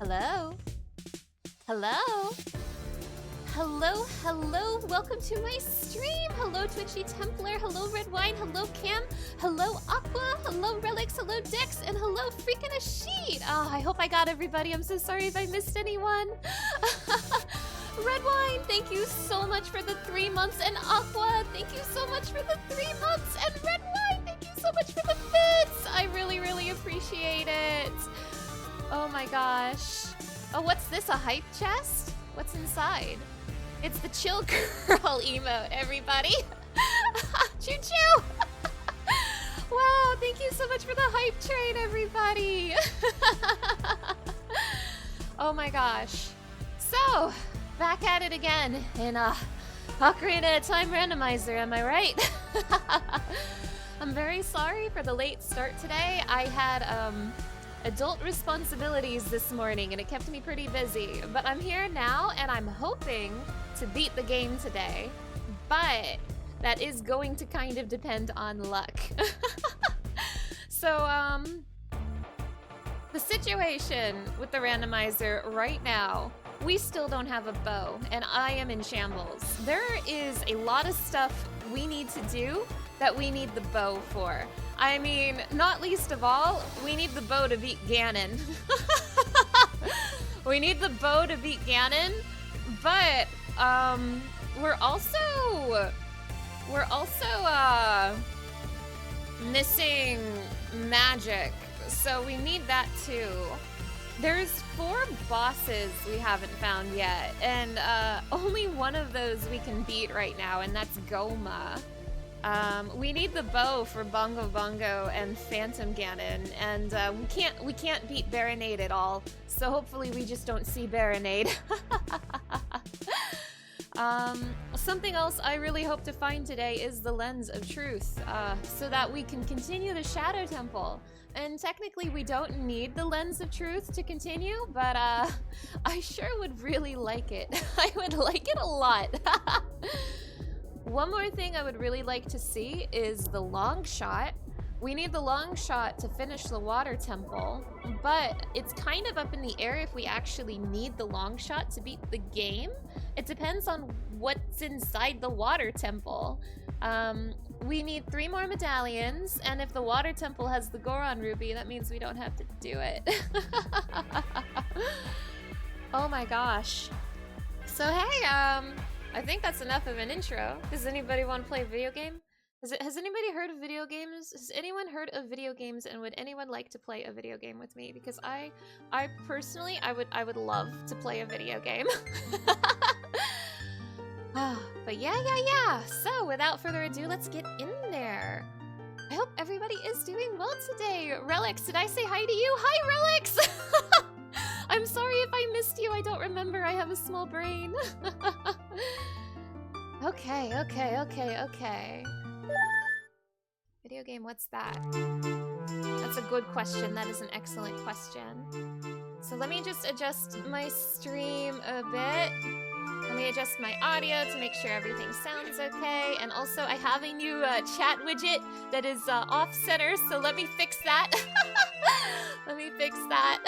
Hello? Hello? Hello, hello, welcome to my stream! Hello, Twitchy Templar, hello, Red Wine, hello, Cam, hello, Aqua, hello, Relics, hello, Dex, and hello, freaking a sheet! Oh, I hope I got everybody, I'm so sorry if I missed anyone! Red Wine, thank you so much for the 3 months, and Aqua, thank you so much for the 3 months, and Red Wine, thank you so much for the bits! I really, really appreciate it! Oh my gosh. Oh, what's this, a hype chest? What's inside? It's the chill girl emote, everybody. Choo-choo! Wow, thank you so much for the hype train, everybody. Oh my gosh. So, back at it again in Ocarina of Time Randomizer, am I right? I'm very sorry for the late start today. I had adult responsibilities this morning and it kept me pretty busy. But I'm here now and I'm hoping to beat the game today. But that is going to kind of depend on luck. So, the situation with the randomizer right now, we still don't have a bow and I am in shambles. There is a lot of stuff we need to do that we need the bow for. I mean, not least of all, we need the bow to beat Ganon. We need the bow to beat Ganon, but we're also missing magic, so we need that too. There's 4 bosses we haven't found yet, and only one of those we can beat right now, and that's Goma. We need the bow for Bongo Bongo and Phantom Ganon, and we can't beat Baronade at all. So hopefully we just don't see Baronade. Something else I really hope to find today is the Lens of Truth, so that we can continue the Shadow Temple. And technically we don't need the Lens of Truth to continue, but I sure would really like it. I would like it a lot. One more thing I would really like to see is the long shot. We need the long shot to finish the water temple, but it's kind of up in the air if we actually need the long shot to beat the game. It depends on what's inside the water temple. We need 3 more medallions, and if the water temple has the Goron ruby, that means we don't have to do it. Oh my gosh. So hey, I think that's enough of an intro. Does anybody want to play a video game? Has anybody heard of video games? Has anyone heard of video games, and would anyone like to play a video game with me? Because I personally, I would love to play a video game. But yeah. So without further ado, let's get in there. I hope everybody is doing well today. Relics, did I say hi to you? Hi, Relics! I'm sorry if I missed you. I don't remember. I have a small brain. Okay. Video game, what's that? That's a good question. That is an excellent question. So let me just adjust my stream a bit. Let me adjust my audio to make sure everything sounds okay. And also, I have a new chat widget that is off-center, so let me fix that. Let me fix that.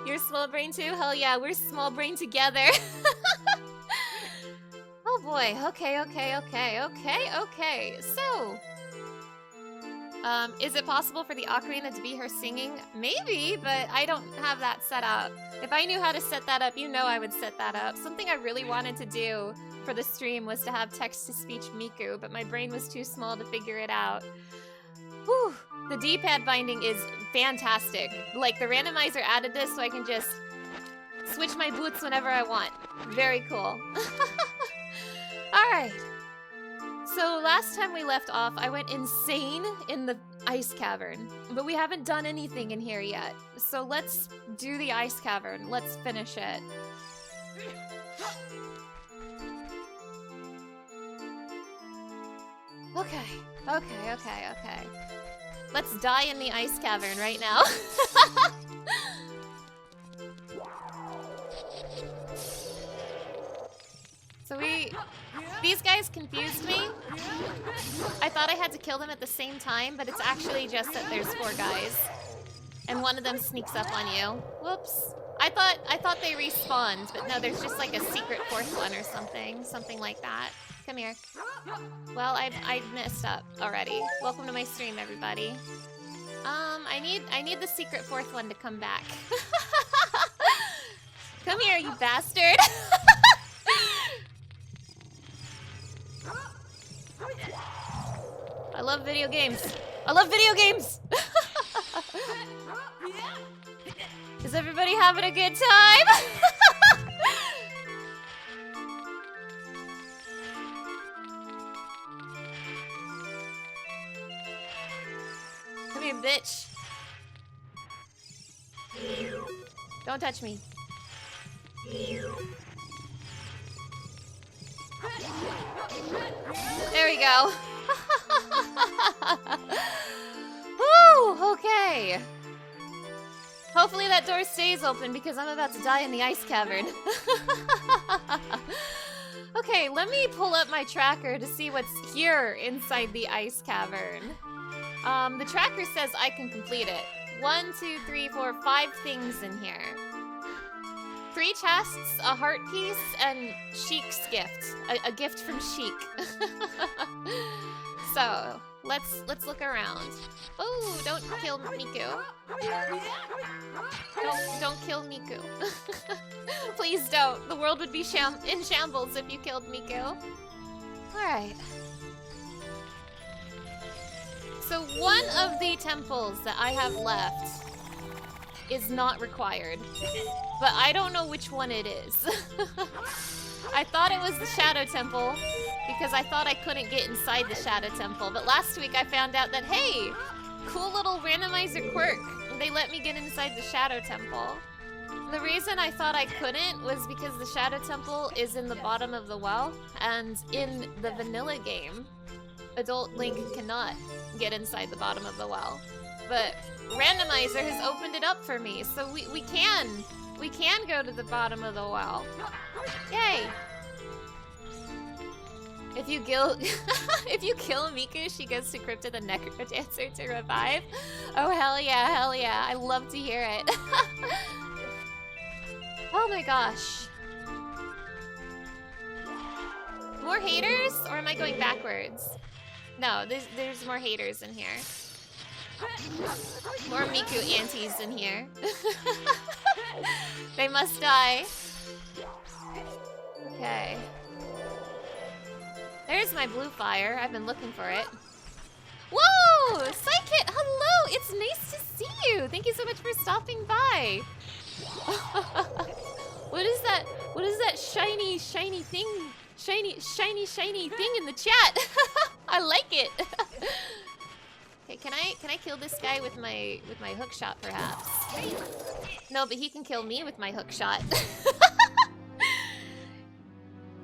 You're small brain too? Hell yeah, we're small brain together. Oh boy, okay. So, is it possible for the ocarina to be her singing? Maybe, but I don't have that set up. If I knew how to set that up, you know I would set that up. Something I really wanted to do for the stream was to have text-to-speech Miku, but my brain was too small to figure it out. Whew. The D-pad binding is fantastic. Like, the randomizer added this so I can just switch my boots whenever I want. Very cool. Alright. So last time we left off, I went insane in the ice cavern. But we haven't done anything in here yet. So let's do the ice cavern. Let's finish it. Okay. Let's die in the ice cavern right now. So these guys confused me. I thought I had to kill them at the same time, but it's actually just that there's 4 guys. and one of them sneaks up on you. Whoops. I thought they respawned, but no, there's just like a secret fourth one or something like that. Come here. Well, I messed up already. Welcome to my stream, everybody. I need the secret fourth one to come back. Come here, you bastard. I love video games. I love video games. Is everybody having a good time? Come here, bitch. Don't touch me. There we go. Woo, okay. Hopefully that door stays open because I'm about to die in the ice cavern. Okay, let me pull up my tracker to see what's here inside the ice cavern. The tracker says I can complete it. 1, 2, 3, 4, 5 things in here. 3 chests, a heart piece, and Sheik's gift. A gift from Sheik. So, let's look around. Oh, don't kill Miku. Don't kill Miku. Please don't. The world would be in shambles if you killed Miku. Alright. So one of the temples that I have left is not required. But I don't know which one it is. I thought it was the Shadow Temple because I thought I couldn't get inside the Shadow Temple. But last week I found out that, hey, cool little randomizer quirk. They let me get inside the Shadow Temple. The reason I thought I couldn't was because the Shadow Temple is in the bottom of the well. And in the vanilla game, adult Link cannot get inside the bottom of the well. But Randomizer has opened it up for me, so we can go to the bottom of the well. Yay! If you kill Miku, she goes to Crypto the Necrodancer to revive. Oh hell yeah! I love to hear it. Oh my gosh. More haters, or am I going backwards? No, there's more haters in here. More Miku anties in here. They must die. Okay. There's my blue fire. I've been looking for it. Whoa! Psykit, hello! It's nice to see you! Thank you so much for stopping by. What is that shiny thing? Shiny thing in the chat. I like it. Okay, can I kill this guy with my hook shot perhaps? No, but he can kill me with my hook shot.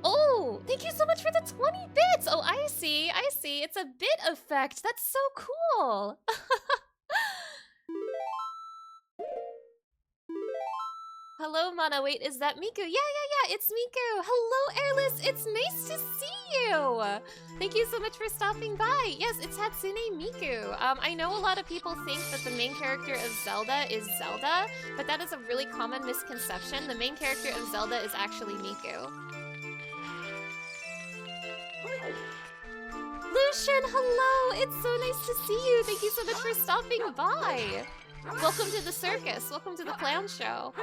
Oh, thank you so much for the 20 bits. Oh, I see. It's a bit effect. That's so cool. Hello, Mana. Wait, is that Miku? Yeah, it's Miku. Hello, Airless. It's nice to see you. Thank you so much for stopping by. Yes, it's Hatsune Miku. I know a lot of people think that the main character of Zelda is Zelda, but that is a really common misconception. The main character of Zelda is actually Miku. Lucian, hello. It's so nice to see you. Thank you so much for stopping by. Welcome to the circus. Welcome to the clown show.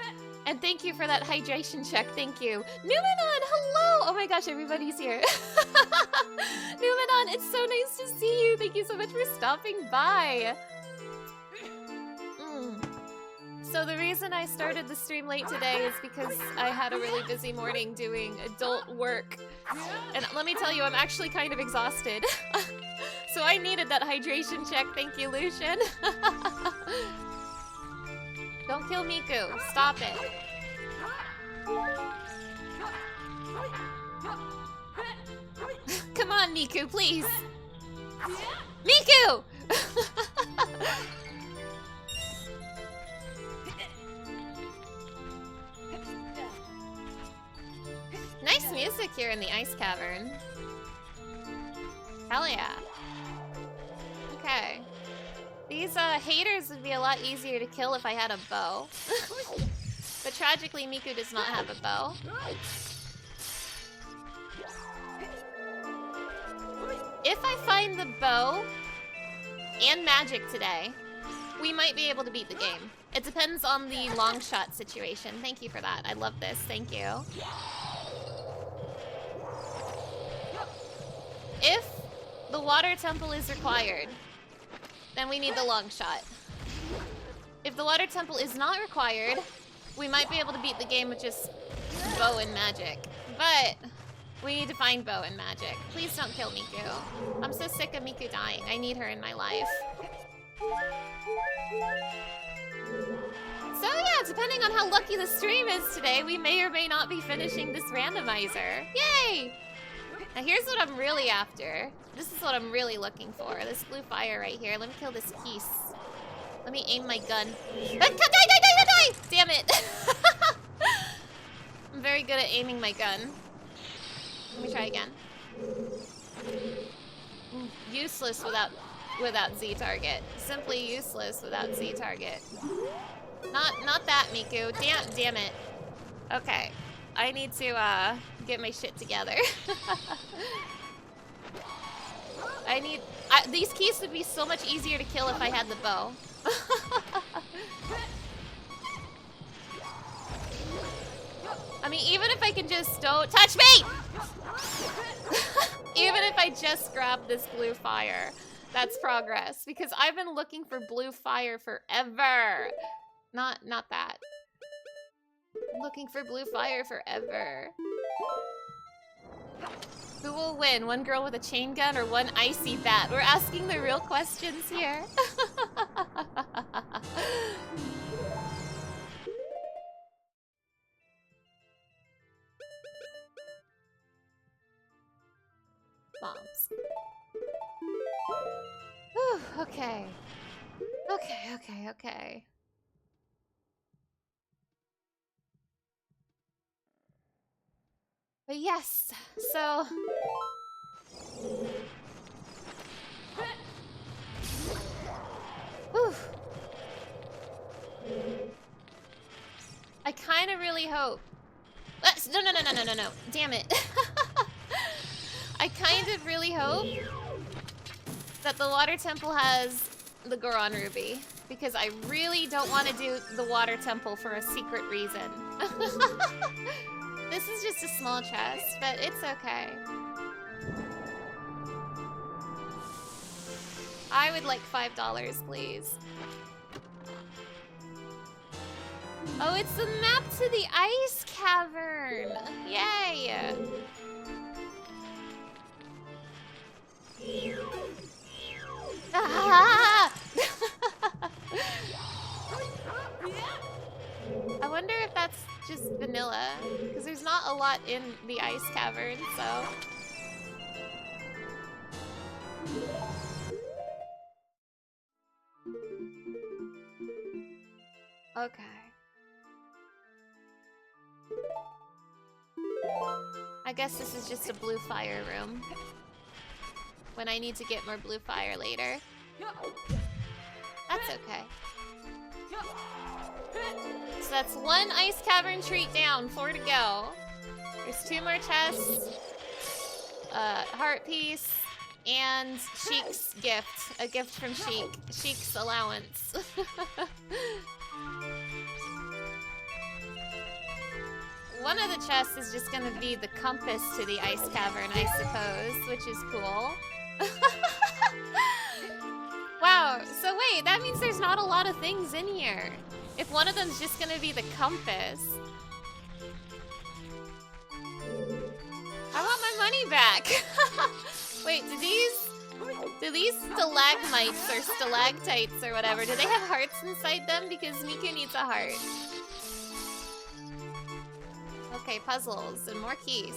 And thank you for that hydration check. Thank you. Numenon, hello! Oh my gosh, everybody's here. Numenon, it's so nice to see you. Thank you so much for stopping by. So the reason I started the stream late today is because I had a really busy morning doing adult work. And let me tell you, I'm actually kind of exhausted. So I needed that hydration check. Thank you, Lucian. Don't kill Miku. Stop it. Come on, Miku, please. Miku! Nice music here in the ice cavern. Hell yeah. Okay. These haters would be a lot easier to kill if I had a bow. But tragically, Miku does not have a bow. If I find the bow and magic today, we might be able to beat the game. It depends on the long shot situation. Thank you for that. I love this. Thank you. If the water temple is required, then we need the long shot. If the water temple is not required, we might be able to beat the game with just bow and magic. But we need to find bow and magic. Please don't kill Miku. I'm so sick of Miku dying. I need her in my life. So yeah, depending on how lucky the stream is today, we may or may not be finishing this randomizer. Yay! Now here's what I'm really after. This is what I'm really looking for. This blue fire right here. Let me kill this piece. Let me aim my gun. Die! Damn it! I'm very good at aiming my gun. Let me try again. Useless without Z target. Simply useless without Z target. Not that, Miku. Damn it. Okay. I need to get my shit together. These keys would be so much easier to kill if I had the bow. I mean, even if I can just don't touch me! Even if I just grab this blue fire, that's progress. Because I've been looking for blue fire forever. Not that. I'm looking for blue fire forever. Who will win? One girl with a chain gun or one icy bat? We're asking the real questions here. Bombs. Whew, okay. Okay. But yes, so... Whew. I kind of really hope... No. Damn it. I kind of really hope that the water temple has the Goron Ruby. Because I really don't want to do the water temple for a secret reason. This is just a small chest, but it's okay. I would like $5, please. Oh, it's the map to the ice cavern! Yay! Ah! I wonder if that's just vanilla, because there's not a lot in the ice cavern, so... Okay. I guess this is just a blue fire room. When I need to get more blue fire later. That's okay. So that's one ice cavern treat down, 4 to go. There's 2 more chests, heart piece, and Sheik's gift. A gift from Sheik. Sheik's allowance. One of the chests is just gonna be the compass to the ice cavern, I suppose, which is cool. Wow, so wait, that means there's not a lot of things in here. If one of them's just gonna be the compass. I want my money back. Wait, do these stalagmites or stalactites or whatever, do they have hearts inside them? Because Miku needs a heart. Okay, puzzles and more keys.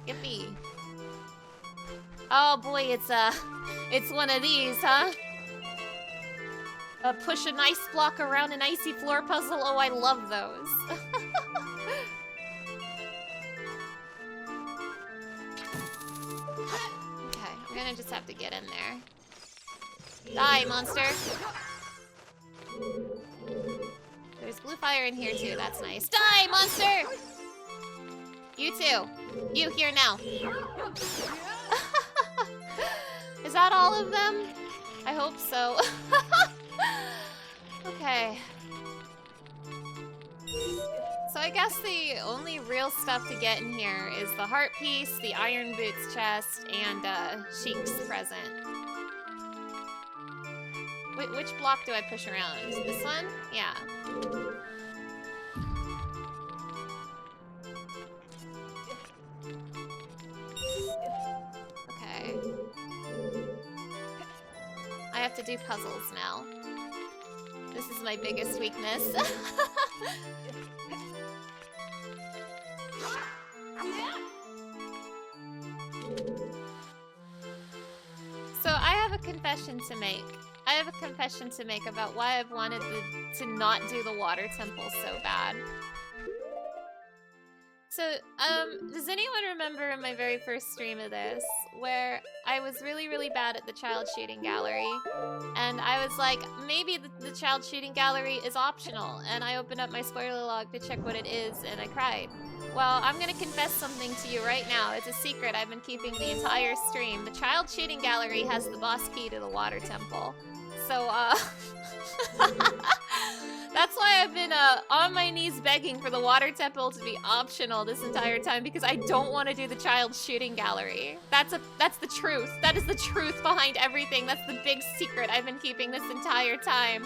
Yippee. Oh boy, it's one of these, huh? Push an ice block around an icy floor puzzle. Oh, I love those. Okay, I'm gonna just have to get in there. Die, monster. There's blue fire in here too, that's nice. Die, monster! You too. You here now. Is that all of them? I hope so. Okay. So I guess the only real stuff to get in here is the heart piece, the iron boots chest, and Sheik's present. Which block do I push around? This one? Yeah. Okay. I have to do puzzles now. This is my biggest weakness. So I have a confession to make. I have a confession to make about why I've wanted to not do the water temple so bad. So, does anyone remember my very first stream of this, where I was really, really bad at the child shooting gallery, and I was like, maybe the child shooting gallery is optional, and I opened up my spoiler log to check what it is, and I cried. Well, I'm gonna confess something to you right now. It's a secret I've been keeping the entire stream. The child shooting gallery has the boss key to the water temple. So, that's why I've been on my knees begging for the water temple to be optional this entire time, because I don't want to do the child shooting gallery. That's the truth. That is the truth behind everything. That's the big secret I've been keeping this entire time.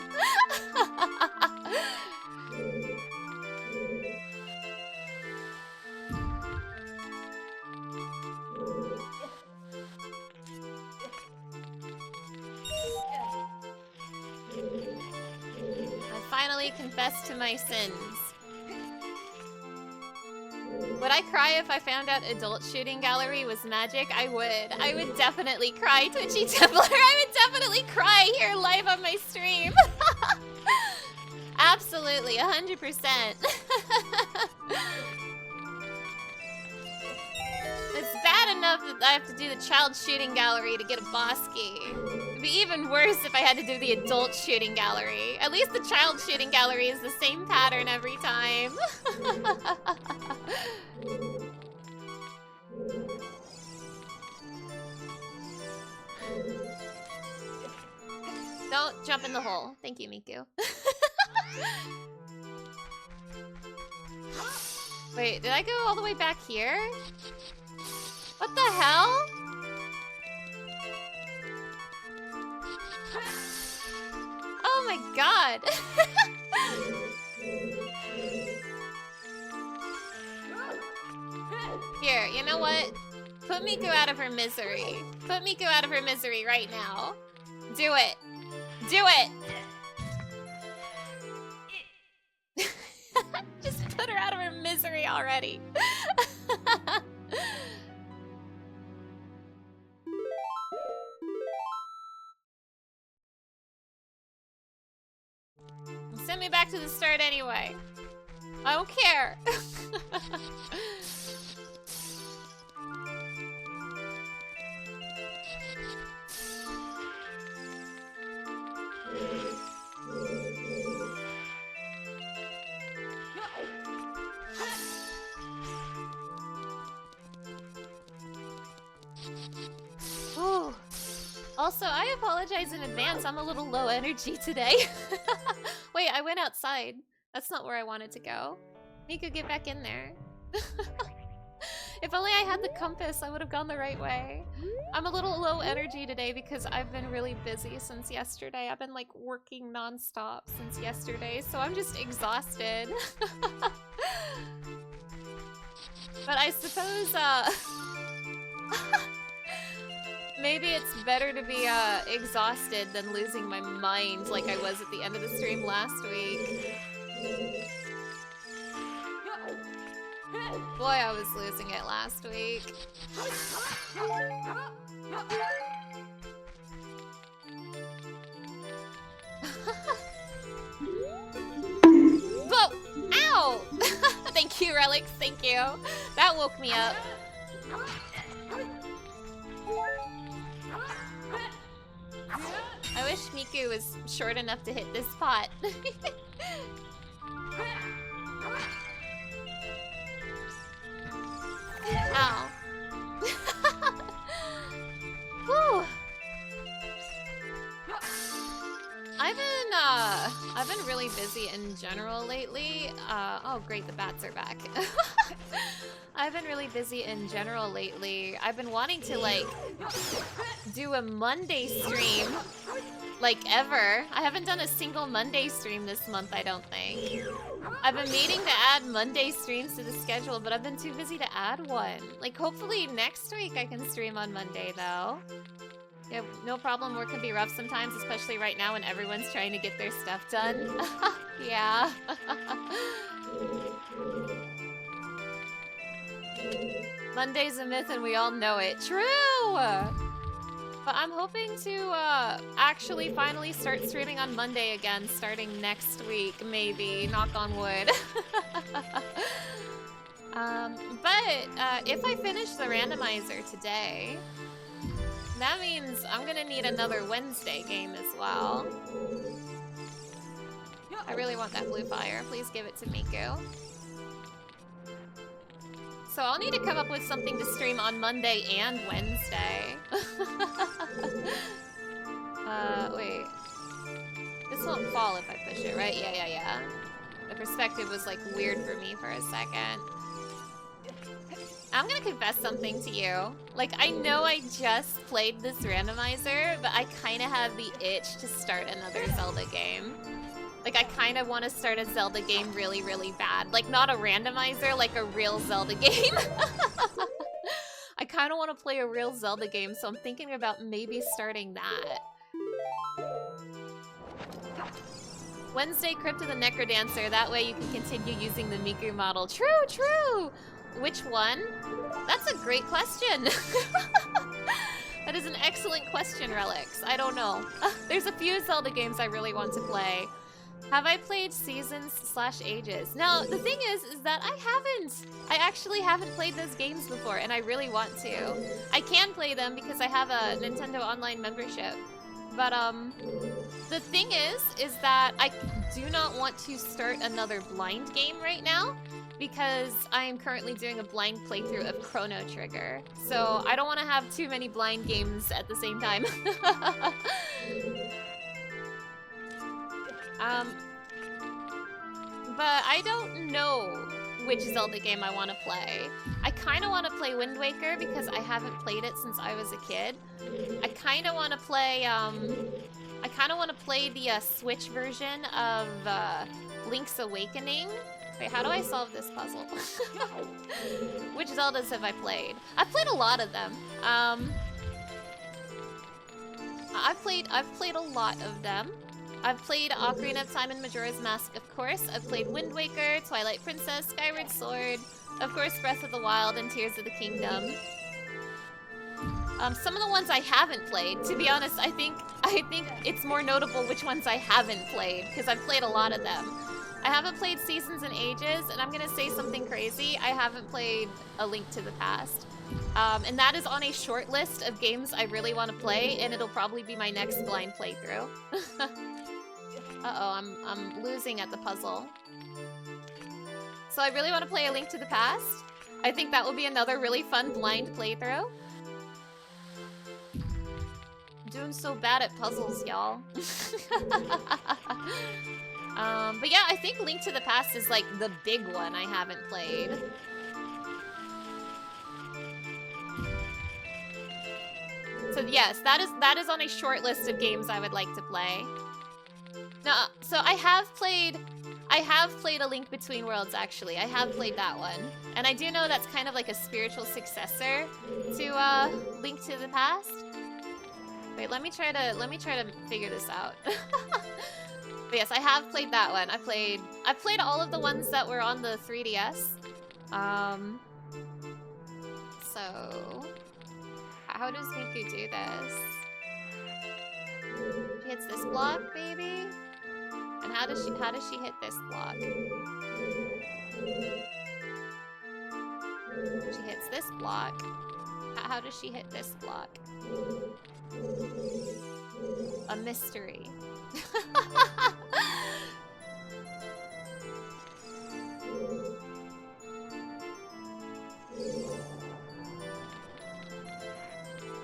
Finally confess to my sins. Would I cry if I found out adult shooting gallery was magic? I would. I would definitely cry, Twitchy Templar. I would definitely cry here live on my stream. Absolutely, 100%. It's bad enough that I have to do the child shooting gallery to get a boss key. It'd be even worse if I had to do the adult shooting gallery. At least the child shooting gallery is the same pattern every time. Don't jump in the hole. Thank you, Miku. Wait, did I go all the way back here? What the hell? Oh my god! Here, you know what? Put Miku out of her misery. Put Miku out of her misery right now. Do it. Do it! Just put her out of her misery already. Send me back to the start anyway. I don't care. Ooh. Also, I apologize in advance. I'm a little low energy today. Wait, I went outside. That's not where I wanted to go. Miku, get back in there. If only I had the compass, I would have gone the right way. I'm a little low energy today because I've been really busy since yesterday. I've been like working non-stop since yesterday, so I'm just exhausted. But I suppose, maybe it's better to be exhausted than losing my mind like I was at the end of the stream last week. Boy, I was losing it last week. Whoa! Ow! Thank you, Relics. Thank you. That woke me up. I wish Miku is short enough to hit this pot. Ow. Whew. I've been really busy in general lately. Oh great, the bats are back. I've been really busy in general lately. I've been wanting to like do a Monday stream like ever. I haven't done a single Monday stream this month, I don't think. I've been meaning to add Monday streams to the schedule, but I've been too busy to add one. Like hopefully next week I can stream on Monday though. Yeah, no problem. Work can be rough sometimes, especially right now when everyone's trying to get their stuff done. Yeah. Monday's a myth and we all know it. True! But I'm hoping to actually finally start streaming on Monday again, starting next week, maybe. Knock on wood. But if I finish the randomizer today, that means I'm gonna need another Wednesday game as well. I really want that blue fire. Please give it to Miku. So I'll need to come up with something to stream on Monday and Wednesday. Wait. This won't fall if I push it, right? Yeah. The perspective was like weird for me for a second. I'm gonna confess something to you. Like, I know I just played this randomizer, but I kinda have the itch to start another Zelda game. Like, I kinda wanna start a Zelda game really, really bad. Like, not a randomizer, like a real Zelda game. I kinda wanna play a real Zelda game, so I'm thinking about maybe starting that. Wednesday, Crypt of the Necrodancer. That way you can continue using the Miku model. True! Which one? That's a great question. That is an excellent question, Relics. I don't know. There's a few Zelda games I really want to play. Have I played Seasons/Ages? Now, the thing is that I haven't. I actually haven't played those games before, and I really want to. I can play them because I have a Nintendo Online membership. But, the thing is that I do not want to start another blind game right now, because I am currently doing a blind playthrough of Chrono Trigger. So I don't want to have too many blind games at the same time. But I don't know which Zelda game I want to play. I kind of want to play Wind Waker because I haven't played it since I was a kid. I kind of want to play, the Switch version of Link's Awakening. Wait, how do I solve this puzzle? Which Zeldas have I played? I've played a lot of them. I've played a lot of them. I've played Ocarina of Time and Majora's Mask, of course. I've played Wind Waker, Twilight Princess, Skyward Sword, of course Breath of the Wild, and Tears of the Kingdom. Some of the ones I haven't played, to be honest, I think it's more notable which ones I haven't played, because I've played a lot of them. I haven't played Seasons and Ages, and I'm gonna say something crazy. I haven't played A Link to the Past. And that is on a short list of games I really want to play, and it'll probably be my next blind playthrough. Uh-oh, I'm losing at the puzzle. So I really want to play A Link to the Past. I think that will be another really fun blind playthrough. Doing so bad at puzzles, y'all. But yeah, I think Link to the Past is like the big one I haven't played. So yes, that is on a short list of games I would like to play. No, so I have played A Link Between Worlds, actually. I have played that one. And I do know that's kind of like a spiritual successor to Link to the Past. Wait, let me try to figure this out. But yes, I have played that one. I've played all of the ones that were on the 3DS. So how does Miku do this? She hits this block, maybe? And how does she hit this block? She hits this block. How does she hit this block? A mystery.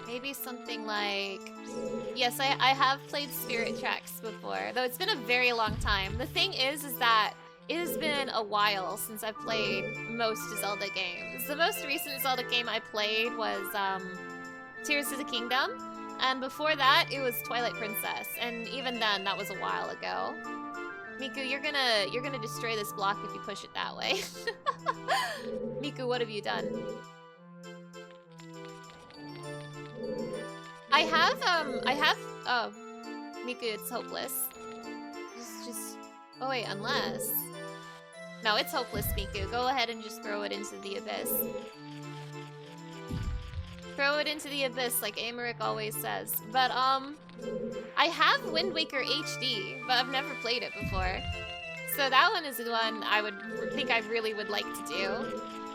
Maybe something like... Yes, I have played Spirit Tracks before, though it's been a very long time. The thing is that it has been a while since I've played most Zelda games. The most recent Zelda game I played was Tears of the Kingdom, and before that it was Twilight Princess, and even then that was a while ago. Miku, you're gonna destroy this block if you push it that way. Miku, what have you done? Oh, Miku, it's hopeless. Just, oh wait, unless... No, it's hopeless, Miku. Go ahead and just throw it into the abyss. Throw it into the abyss, like Amaric always says. But, I have Wind Waker HD, but I've never played it before. So that one is the one I really would like to do.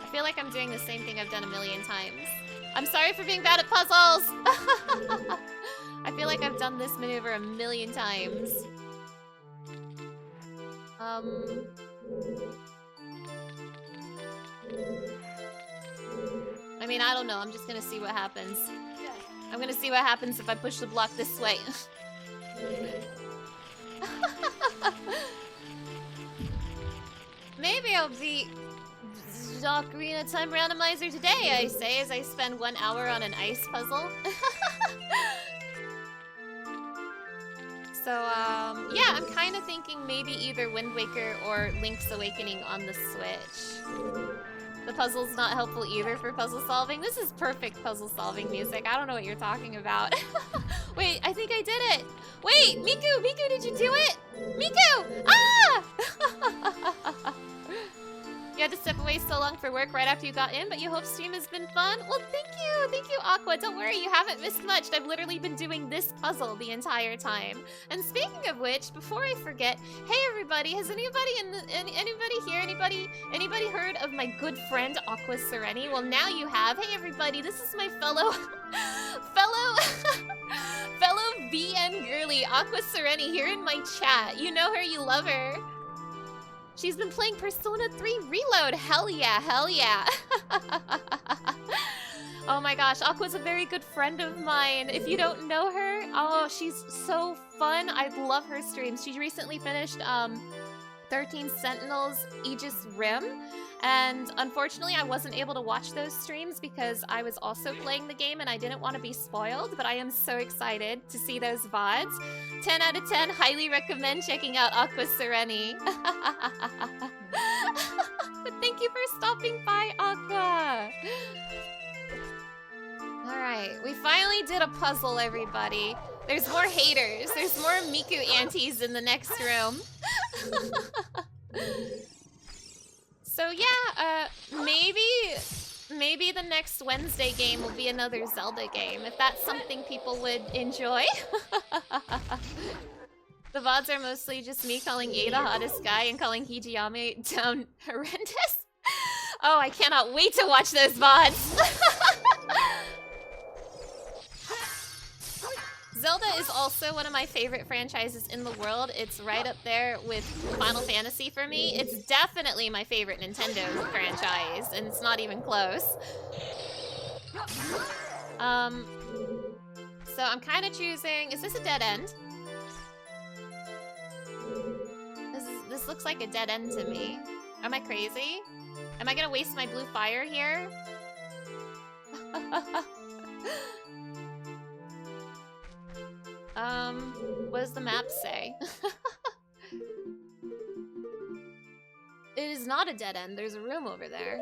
I feel like I'm doing the same thing I've done a million times. I'm sorry for being bad at puzzles! I feel like I've done this maneuver a million times. I mean, I don't know. I'm just gonna see what happens. I'm gonna see what happens if I push the block this way. Maybe I'll be Ocarina Time Randomizer today, I say, as I spend 1 hour on an ice puzzle. So, yeah, I'm kind of thinking maybe either Wind Waker or Link's Awakening on the Switch. The puzzle's not helpful either for puzzle solving. This is perfect puzzle solving music. I don't know what you're talking about. Wait, I think I did it. Wait, Miku, did you do it? Miku! Ah! You had to step away so long for work right after you got in, but you hope stream has been fun? Well, thank you, Aqua. Don't worry, you haven't missed much. I've literally been doing this puzzle the entire time. And speaking of which, before I forget, hey everybody, has anybody anybody here, anybody heard of my good friend Aqua Sereni? Well, now you have. Hey everybody, this is my fellow VN girly, Aqua Sereni, here in my chat. You know her, you love her. She's been playing Persona 3 Reload. Hell yeah, hell yeah. Oh my gosh, Aqua's a very good friend of mine. If you don't know her, oh, she's so fun. I love her streams. She recently finished 13 Sentinels Aegis Rim. And unfortunately, I wasn't able to watch those streams because I was also playing the game and I didn't want to be spoiled, but I am so excited to see those VODs. 10 out of 10, highly recommend checking out Aqua Sereni. Thank you for stopping by, Aqua! Alright, we finally did a puzzle, everybody. There's more haters. There's more Miku aunties in the next room. So yeah, maybe the next Wednesday game will be another Zelda game, if that's something people would enjoy. The VODs are mostly just me calling Ye the hottest guy and calling Hijiyame down horrendous. Oh, I cannot wait to watch those VODs. Zelda is also one of my favorite franchises in the world. It's right up there with Final Fantasy for me. It's definitely my favorite Nintendo franchise, and it's not even close. So I'm kind of choosing... Is this a dead end? This looks like a dead end to me. Am I crazy? Am I gonna waste my blue fire here? What does the map say? It is not a dead end. There's a room over there.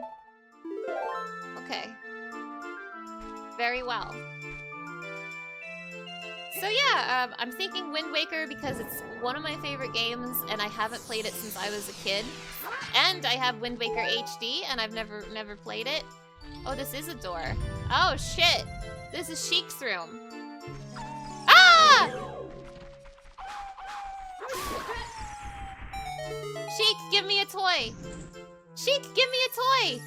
Okay. Very well. So yeah, I'm thinking Wind Waker because it's one of my favorite games and I haven't played it since I was a kid. And I have Wind Waker HD and I've never played it. Oh, this is a door. Oh shit! This is Sheik's room. Ah! Sheik, give me a toy! Sheik, give me a toy!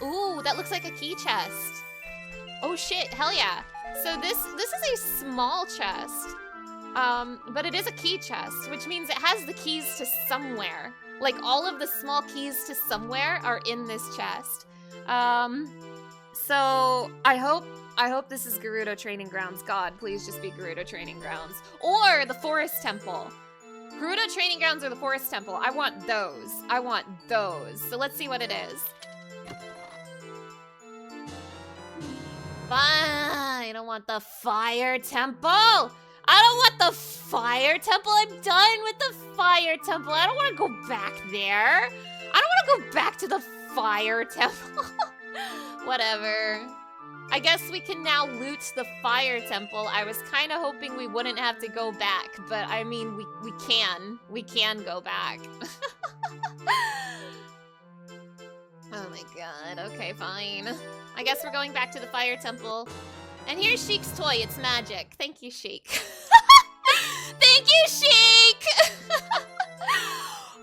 Ooh, that looks like a key chest. Oh shit, hell yeah. So this is a small chest, but it is a key chest, which means it has the keys to somewhere. Like all of the small keys to somewhere are in this chest. So I hope this is Gerudo Training Grounds. God, please just be Gerudo Training Grounds. Or the Forest Temple. Gerudo Training Grounds or the Forest Temple. I want those. I want those. So let's see what it is. Fine. I don't want the Fire Temple. I don't want the Fire Temple. I'm done with the Fire Temple. I don't want to go back there. I don't want to go back to the Fire Temple. Whatever. I guess we can now loot the Fire Temple. I was kind of hoping we wouldn't have to go back, but I mean, we can. We can go back. Oh my god. Okay, fine. I guess we're going back to the Fire Temple. And here's Sheik's toy. It's magic. Thank you, Sheik. Thank you, Sheik!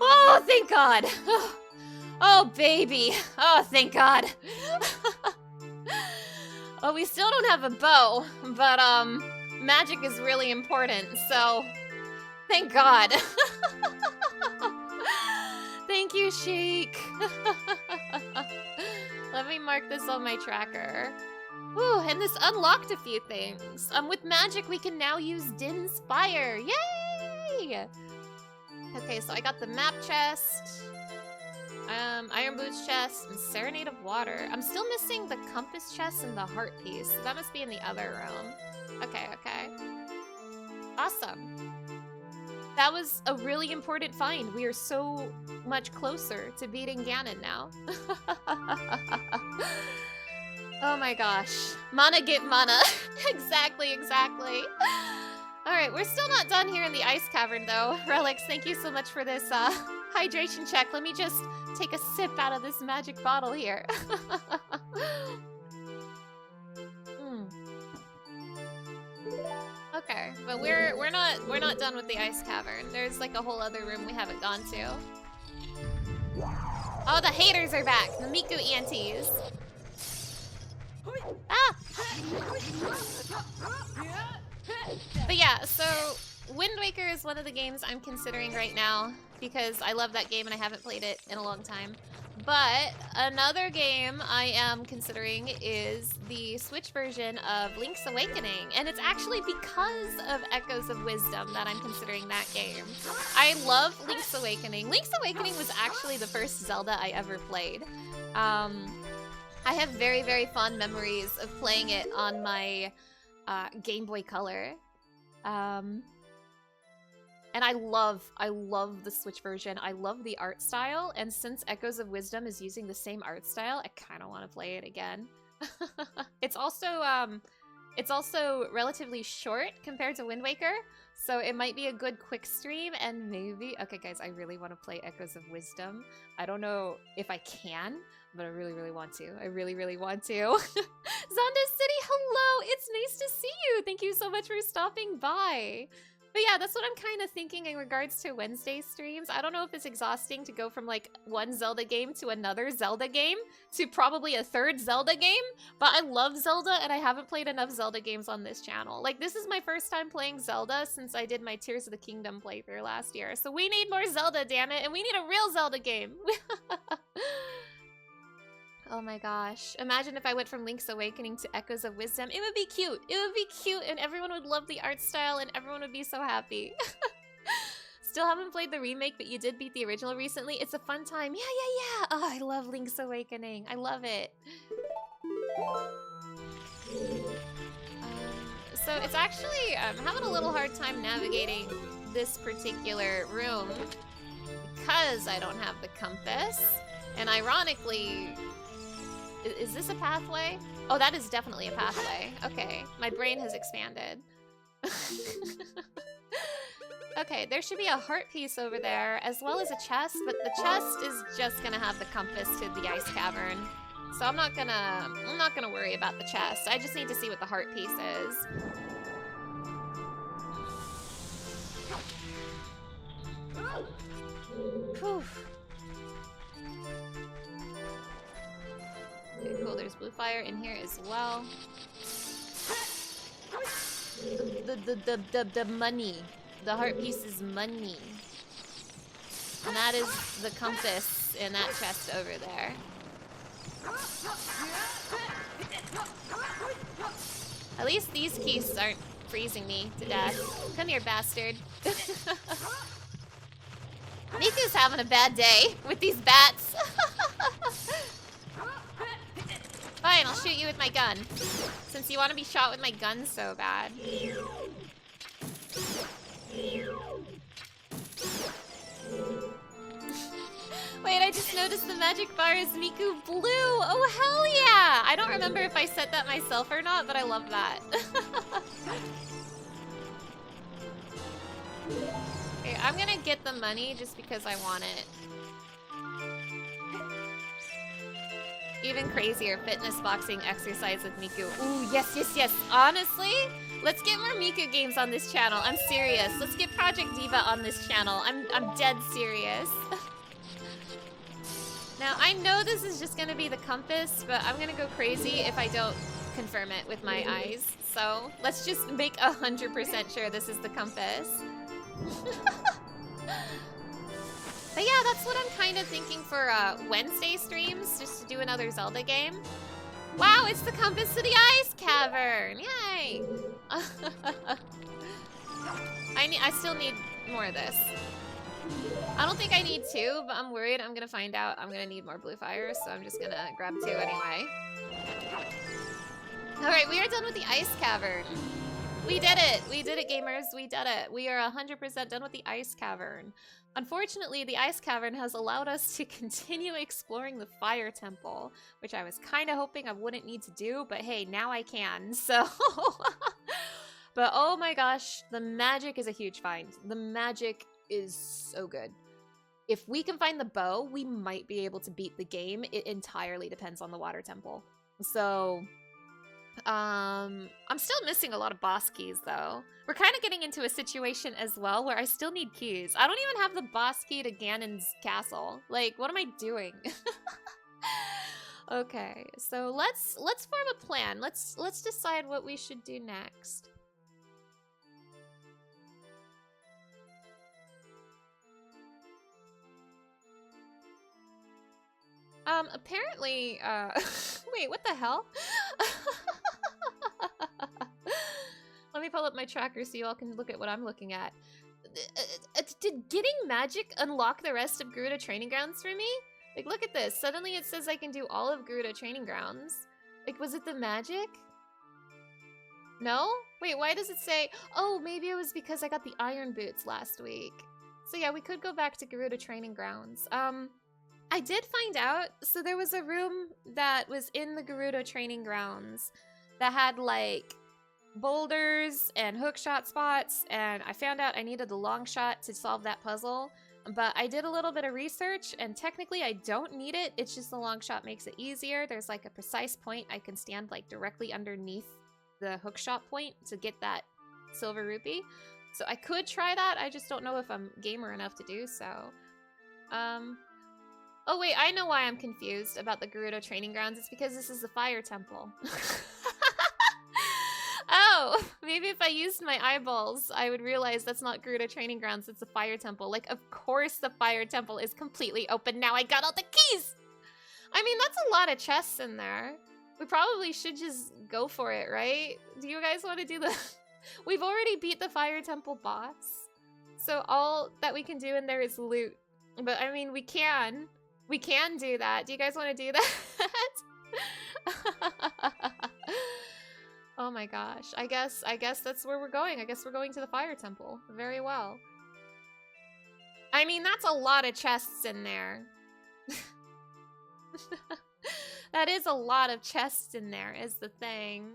Oh, thank God. Oh, baby. Oh, thank God. Oh, we still don't have a bow, but, magic is really important, so thank God. Thank you, Sheik. Let me mark this on my tracker. Ooh, and this unlocked a few things. With magic, we can now use Din's Fire. Yay! Okay, so I got the map chest, Iron Boots chest, and Serenade of Water. I'm still missing the compass chest and the heart piece. So that must be in the other room. Okay, okay. Awesome. That was a really important find. We are so much closer to beating Ganon now. Oh my gosh. Mana get mana. Exactly, exactly. Alright, we're still not done here in the ice cavern though. Relics, thank you so much for this hydration check. Let me just take a sip out of this magic bottle here. Okay, but we're not done with the ice cavern. There's like a whole other room we haven't gone to. Oh, the haters are back. The Miku aunties. Ah! But yeah, so Wind Waker is one of the games I'm considering right now because I love that game and I haven't played it in a long time. But another game I am considering is the Switch version of Link's Awakening. And it's actually because of Echoes of Wisdom that I'm considering that game. I love Link's Awakening. Link's Awakening was actually the first Zelda I ever played. I have very, very fond memories of playing it on my Game Boy Color. And I love the Switch version. I love the art style, and since Echoes of Wisdom is using the same art style, I kind of want to play it again. It's also relatively short compared to Wind Waker, so it might be a good quick stream, and maybe... Okay, guys, I really want to play Echoes of Wisdom. I don't know if I can, but I really, really want to. I really, really want to. Zonda City, hello! It's nice to see you! Thank you so much for stopping by! But yeah, that's what I'm kind of thinking in regards to Wednesday streams. I don't know if it's exhausting to go from like one Zelda game to another Zelda game to probably a third Zelda game, but I love Zelda and I haven't played enough Zelda games on this channel. Like, this is my first time playing Zelda since I did my Tears of the Kingdom playthrough last year. So we need more Zelda, damn it, and we need a real Zelda game. Oh my gosh. Imagine if I went from Link's Awakening to Echoes of Wisdom. It would be cute. It would be cute and everyone would love the art style and everyone would be so happy. Still haven't played the remake, but you did beat the original recently. It's a fun time. Yeah. Oh, I love Link's Awakening. I love it. So it's actually, I'm having a little hard time navigating this particular room because I don't have the compass. And ironically... Is this a pathway? Oh, that is definitely a pathway. Okay, my brain has expanded. Okay, there should be a heart piece over there, as well as a chest, but the chest is just gonna have the compass to the ice cavern. So I'm not gonna worry about the chest. I just need to see what the heart piece is. Whew. Okay, cool, there's blue fire in here as well. the money. The heart piece is money. And that is the compass in that chest over there. At least these keys aren't freezing me to death. Come here, bastard. Miku's having a bad day with these bats. Fine, I'll shoot you with my gun. Since you want to be shot with my gun so bad. Wait, I just noticed the magic bar is Miku blue. Oh, hell yeah! I don't remember if I set that myself or not, but I love that. Okay, I'm gonna get the money just because I want it. Even crazier, fitness, boxing, exercise with Miku. Ooh, yes, yes, yes. Honestly, let's get more Miku games on this channel. I'm serious. Let's get Project Diva on this channel. I'm dead serious. Now, I know this is just gonna be the compass, but I'm gonna go crazy if I don't confirm it with my eyes. So, let's just make 100% sure this is the compass. But yeah, that's what I'm kind of thinking for Wednesday streams, just to do another Zelda game. Wow, it's the compass to the ice cavern! Yay! I still need more of this. I don't think I need 2, but I'm worried I'm gonna find out I'm gonna need more blue fire, so I'm just gonna grab 2 anyway. Alright, we are done with the ice cavern. We did it! We did it, gamers. We did it. We are 100% done with the ice cavern. Unfortunately, the ice cavern has allowed us to continue exploring the fire temple, which I was kind of hoping I wouldn't need to do, but hey, now I can, so... But oh my gosh, the magic is a huge find. The magic is so good. If we can find the bow, we might be able to beat the game. It entirely depends on the water temple. So... I'm still missing a lot of boss keys, though. We're kind of getting into a situation as well where I still need keys. I don't even have the boss key to Ganon's castle. Like, what am I doing? Okay, so let's form a plan. Let's decide what we should do next. Apparently, wait, what the hell? Let me pull up my tracker so you all can look at what I'm looking at. Did getting magic unlock the rest of Gerudo Training Grounds for me? Like, look at this. Suddenly it says I can do all of Gerudo Training Grounds. Like, was it the magic? No? Wait, why does it say... Oh, maybe it was because I got the iron boots last week. So yeah, we could go back to Gerudo Training Grounds. I did find out, so there was a room that was in the Gerudo Training Grounds that had, like, boulders and hookshot spots, and I found out I needed the long shot to solve that puzzle. But I did a little bit of research, and technically I don't need it. It's just the long shot makes it easier. There's, like, a precise point I can stand, like, directly underneath the hookshot point to get that silver rupee. So I could try that. I just don't know if I'm gamer enough to do so. Oh wait, I know why I'm confused about the Gerudo Training Grounds. It's because this is the fire temple. Oh, maybe if I used my eyeballs, I would realize that's not Gerudo Training Grounds, it's the fire temple. Like, of course the fire temple is completely open now. I got all the keys! I mean, that's a lot of chests in there. We probably should just go for it, right? Do you guys want to do the... We've already beat the fire temple boss. So all that we can do in there is loot. But, I mean, we can. We can do that. Do you guys want to do that? Oh my gosh. I guess that's where we're going. I guess we're going to the fire temple. Very well. I mean, that's a lot of chests in there. That is a lot of chests in there, is the thing.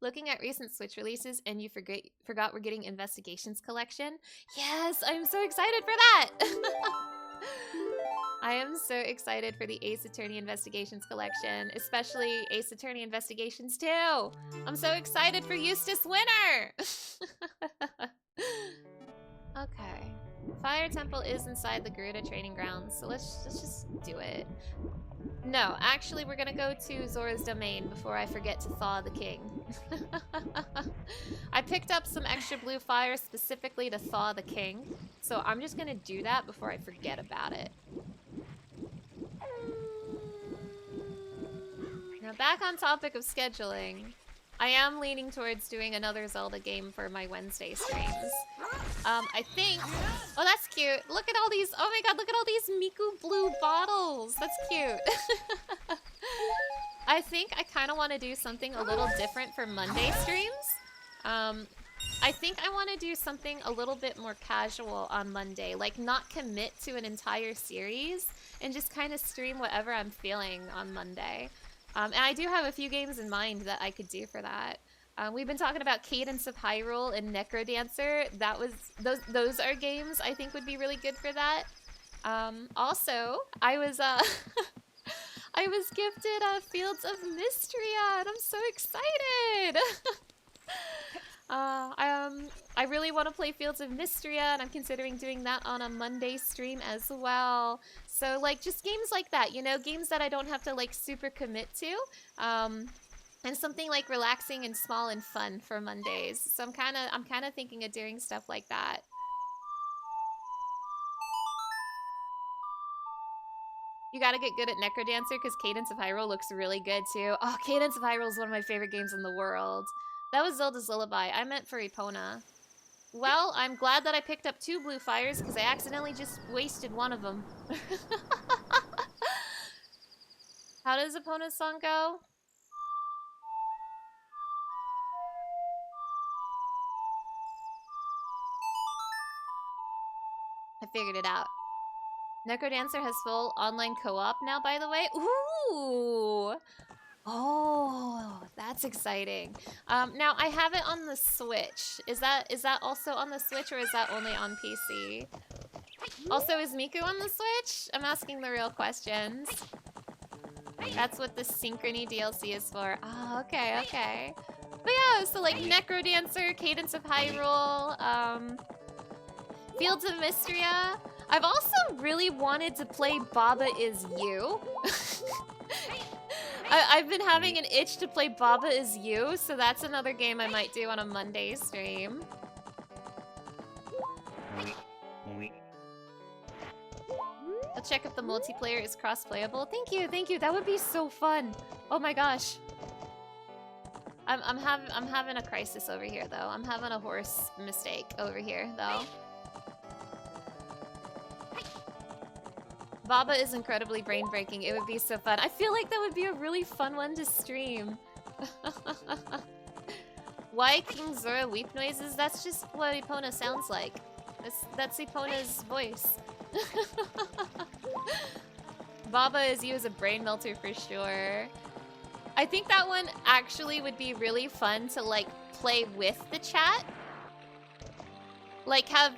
Looking at recent Switch releases and you forgot we're getting Investigations Collection? Yes, I'm so excited for that! I am so excited for the Ace Attorney Investigations Collection, especially Ace Attorney Investigations 2! I'm so excited for Eustace Winter! Okay. Fire Temple is inside the Gerudo Training Grounds, so let's just do it. No, actually we're gonna go to Zora's Domain before I forget to thaw the king. I picked up some extra blue fire specifically to thaw the king, so I'm just gonna do that before I forget about it. Now back on topic of scheduling, I am leaning towards doing another Zelda game for my Wednesday streams. I think... Oh, that's cute. Look at all these... Oh my god, look at all these Miku blue bottles. That's cute. I think I kind of want to do something a little different for Monday streams. I think I want to do something a little bit more casual on Monday. Like, not commit to an entire series and just kind of stream whatever I'm feeling on Monday. And I do have a few games in mind that I could do for that. We've been talking about Cadence of Hyrule and Necrodancer. That was those are games I think would be really good for that. Also, I was I was gifted Fields of Mystria, and I'm so excited. I really want to play Fields of Mystria, and I'm considering doing that on a Monday stream as well. So, like, just games like that, you know, games that I don't have to, like, super commit to. And something, like, relaxing and small and fun for Mondays. So I'm kind of thinking of doing stuff like that. You gotta get good at Necrodancer, because Cadence of Hyrule looks really good, too. Oh, Cadence of Hyrule is one of my favorite games in the world. That was Zelda's Lullaby. I meant for Epona. Well, I'm glad that I picked up 2 blue fires, because I accidentally just wasted one of them. How does Epona's song go? I figured it out. Necrodancer has full online co-op now, by the way. Ooh! Oh, that's exciting. Now I have it on the Switch. Is that also on the Switch, or is that only on PC? Also, is Miku on the Switch? I'm asking the real questions. That's what the Synchrony DLC is for. Oh, okay, okay. But yeah, so like Necrodancer, Cadence of Hyrule, Fields of Mystria. I've also really wanted to play Baba Is You. I've been having an itch to play Baba Is You, so that's another game I might do on a Monday stream. I'll check if the multiplayer is cross-playable. Thank you. That would be so fun. Oh my gosh. I'm having a crisis over here though. I'm having a horse mistake over here though. Baba is incredibly brain-breaking. It would be so fun. I feel like that would be a really fun one to stream. Why King Zora weep noises? That's just what Epona sounds like. That's Epona's voice. Baba Is You is a brain melter for sure. I think that one actually would be really fun to like play with the chat. Like have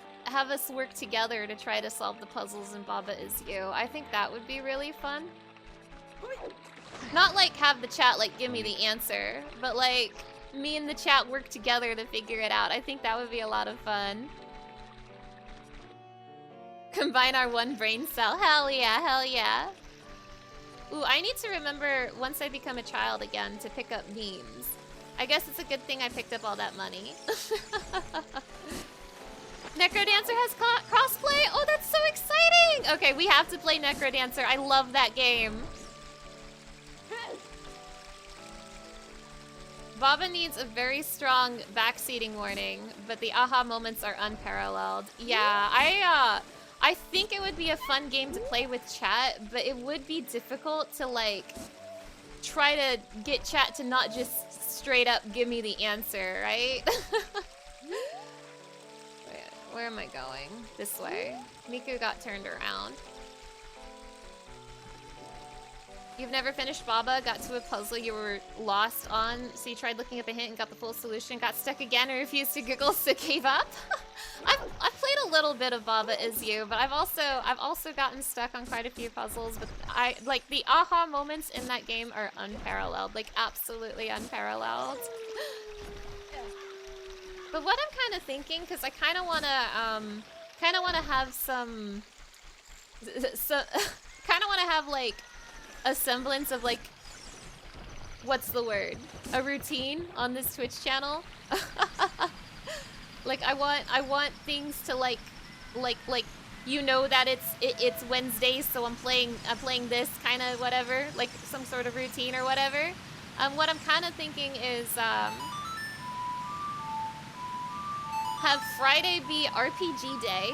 us work together to try to solve the puzzles in Baba Is You. I think that would be really fun. Not like have the chat like give me the answer, but like me and the chat work together to figure it out. I think that would be a lot of fun. Combine our one brain cell. Hell yeah, hell yeah. Ooh, I need to remember once I become a child again to pick up memes. I guess it's a good thing I picked up all that money. Necrodancer has crossplay? Oh, that's so exciting! Okay, we have to play Necrodancer. I love that game. Baba needs a very strong backseating warning, but the aha moments are unparalleled. Yeah, I think it would be a fun game to play with chat, but it would be difficult to like try to get chat to not just straight up give me the answer, right? Where am I going? This way. Miku got turned around. You've never finished Baba, got to a puzzle you were lost on, so you tried looking up a hint and got the full solution, got stuck again and refused to giggle, so gave up? I've played a little bit of Baba Is You, but I've also gotten stuck on quite a few puzzles, but like the aha moments in that game are unparalleled, like absolutely unparalleled. But what I'm kind of thinking, because I kind of want to have some, kind of want to have like a semblance of like, what's the word? A routine on this Twitch channel. Like I want things to like you know that it's Wednesday, so I'm playing this kind of whatever, like some sort of routine or whatever. What I'm kind of thinking is have Friday be RPG day,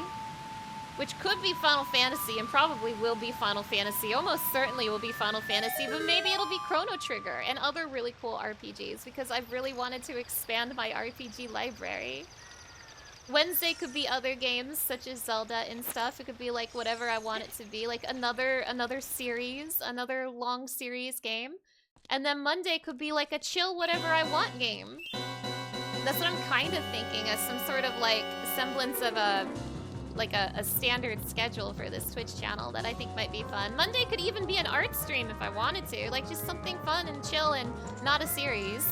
which could be Final Fantasy and probably will be Final Fantasy. Almost certainly will be Final Fantasy, but maybe it'll be Chrono Trigger and other really cool RPGs because I've really wanted to expand my RPG library. Wednesday could be other games such as Zelda and stuff. It could be like whatever I want it to be, like another series, another long series game. And then Monday could be like a chill whatever I want game. That's what I'm kind of thinking, as some sort of like semblance of a standard schedule for this Twitch channel that I think might be fun. Monday could even be an art stream if I wanted to, like just something fun and chill and not a series.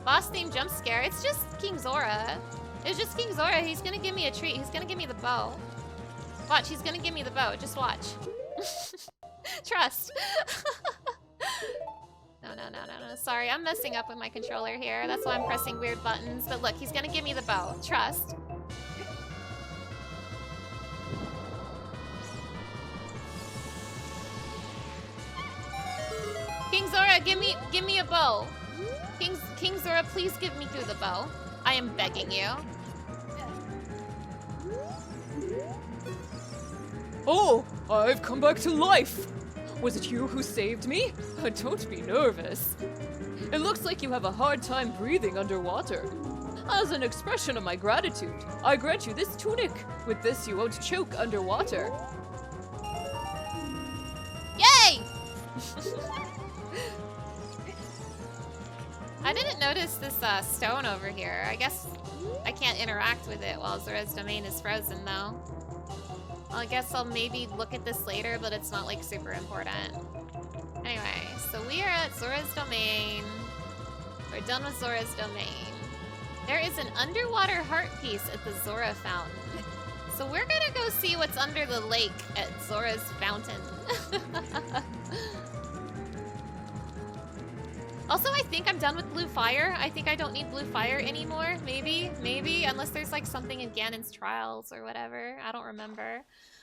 Boss theme jump scare. It's just King Zora. It's just King Zora. He's gonna give me a treat. He's gonna give me the bow. Watch, he's gonna give me the bow. Just watch. Trust. No. Sorry, I'm messing up with my controller here. That's why I'm pressing weird buttons. But look, he's gonna give me the bow. Trust. King Zora, give me a bow. King Zora, please give me through the bow. I am begging you. Oh, I've come back to life. Was it you who saved me? Don't be nervous. It looks like you have a hard time breathing underwater. As an expression of my gratitude, I grant you this tunic. With this, you won't choke underwater. Yay! I didn't notice this stone over here. I guess I can't interact with it while Zora's domain is frozen, though. Well, I guess I'll maybe look at this later, but it's not, like, super important. Anyway, so we are at Zora's domain. We're done with Zora's domain. There is an underwater heart piece at the Zora fountain. So we're gonna go see what's under the lake at Zora's fountain. Also, I think I'm done with blue fire. I think I don't need blue fire anymore. Maybe, unless there's like something in Ganon's trials or whatever. I don't remember.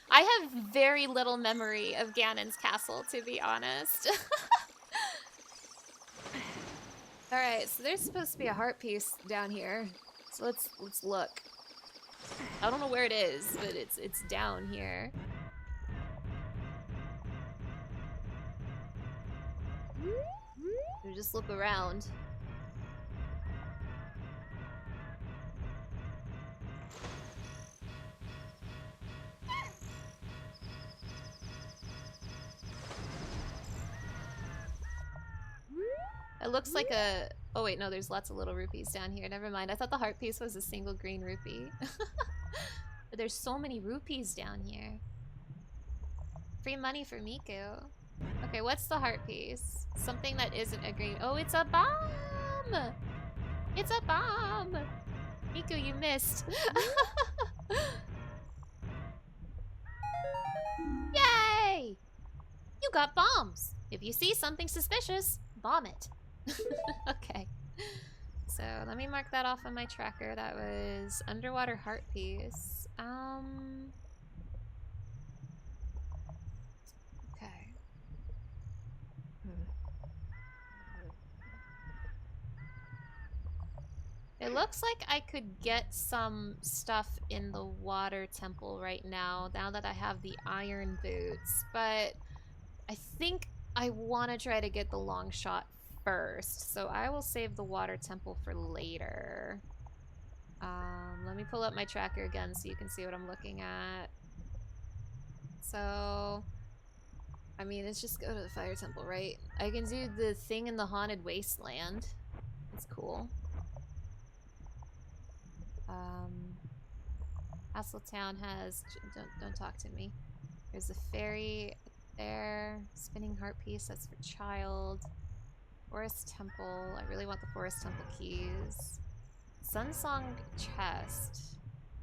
I have very little memory of Ganon's castle, to be honest. All right, so there's supposed to be a heart piece down here. So let's look. I don't know where it is, but it's down here. So just look around. It looks like a... Oh wait, no, there's lots of little rupees down here. Never mind. I thought the heart piece was a single green rupee. But there's so many rupees down here. Free money for Miku. Okay, what's the heart piece? Something that isn't a green... Oh, it's a bomb! It's a bomb! Miku, you missed. Yay! You got bombs! If you see something suspicious, bomb it. Okay. So, let me mark that off on my tracker. That was underwater heart piece. Okay. It looks like I could get some stuff in the water temple right now that I have the iron boots, but I think I want to try to get the long shot first, so I will save the water temple for later. Let me pull up my tracker again so you can see what I'm looking at. So, I mean, let's just go to the fire temple, right? I can do the thing in the haunted wasteland. That's cool. Castletown has... Don't talk to me. There's a fairy there. Spinning heart piece, that's for child. Forest temple. I really want the forest temple keys. Sunsong chest.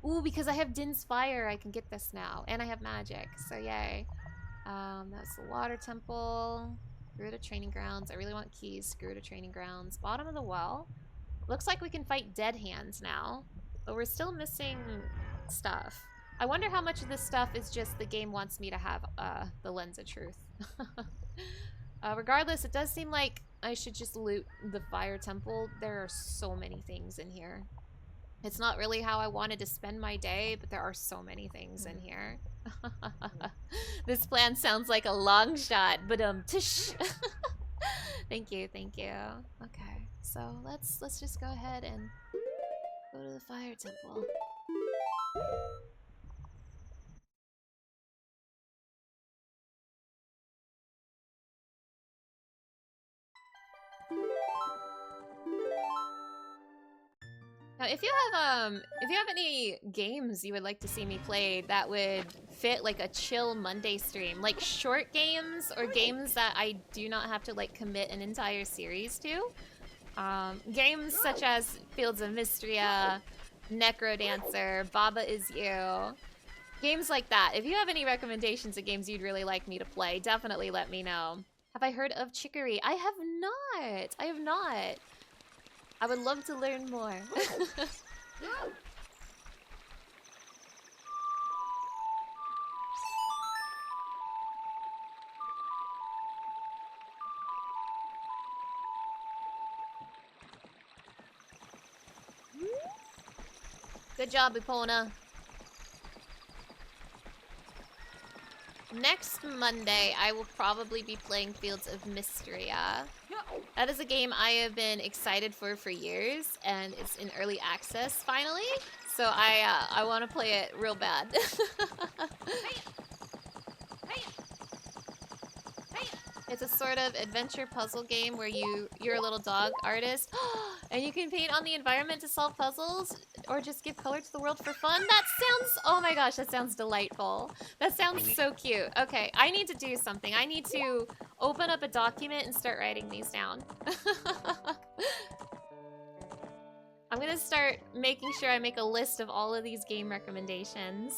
Ooh, because I have Din's fire, I can get this now. And I have magic, so yay. That's the water temple. Garuda training grounds. I really want keys. Garuda training grounds. Bottom of the well. Looks like we can fight dead hands now, but we're still missing stuff. I wonder how much of this stuff is just the game wants me to have the lens of truth. Regardless, it does seem like I should just loot the fire temple. There are so many things in here. It's not really how I wanted to spend my day, but there are so many things in here. This plan sounds like a long shot, but tish. Thank you, thank you. Okay, so let's just go ahead and go to the fire temple. Now, if you have any games you would like to see me play that would fit like a chill Monday stream, like short games or games that I do not have to like commit an entire series to, games such as Fields of Mystria, Necrodancer, Baba Is You, games like that. If you have any recommendations of games you'd really like me to play, definitely let me know. Have I heard of Chicory? I have not. I have not. I would love to learn more. Good job, Epona. Next Monday, I will probably be playing Fields of Mystria. That is a game I have been excited for years, and it's in early access finally. So I want to play it real bad. It's a sort of adventure puzzle game where you're a little dog artist, and you can paint on the environment to solve puzzles or just give color to the world for fun. That sounds, oh my gosh, that sounds delightful. That sounds so cute. Okay, I need to do something. I need to open up a document and start writing these down. I'm gonna start making sure I make a list of all of these game recommendations.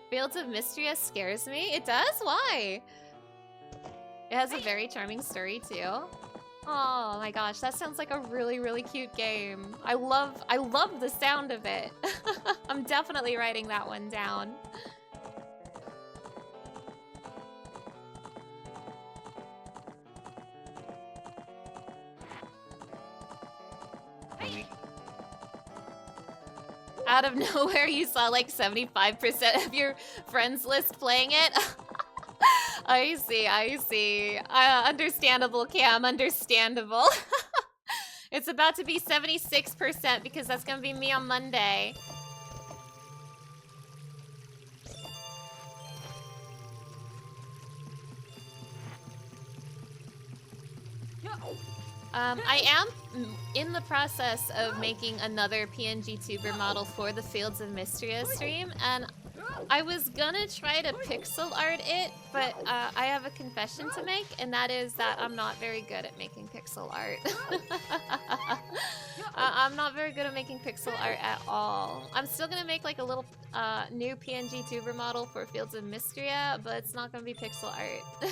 Fields of Mystria scares me. It does? Why? It has a very charming story too. Oh my gosh, that sounds like a really, really cute game. I love the sound of it. I'm definitely writing that one down. Out of nowhere, you saw like 75% of your friends list playing it. I see, I see. Understandable, Cam, understandable. It's about to be 76% because that's gonna be me on Monday. I am in the process of making another PNG tuber model for the Fields of Mystria stream, and I was gonna try to pixel art it, but I have a confession to make, and that is that I'm not very good at making pixel art. I'm not very good at making pixel art at all. I'm still gonna make like a little new PNG tuber model for Fields of Mystria, but it's not gonna be pixel art.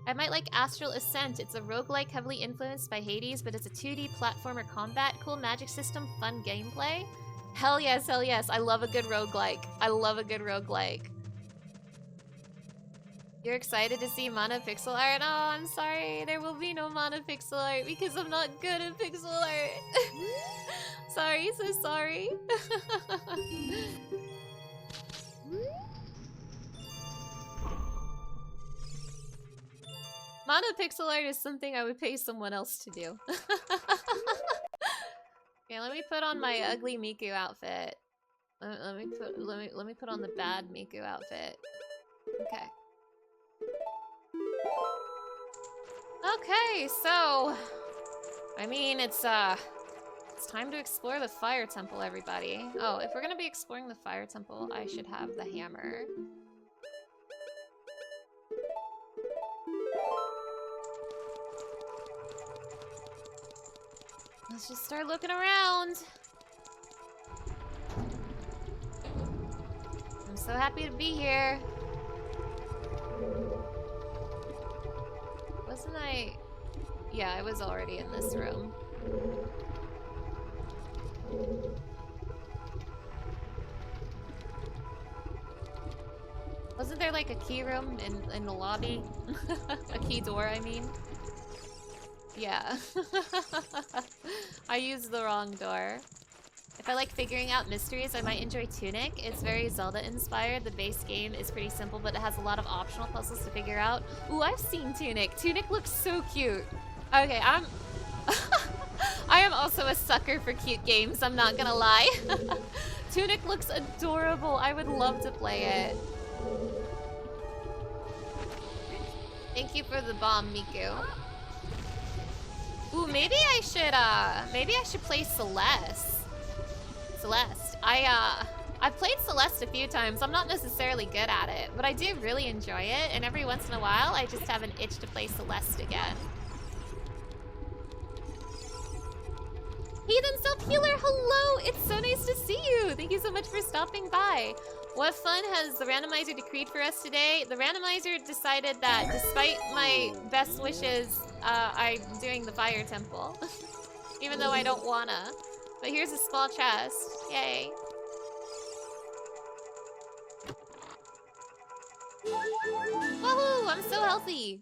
I might like Astral Ascent. It's a roguelike heavily influenced by Hades, but it's a 2D platformer combat, cool magic system, fun gameplay. Hell yes, hell yes. I love a good roguelike. I love a good roguelike. You're excited to see Mana pixel art? Oh, I'm sorry. There will be no Mana pixel art because I'm not good at pixel art. Sorry, so sorry. Mana pixel art is something I would pay someone else to do. Okay, let me put on my ugly Miku outfit. Let me put on the bad Miku outfit. Okay. Okay, so I mean it's time to explore the fire temple, everybody. Oh, if we're gonna be exploring the fire temple, I should have the hammer. Let's just start looking around. So happy to be here. Wasn't I? Yeah, I was already in this room. Wasn't there like a key room in the lobby? A key door, I mean. Yeah. I used the wrong door. If I like figuring out mysteries, I might enjoy Tunic. It's very Zelda inspired. The base game is pretty simple, but it has a lot of optional puzzles to figure out. Ooh, I've seen Tunic. Tunic looks so cute. Okay, I am also a sucker for cute games, I'm not gonna lie. Tunic looks adorable. I would love to play it. Thank you for the bomb, Miku. Ooh, maybe I should play Celeste. I've played Celeste a few times. I'm not necessarily good at it, but I do really enjoy it, and every once in a while I just have an itch to play Celeste again. Heathen Self-Healer, hello! It's so nice to see you! Thank you so much for stopping by. What fun has the randomizer decreed for us today? The randomizer decided that despite my best wishes, I'm doing the fire temple. Even though I don't wanna. But here's a small chest. Yay. Woohoo! I'm so healthy!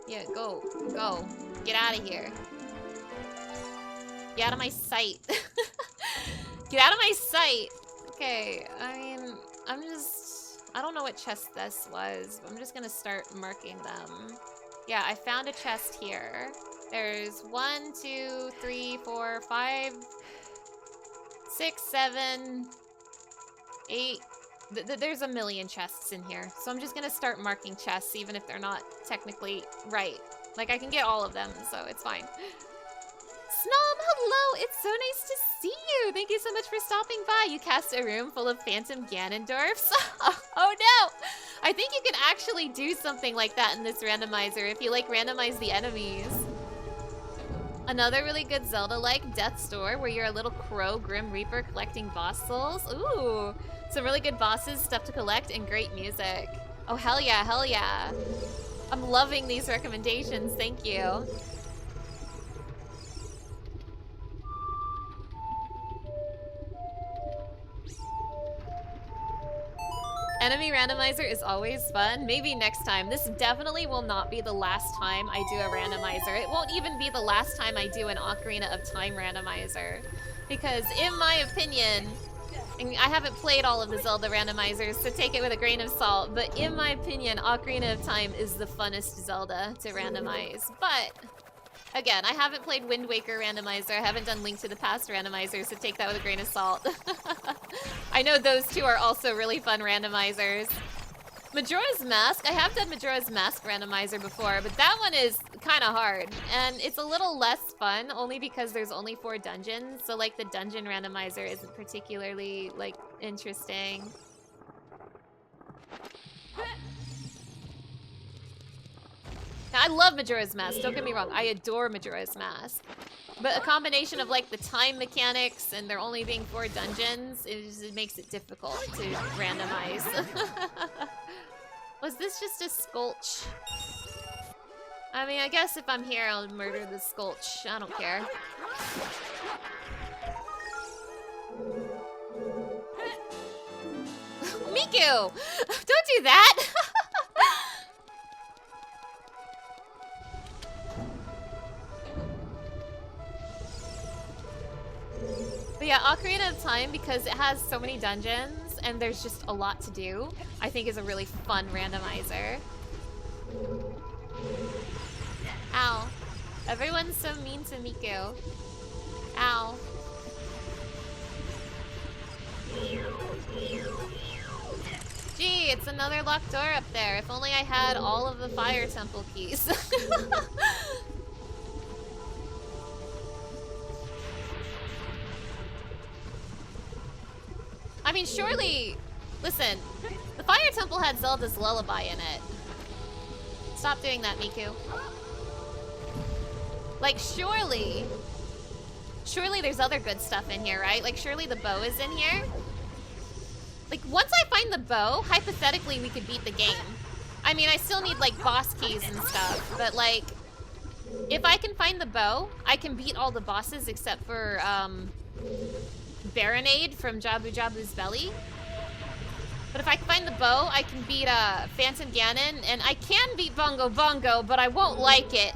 Yeah, go. Go. Get out of here. Get out of my sight. Get out of my sight! Okay, I mean, I don't know what chest this was, but I'm just gonna start marking them. Yeah, I found a chest here. There's 1, 2, 3, 4, 5, 6, 7, 8. There's a million chests in here, so I'm just gonna start marking chests even if they're not technically right. Like, I can get all of them, so it's fine. Snom, hello! It's so nice to see you! Thank you so much for stopping by. You cast a room full of phantom Ganondorfs? Oh no! I think you can actually do something like that in this randomizer if you, like, randomize the enemies. Another really good Zelda-like, Death's Door, where you're a little crow Grim Reaper collecting boss souls. Ooh! Some really good bosses, stuff to collect, and great music. Oh, hell yeah, hell yeah. I'm loving these recommendations, thank you. Enemy randomizer is always fun. Maybe next time. This definitely will not be the last time I do a randomizer. It won't even be the last time I do an Ocarina of Time randomizer. Because in my opinion, and I haven't played all of the Zelda randomizers, so take it with a grain of salt, but in my opinion, Ocarina of Time is the funnest Zelda to randomize. But again, I haven't played Wind Waker randomizer, I haven't done Link to the Past randomizer, so take that with a grain of salt. I know those two are also really fun randomizers. Majora's Mask, I have done Majora's Mask randomizer before, but that one is kind of hard. And it's a little less fun, only because there's only 4 dungeons, so like the dungeon randomizer isn't particularly, like, interesting. Now, I love Majora's Mask, don't get me wrong, I adore Majora's Mask. But a combination of, like, the time mechanics and there only being 4 dungeons, it makes it difficult to randomize. Was this just a Skulch? I mean, I guess if I'm here, I'll murder the Skulch. I don't care. Miku! Don't do that! But yeah, Ocarina of Time, because it has so many dungeons and there's just a lot to do, I think is a really fun randomizer. Ow. Everyone's so mean to Miku. Ow. Gee, it's another locked door up there. If only I had all of the fire temple keys. I mean, surely... Listen, the fire temple had Zelda's Lullaby in it. Stop doing that, Miku. Like, surely... Surely there's other good stuff in here, right? Like, surely the bow is in here? Like, once I find the bow, hypothetically, we could beat the game. I mean, I still need, like, boss keys and stuff, but, like, if I can find the bow, I can beat all the bosses except for, Baronade from Jabu Jabu's belly. But if I can find the bow, I can beat, Phantom Ganon, and I can beat Bongo Bongo, but I won't like it.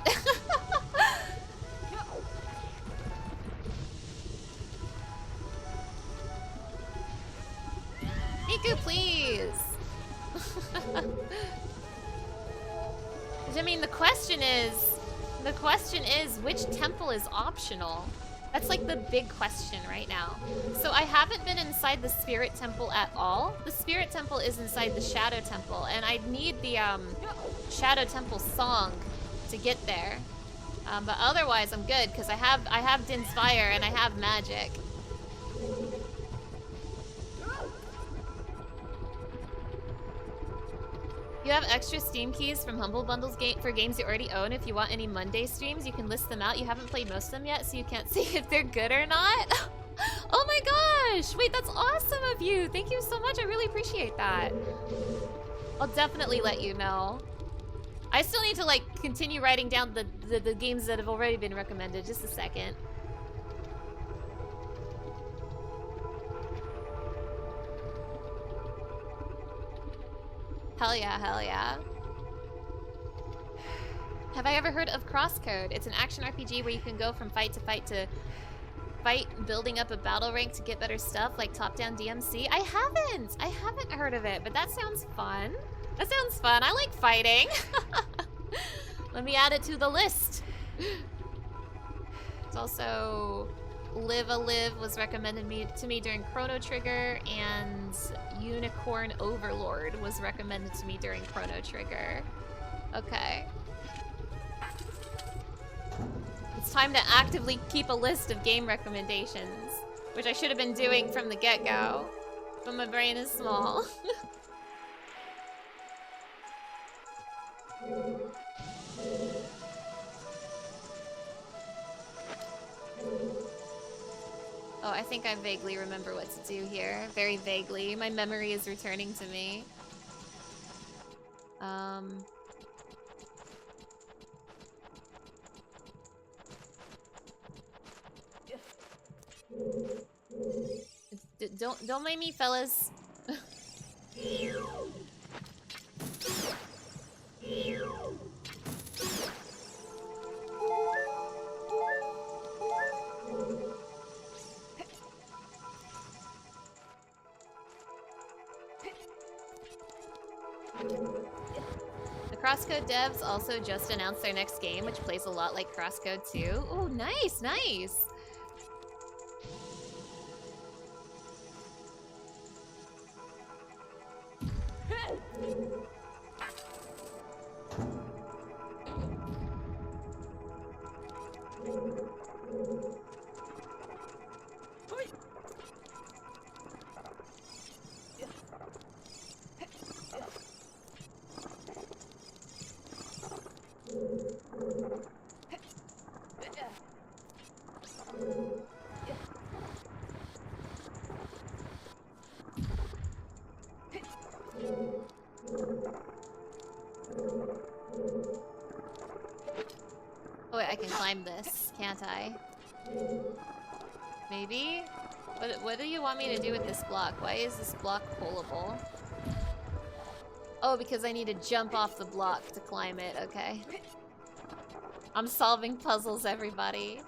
Miku, please! I mean, the question is, which temple is optional? That's like the big question right now. So I haven't been inside the Spirit Temple at all. The Spirit Temple is inside the Shadow Temple, and I need the Shadow Temple song to get there. But otherwise, I'm good because I have Din's Fire and I have magic. You have extra Steam keys from Humble Bundles for games you already own. If you want any Monday streams, you can list them out. You haven't played most of them yet, so you can't see if they're good or not. Oh my gosh! Wait, that's awesome of you! Thank you so much, I really appreciate that. I'll definitely let you know. I still need to, like, continue writing down the games that have already been recommended. Just a second. Hell yeah, hell yeah. Have I ever heard of Crosscode? It's an action RPG where you can go from fight to fight to fight, building up a battle rank to get better stuff, like top-down DMC. I haven't heard of it, but that sounds fun. That sounds fun. I like fighting. Let me add it to the list. It's also Live a Live was recommended to me during Chrono Trigger, and Unicorn Overlord was recommended to me during Chrono Trigger. Okay. It's time to actively keep a list of game recommendations, which I should have been doing from the get-go, but my brain is small. Oh, I think I vaguely remember what to do here. Very vaguely. My memory is returning to me. Don't mind me, fellas. The Crosscode devs also just announced their next game, which plays a lot like Crosscode 2. Oh, nice, nice! Oh wait, I can climb this, can't I? Maybe? What do you want me to do with this block? Why is this block pullable? Oh, because I need to jump off the block to climb it, okay. I'm solving puzzles, everybody.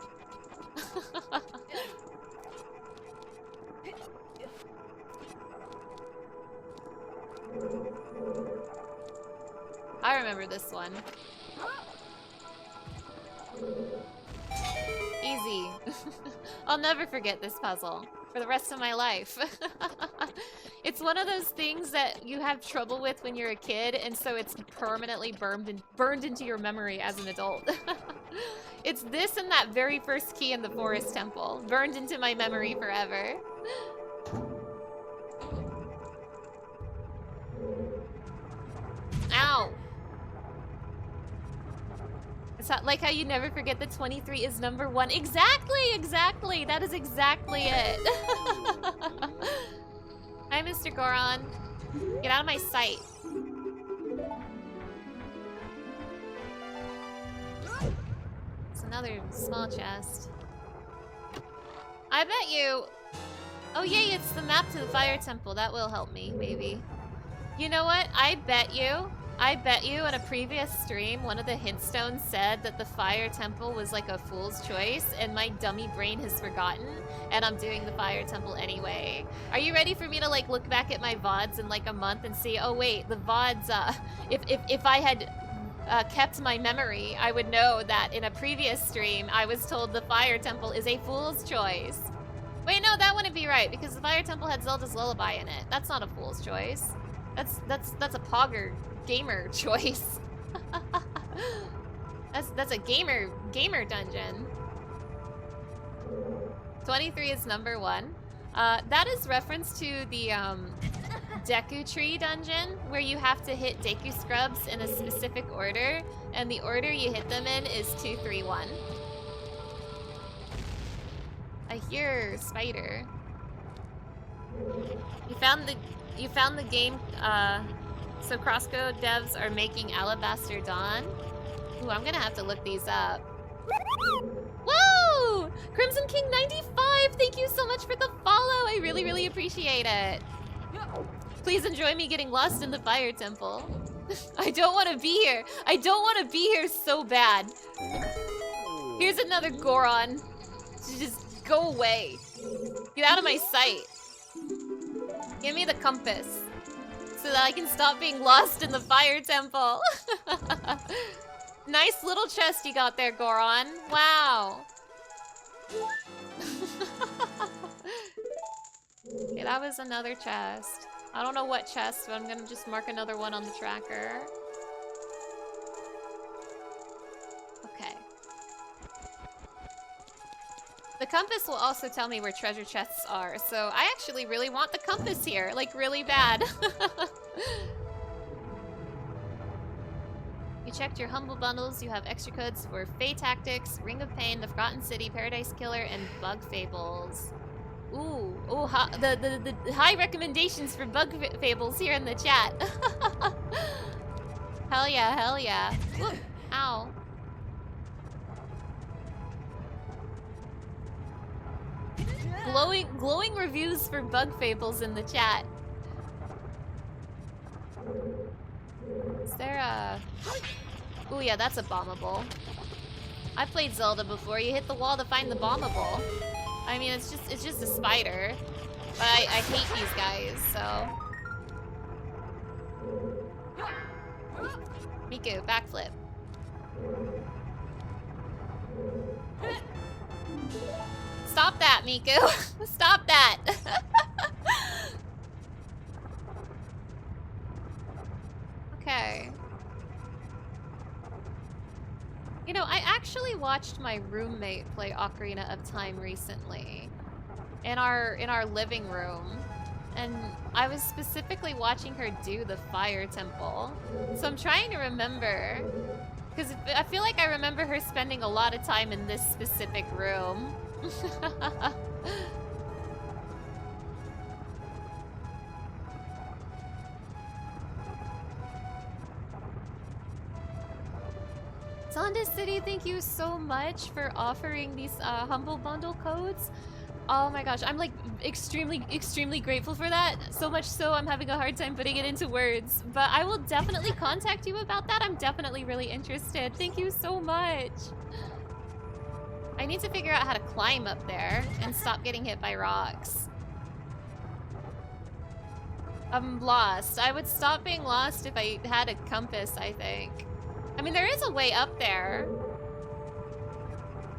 I remember this one. Easy. I'll never forget this puzzle for the rest of my life. It's one of those things that you have trouble with when you're a kid, and so it's permanently burned into your memory as an adult. It's this and that very first key in the Forest Temple, burned into my memory forever. Ow! like how you never forget that 23 is number 1. Exactly! That is exactly it. Hi, Mr. Goron. Get out of my sight. It's another small chest. I bet you... Oh yay, it's the map to the fire temple. That will help me, maybe. You know what? I bet you in a previous stream, one of the hint stones said that the fire temple was like a fool's choice, and my dummy brain has forgotten, and I'm doing the fire temple anyway. Are you ready for me to like look back at my VODs in like a month and see, oh wait, the VODs, if I had kept my memory, I would know that in a previous stream, I was told the fire temple is a fool's choice. Wait, no, that wouldn't be right, because the fire temple had Zelda's Lullaby in it. That's not a fool's choice. That's a Pogger gamer choice. that's a gamer dungeon. 23 is number 1. That is reference to the Deku Tree dungeon, where you have to hit Deku Scrubs in a specific order, and the order you hit them in is 2, 3, 1. I hear spider. You found the game, so Crosscode devs are making Alabaster Dawn. Ooh, I'm gonna have to look these up. Whoa! Crimson King 95, thank you so much for the follow. I really, really appreciate it. Please enjoy me getting lost in the fire temple. I don't want to be here. I don't want to be here so bad. Here's another Goron. Just go away. Get out of my sight. Give me the compass so that I can stop being lost in the fire temple. Nice little chest you got there, Goron. Wow. Okay, that was another chest. I don't know what chest, but I'm gonna just mark another one on the tracker. Okay. The compass will also tell me where treasure chests are, so I actually really want the compass here, like really bad. You checked your humble bundles, you have extra codes for Fae Tactics, Ring of Pain, The Forgotten City, Paradise Killer, and Bug Fables. Ooh, the high recommendations for Bug Fables here in the chat. Hell yeah, hell yeah. Ooh, ow. Glowing reviews for Bug Fables in the chat. Is there a... Ooh, yeah, that's a bombable. I played Zelda before. You hit the wall to find the bombable. I mean, it's just a spider. But I hate these guys, so... Miku, backflip. Stop that, Miku! Stop that! Okay. You know, I actually watched my roommate play Ocarina of Time recently in our living room, and I was specifically watching her do the fire temple. So I'm trying to remember, because I feel like I remember her spending a lot of time in this specific room. Zonda City, thank you so much for offering these Humble Bundle codes. Oh my gosh, I'm like extremely grateful for that. So much so I'm having a hard time putting it into words. But I will definitely contact you about that. I'm definitely really interested. Thank you so much. I need to figure out how to climb up there and stop getting hit by rocks. I'm lost. I would stop being lost if I had a compass, I think. I mean, there is a way up there.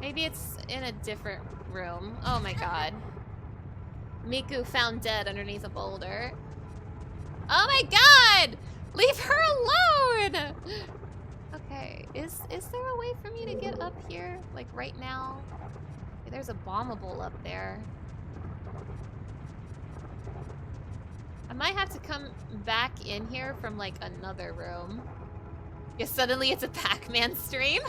Maybe it's in a different room. Oh my god. Miku found dead underneath a boulder. Oh my god! Leave her alone! Okay, is there a way for me to get up here? Like right now? Okay, there's a bombable up there. I might have to come back in here from like another room. Yeah, suddenly it's a Pac-Man stream.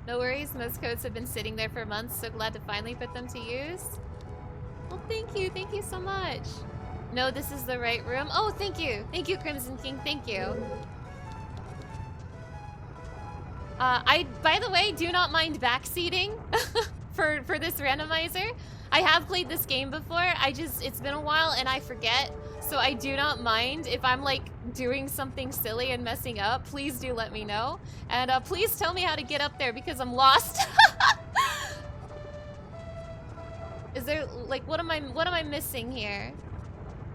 No worries, most codes have been sitting there for months, so glad to finally put them to use. Well, thank you so much. No, this is the right room. Oh, thank you, Crimson King, thank you. I, by the way, do not mind backseating for this randomizer. I have played this game before, it's been a while and I forget, so I do not mind if I'm like doing something silly and messing up. Please do let me know. And please tell me how to get up there because I'm lost. Is there, like, what am I missing here?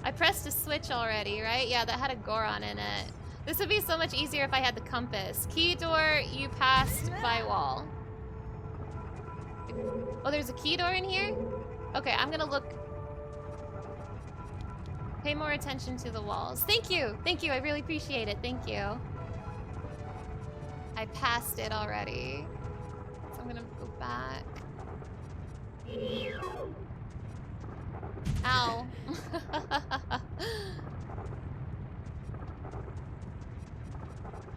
I pressed a switch already, right? Yeah, that had a Goron in it. This would be so much easier if I had the compass. Key door, you passed by wall. Oh, there's a key door in here? Okay, I'm gonna look. Pay more attention to the walls. Thank you, I really appreciate it, thank you. I passed it already. So I'm gonna go back. Ow.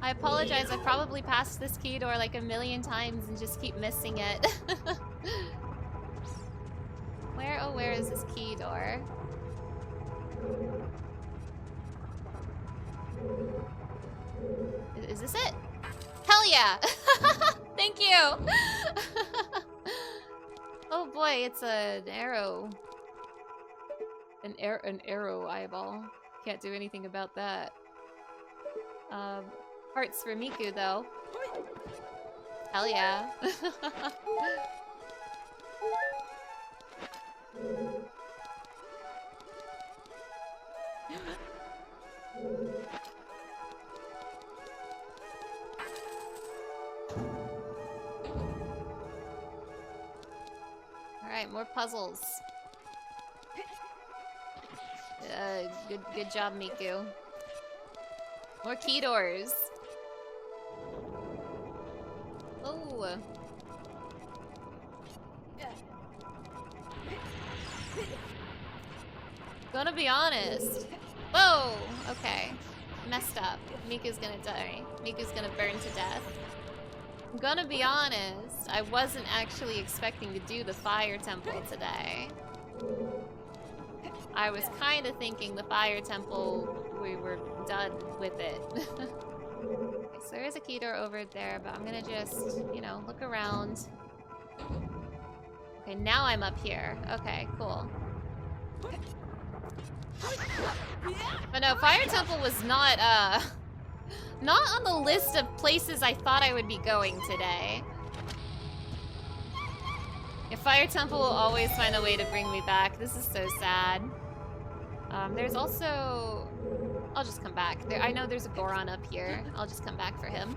I apologize, I probably passed this key door like a million times and just keep missing it. Where is this key door? Is this it? Hell yeah! Thank you! Oh boy, it's an arrow. An arrow eyeball. Can't do anything about that. Hearts for Miku though. Hell yeah. Alright, more puzzles. Good job, Miku. More key doors. Oh. Gonna be honest. Whoa! Okay. Messed up. Miku's gonna die. Miku's gonna burn to death. I'm gonna be honest. I wasn't actually expecting to do the fire temple today. I was kind of thinking the fire temple, we were done with it. Okay, so there is a key door over there, but I'm gonna just, you know, look around. Okay, now I'm up here. Okay, cool. But no, fire temple was not on the list of places I thought I would be going today. Yeah, fire temple will always find a way to bring me back. This is so sad. There's also... I'll just come back. I know there's a Goron up here. I'll just come back for him.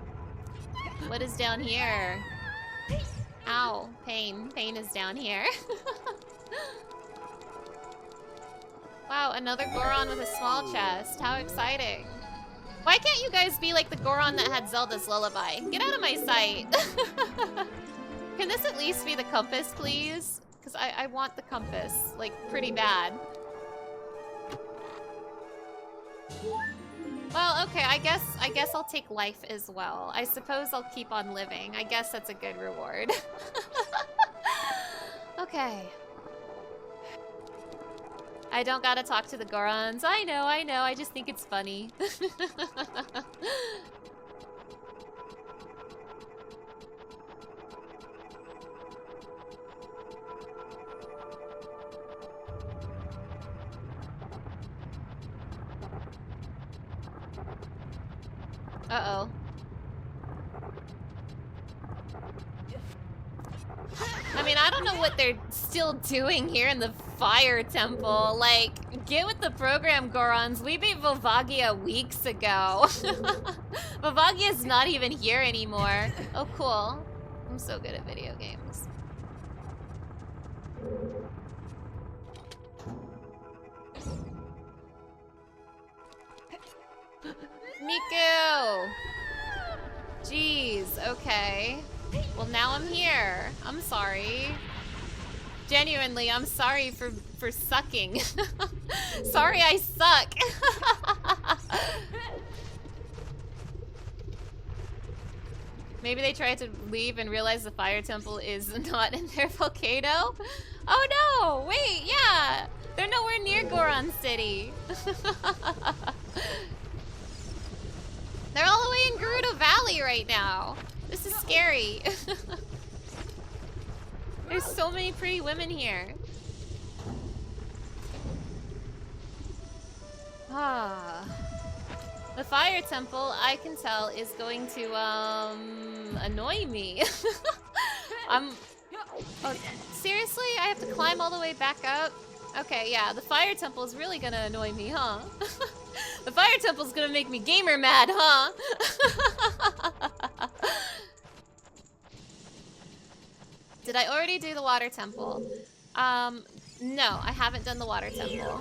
What is down here? Ow. Pain. Pain is down here. Wow, another Goron with a small chest. How exciting. Why can't you guys be like the Goron that had Zelda's lullaby? Get out of my sight. Can this at least be the compass, please? Because I want the compass, like, pretty bad. Well, okay, I guess I'll take life as well. I suppose I'll keep on living. I guess that's a good reward. Okay. I don't gotta talk to the Gorons. I know, I just think it's funny. Uh-oh. I mean, I don't know what they're still doing here in the fire temple. Like, get with the program, Gorons. We beat Volvagia weeks ago. Volvagia's not even here anymore. Oh, cool. I'm so good at video games. Miku! Jeez, okay. Well, now I'm here. I'm sorry. Genuinely, I'm sorry for sucking. Sorry I suck. Maybe they tried to leave and realized the fire temple is not in their volcano. Oh no! Wait, yeah! They're nowhere near Goron City. They're all the way in Gerudo Valley right now. This is scary. There's so many pretty women here. Ah. The fire temple, I can tell, is going to, annoy me. Oh, seriously? I have to climb all the way back up? Okay, yeah, the fire temple is really gonna annoy me, huh? The fire temple's gonna make me gamer mad, huh? Did I already do the water temple? No, I haven't done the water temple.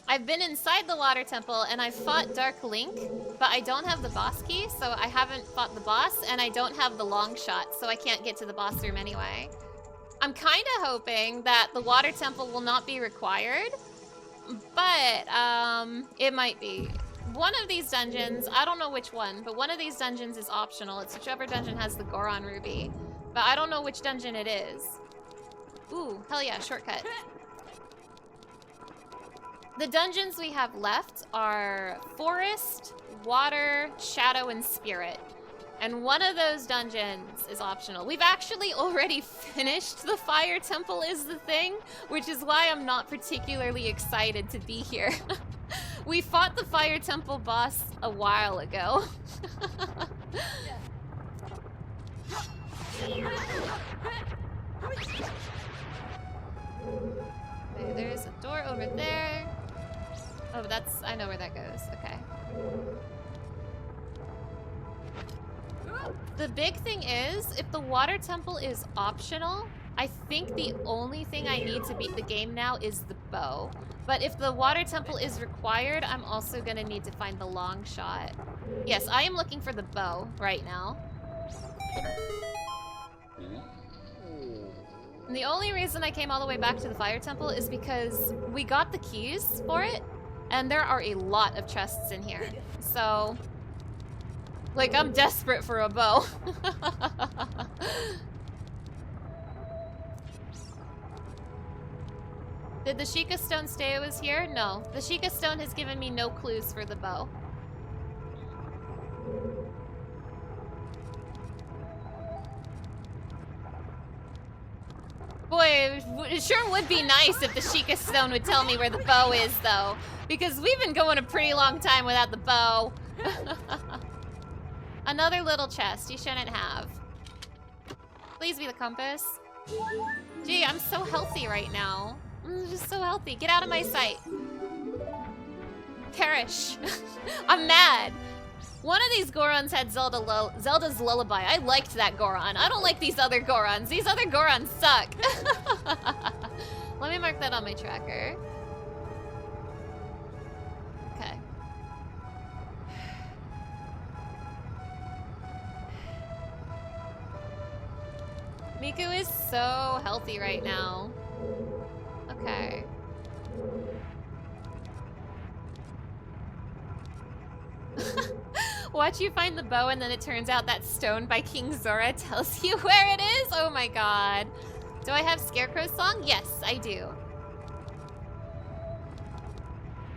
I've been inside the water temple and I've fought Dark Link, but I don't have the boss key, so I haven't fought the boss, and I don't have the long shot, so I can't get to the boss room anyway. I'm kind of hoping that the water temple will not be required, but it might be. One of these dungeons, I don't know which one, but one of these dungeons is optional. It's whichever dungeon has the Goron Ruby, but I don't know which dungeon it is. Ooh, hell yeah, shortcut. The dungeons we have left are Forest, Water, Shadow, and Spirit. And one of those dungeons is optional. We've actually already finished the Fire Temple is the thing, which is why I'm not particularly excited to be here. We fought the Fire Temple boss a while ago. Okay, there's a door over there. Oh, that's... I know where that goes. Okay. The big thing is, if the water temple is optional, I think the only thing I need to beat the game now is the bow. But if the water temple is required, I'm also gonna need to find the long shot. Yes, I am looking for the bow right now. And the only reason I came all the way back to the fire temple is because we got the keys for it, and there are a lot of chests in here. So, like, I'm desperate for a bow. Did the Sheikah Stone stay was here? No. The Sheikah Stone has given me no clues for the bow. Boy, it sure would be nice if the Sheikah Stone would tell me where the bow is, though. Because we've been going a pretty long time without the bow. Another little chest you shouldn't have. Please be the compass. Gee, I'm so healthy right now. I'm just so healthy. Get out of my sight. Perish. I'm mad. One of these Gorons had Zelda's Lullaby. I liked that Goron. I don't like these other Gorons. These other Gorons suck. Let me mark that on my tracker. Okay. Miku is so healthy right now. Okay. Watch you find the bow and then it turns out that stone by King Zora tells you where it is? Oh my god. Do I have Scarecrow's song? Yes, I do.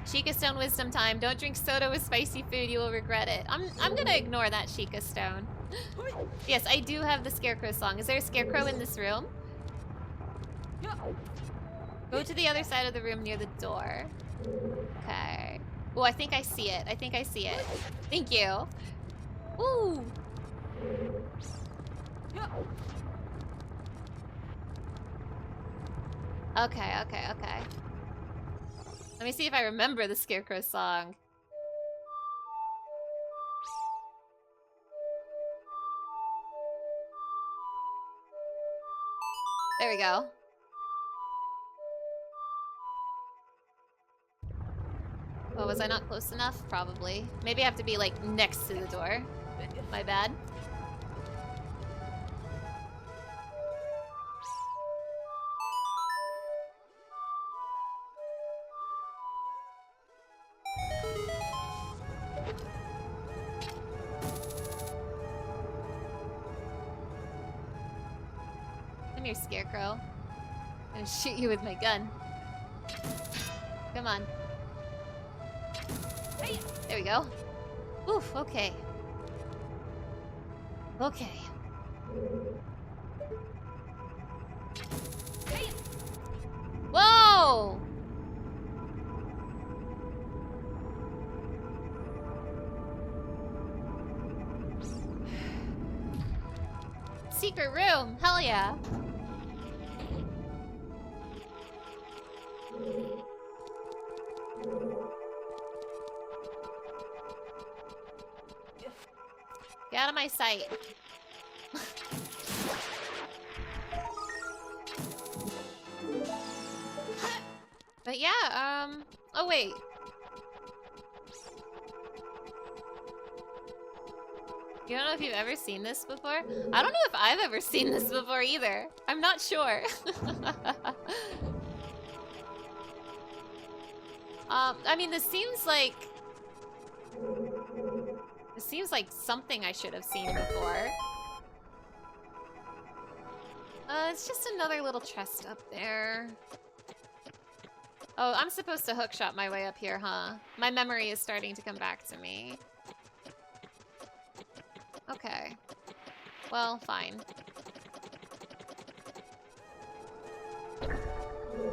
Sheikah Stone wisdom time. Don't drink soda with spicy food, you will regret it. I'm gonna ignore that Sheikah Stone. Yes, I do have the Scarecrow song. Is there a Scarecrow in this room? Go to the other side of the room near the door. Okay. Oh, I think I see it. I think I see it. Thank you. Ooh. Okay, okay, okay. Let me see if I remember the Scarecrow song. There we go. Oh, was I not close enough? Probably. Maybe I have to be, like, next to the door. My bad. Come here, Scarecrow. I'm gonna shoot you with my gun. Come on. There we go. Oof, okay. Okay. Whoa! Secret room, hell yeah. Get out of my sight. But yeah, oh wait. You don't know if you've ever seen this before? I don't know if I've ever seen this before either. I'm not sure. I mean, this seems like something I should have seen before. It's just another little chest up there. Oh, I'm supposed to hookshot my way up here, huh? My memory is starting to come back to me. Okay. Well, fine.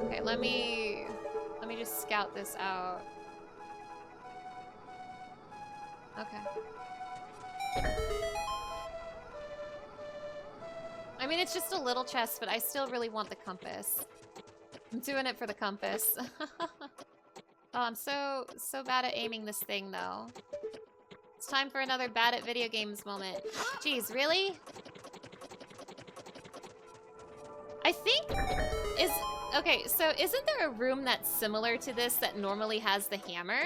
Okay, let me just scout this out. Okay. I mean, it's just a little chest, but I still really want the compass. I'm doing it for the compass. Oh, I'm so bad at aiming this thing, though. It's time for another bad at video games moment. Jeez, really? I think okay, so isn't there a room that's similar to this that normally has the hammer?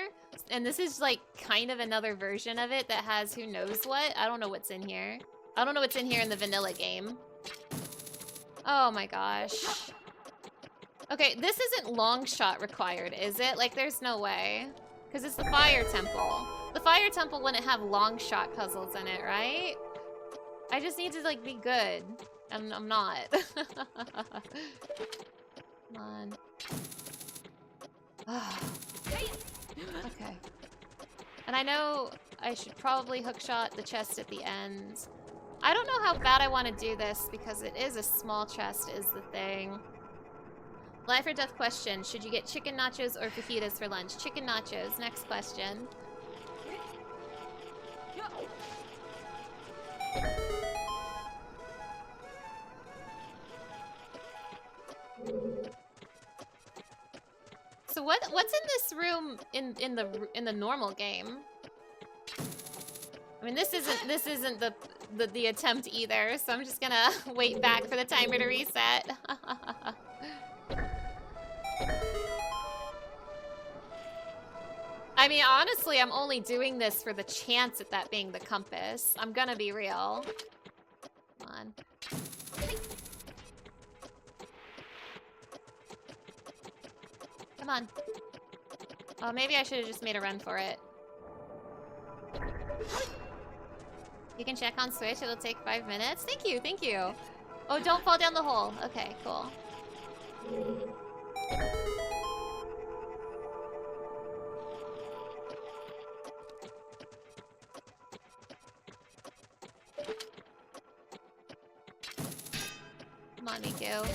And this is like kind of another version of it that has who knows what? I don't know what's in here. I don't know what's in here in the vanilla game. Oh my gosh. Okay, this isn't long shot required, is it? Like, there's no way. Because it's the fire temple. The fire temple wouldn't have long shot puzzles in it, right? I just need to, like, be good. And I'm not. Come on. Okay. And I know I should probably hookshot the chest at the end. I don't know how bad I want to do this because it is a small chest is the thing. Life or death question. Should you get chicken nachos or fajitas for lunch? Chicken nachos. Next question. So what's in this room in the normal game? I mean, this isn't the attempt either, so I'm just gonna wait back for the timer to reset. I mean, honestly, I'm only doing this for the chance at that being the compass. I'm gonna be real. Come on. Come on. Oh, maybe I should have just made a run for it. You can check on Switch, it'll take 5 minutes. Thank you, thank you. Oh, don't fall down the hole. Okay, cool. Come on, Miku.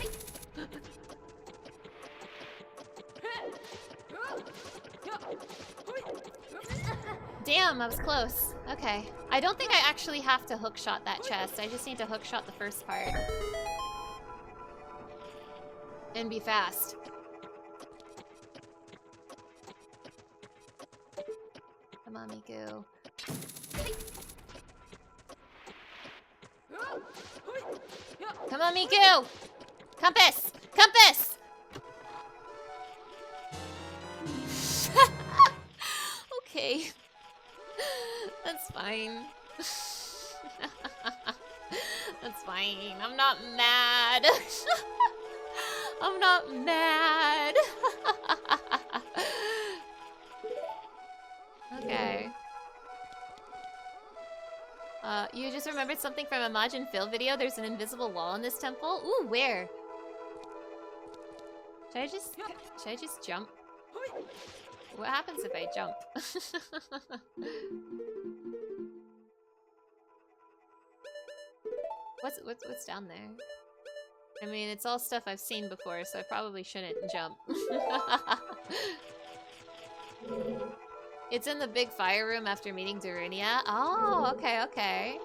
Damn, I was close. Okay. I don't think I actually have to hookshot that chest. I just need to hookshot the first part. And be fast. Come on, Miku. Come on, Miku! Compass! Compass! okay. That's fine. That's fine. I'm not mad. I'm not mad. Okay. You just remembered something from a Majin Phil video? There's an invisible wall in this temple? Ooh, where? Should I just jump? What happens if I jump? What's down there? I mean, it's all stuff I've seen before, so I probably shouldn't jump. It's in the big fire room after meeting Darunia. Oh, okay, okay.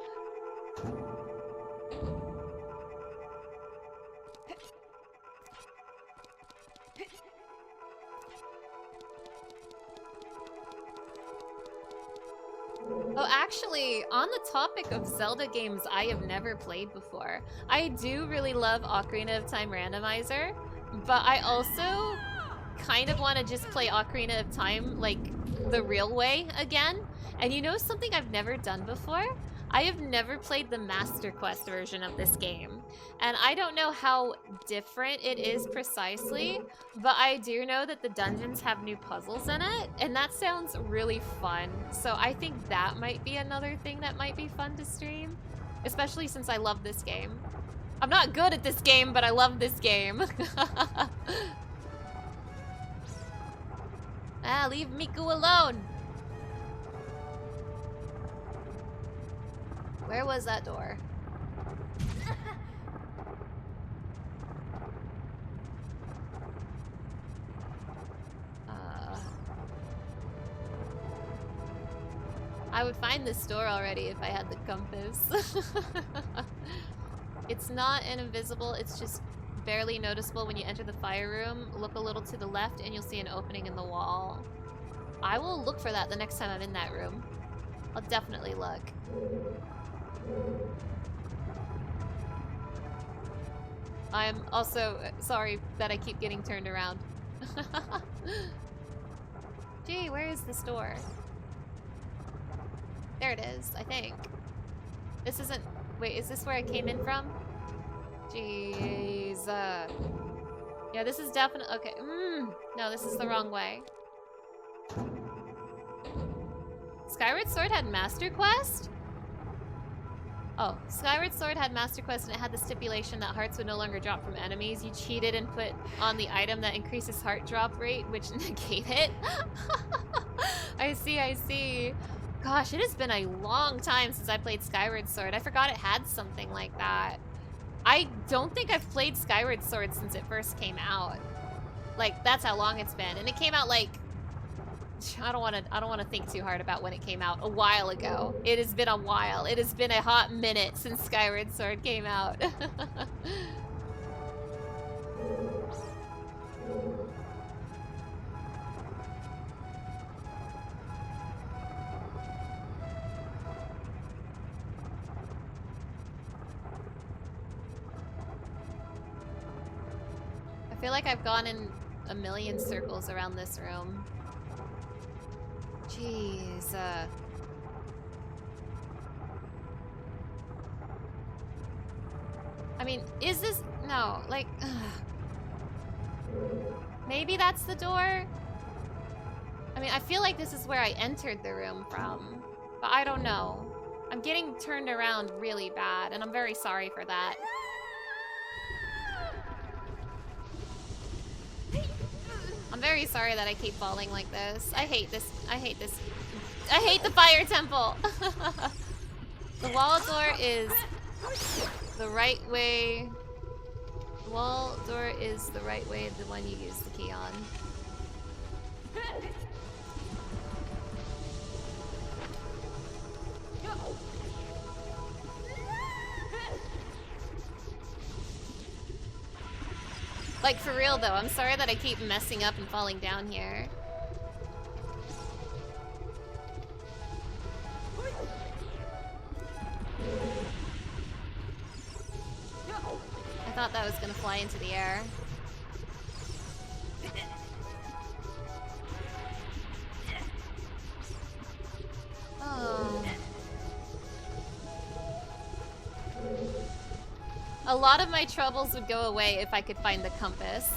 Oh, actually, on the topic of Zelda games I have never played before, I do really love Ocarina of Time Randomizer, but I also kind of want to just play Ocarina of Time, like, the real way again. And you know something I've never done before? I have never played the Master Quest version of this game. And I don't know how different it is precisely, but I do know that the dungeons have new puzzles in it, and that sounds really fun. So I think that might be another thing that might be fun to stream, especially since I love this game. I'm not good at this game, but I love this game. Ah, leave Miku alone! Where was that door? I would find this door already if I had the compass. It's not an invisible, it's just barely noticeable when you enter the fire room. Look a little to the left and you'll see an opening in the wall. I will look for that the next time I'm in that room. I'll definitely look. I'm also sorry that I keep getting turned around. Gee, where is this door? There it is, I think. This isn't... Wait, is this where I came in from? Jeez. Yeah, this is definitely... Okay. No, this is the wrong way. Skyward Sword had Master Quest? Oh, Skyward Sword had Master Quest and it had the stipulation that hearts would no longer drop from enemies. You cheated and put on the item that increases heart drop rate, which negate it. I see, I see. Gosh, it has been a long time since I played Skyward Sword. I forgot it had something like that. I don't think I've played Skyward Sword since it first came out. Like, that's how long it's been. And it came out like... I don't want to think too hard about when it came out. A while ago. It has been a while. It has been a hot minute since Skyward Sword came out. I feel like I've gone in a million circles around this room. Jeez. I mean, is this... No, like... Maybe that's the door? I mean, I feel like this is where I entered the room from. But I don't know. I'm getting turned around really bad, and I'm very sorry for that. I'm very sorry that I keep falling like this. I hate this. I hate this. I hate the fire temple. The wall door is the right way. The wall door is the right way, the one you use the key on. Like, for real though, I'm sorry that I keep messing up and falling down here. I thought that was gonna fly into the air. A lot of my troubles would go away if I could find the compass.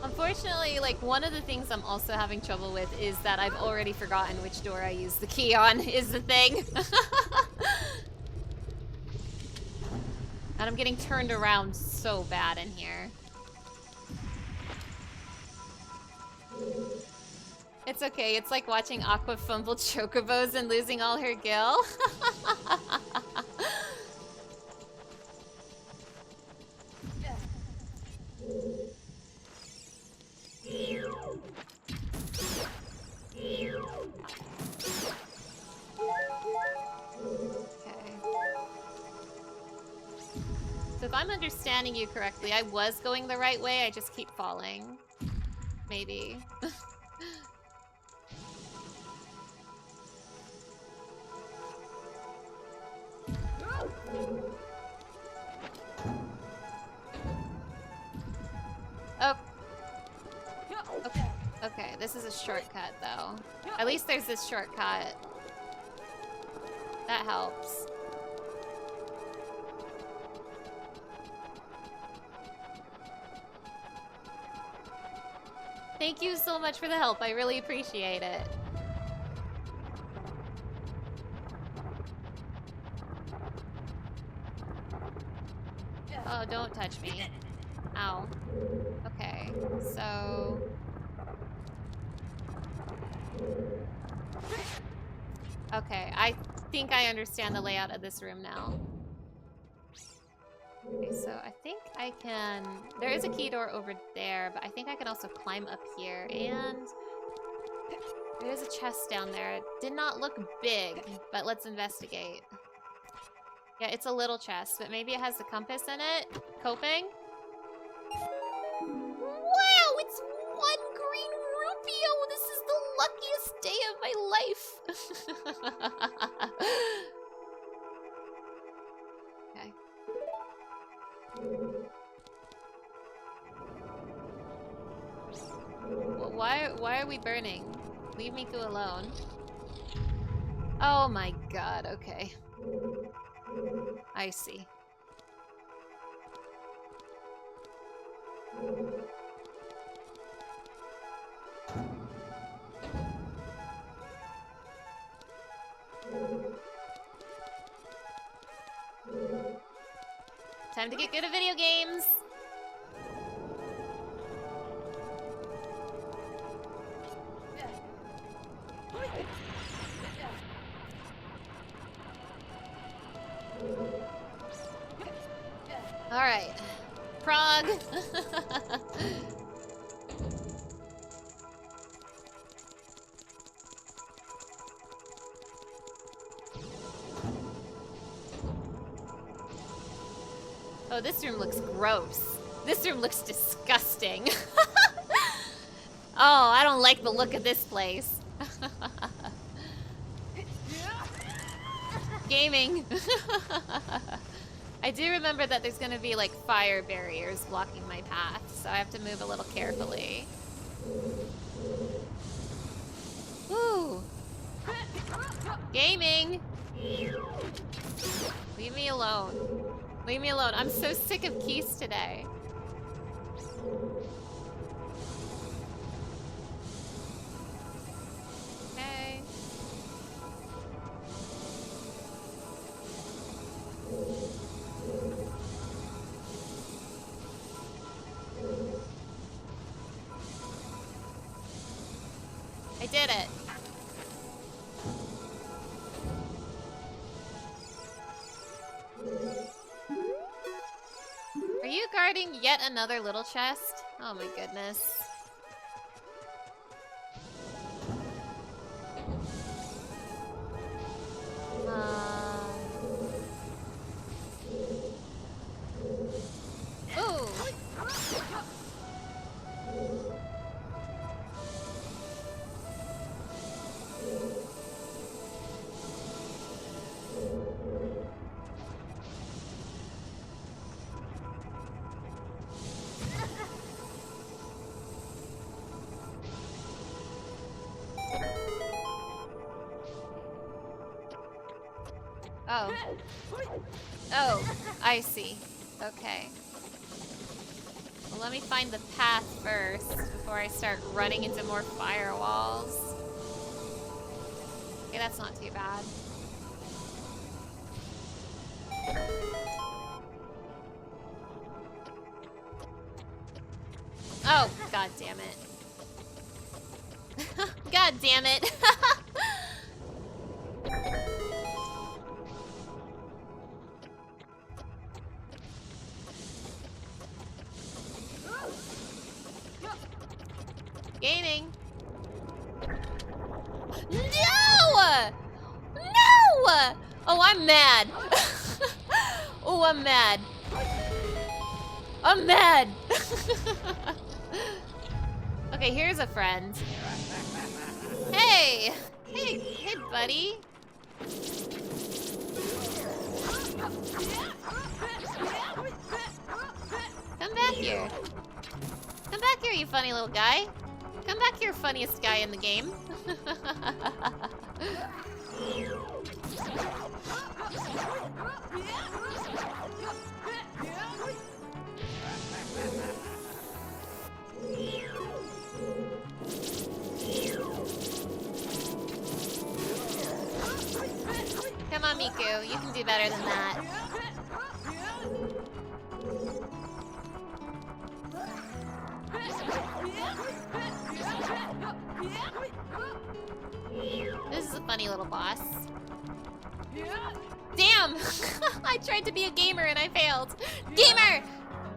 Unfortunately, like, one of the things I'm also having trouble with is that I've already forgotten which door I used the key on, is the thing. And I'm getting turned around so bad in here. It's okay, it's like watching Aqua fumble chocobos and losing all her gil. So if I'm understanding you correctly, I was going the right way, I just keep falling. Maybe. Oh. Okay. Okay, this is a shortcut though. At least there's this shortcut. That helps. Thank you so much for the help. I really appreciate it. Oh, don't touch me. Ow. Okay, so... Okay, I think I understand the layout of this room now. Okay, so I think I can... There is a key door over there, but I think I can also climb up here, and... There is a chest down there. It did not look big, but let's investigate. Yeah, it's a little chest, but maybe it has the compass in it? Coping? Wow, it's 1 green rupio! This is the luckiest day of my life! Okay. Well, why are we burning? Leave Miku alone. Oh my god, okay. I see. Time to get good at video games! Alright. Prague! Oh, this room looks gross. This room looks disgusting. Oh, I don't like the look of this place. Gaming. I do remember that there's gonna be like fire barriers blocking my path, so I have to move a little carefully. Woo! Gaming! Leave me alone. Leave me alone. I'm so sick of keys today. Okay. I did it. Are you guarding yet another little chest? Oh my goodness. Ooh. Oh. Oh, I see. Okay. Well, let me find the path first before I start running into more firewalls. Okay, that's not too bad. Oh, god damn it. God damn it. Gaining. No! No! Oh, I'm mad. Oh, I'm mad. I'm mad. Okay, here's a friend. Hey! Hey, buddy. Come back here. Come back here, you funny little guy. Come back here, funniest guy in the game. Come on, Miku. You can do better than that. This is a funny little boss. Damn! I tried to be a gamer and I failed. Gamer!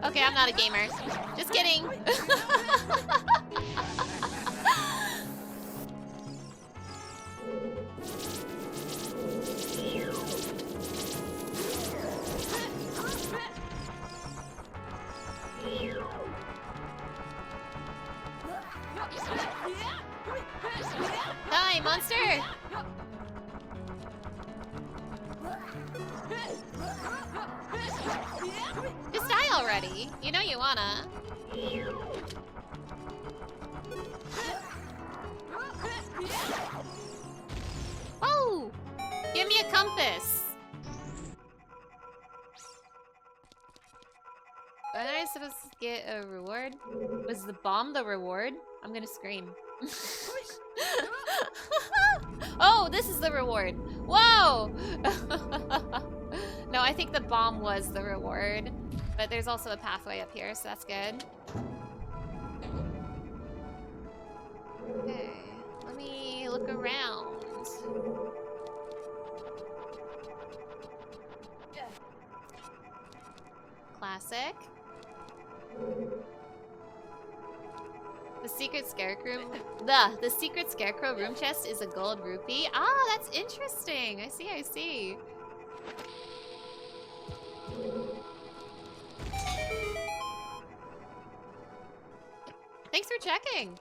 Okay, I'm not a gamer. Just kidding. Die, monster! Just die already. You know you wanna. Whoa! Give me a compass. Are I supposed to get a reward? Was the bomb the reward? I'm gonna scream. Oh, this is the reward. Whoa! No, I think the bomb was the reward. But there's also a pathway up here, so that's good. Okay, let me look around. Classic. The secret scarecrow. The secret scarecrow room chest is a gold rupee. Ah, that's interesting. I see, I see. Thanks for checking.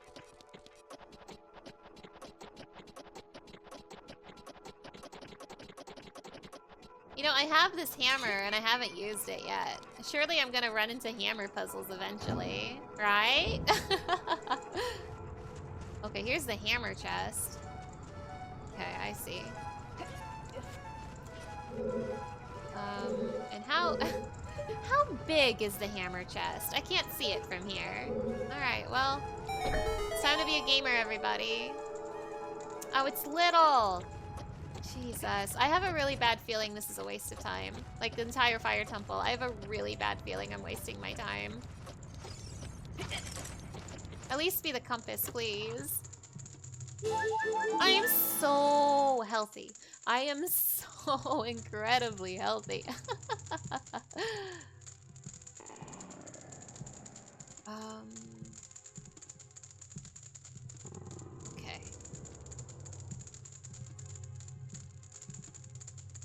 You know, I have this hammer and I haven't used it yet. Surely I'm gonna run into hammer puzzles eventually, right? Okay, here's the hammer chest. Okay, I see. And how big is the hammer chest? I can't see it from here. All right, well, it's time to be a gamer, everybody. Oh, it's little. Jesus, I have a really bad feeling this is a waste of time. Like the entire fire temple, I have a really bad feeling I'm wasting my time. At least be the compass, please. I am so healthy. I am so incredibly healthy. Okay.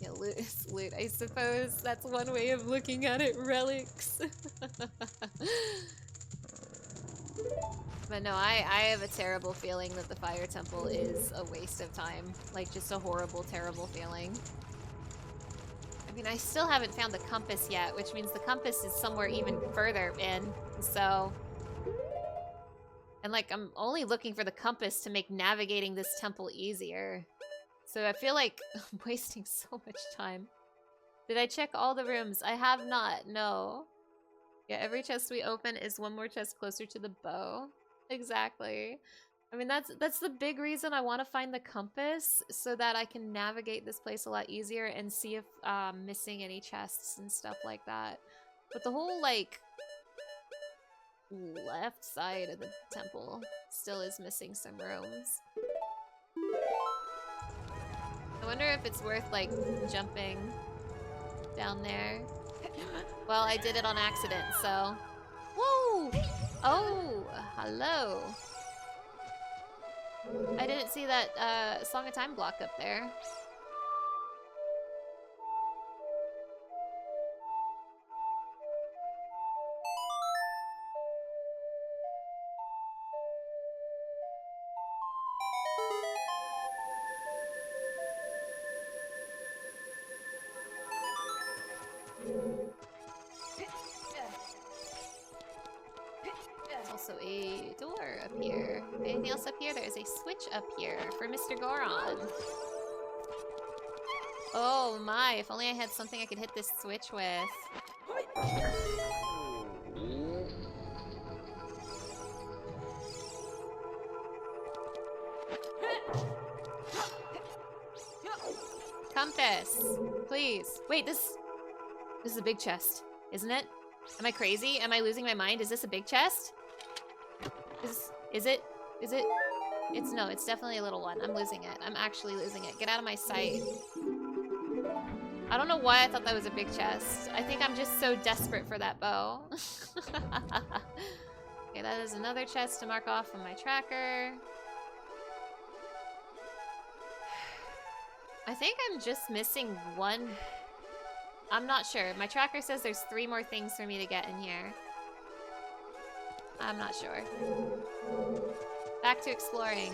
Yeah, loot is loot, I suppose. That's one way of looking at it, relics. But no, I have a terrible feeling that the fire temple is a waste of time. Like, just a horrible, terrible feeling. I mean, I still haven't found the compass yet, which means the compass is somewhere even further in, so... And like, I'm only looking for the compass to make navigating this temple easier. So I feel like I'm wasting so much time. Did I check all the rooms? I have not, no. Yeah, every chest we open is one more chest closer to the bow. Exactly. I mean, that's the big reason I want to find the compass, so that I can navigate this place a lot easier and see if missing any chests and stuff like that. But the whole, like, left side of the temple still is missing some rooms. I wonder if it's worth, like, jumping down there. Well, I did it on accident, so... Whoa! Oh, hello. I didn't see that Song of Time block up there. There's also a door up here. Anything else up here? There is a switch up here for Mr. Goron. Oh my, if only I had something I could hit this switch with. Compass, please. Wait, this is a big chest, isn't it? Am I crazy? Am I losing my mind? Is this a big chest? Is it? No, it's definitely a little one. I'm losing it. I'm actually losing it. Get out of my sight. I don't know why I thought that was a big chest. I think I'm just so desperate for that bow. Okay, that is another chest to mark off on my tracker. I think I'm just missing one. I'm not sure. My tracker says there's 3 more things for me to get in here. I'm not sure. Back to exploring.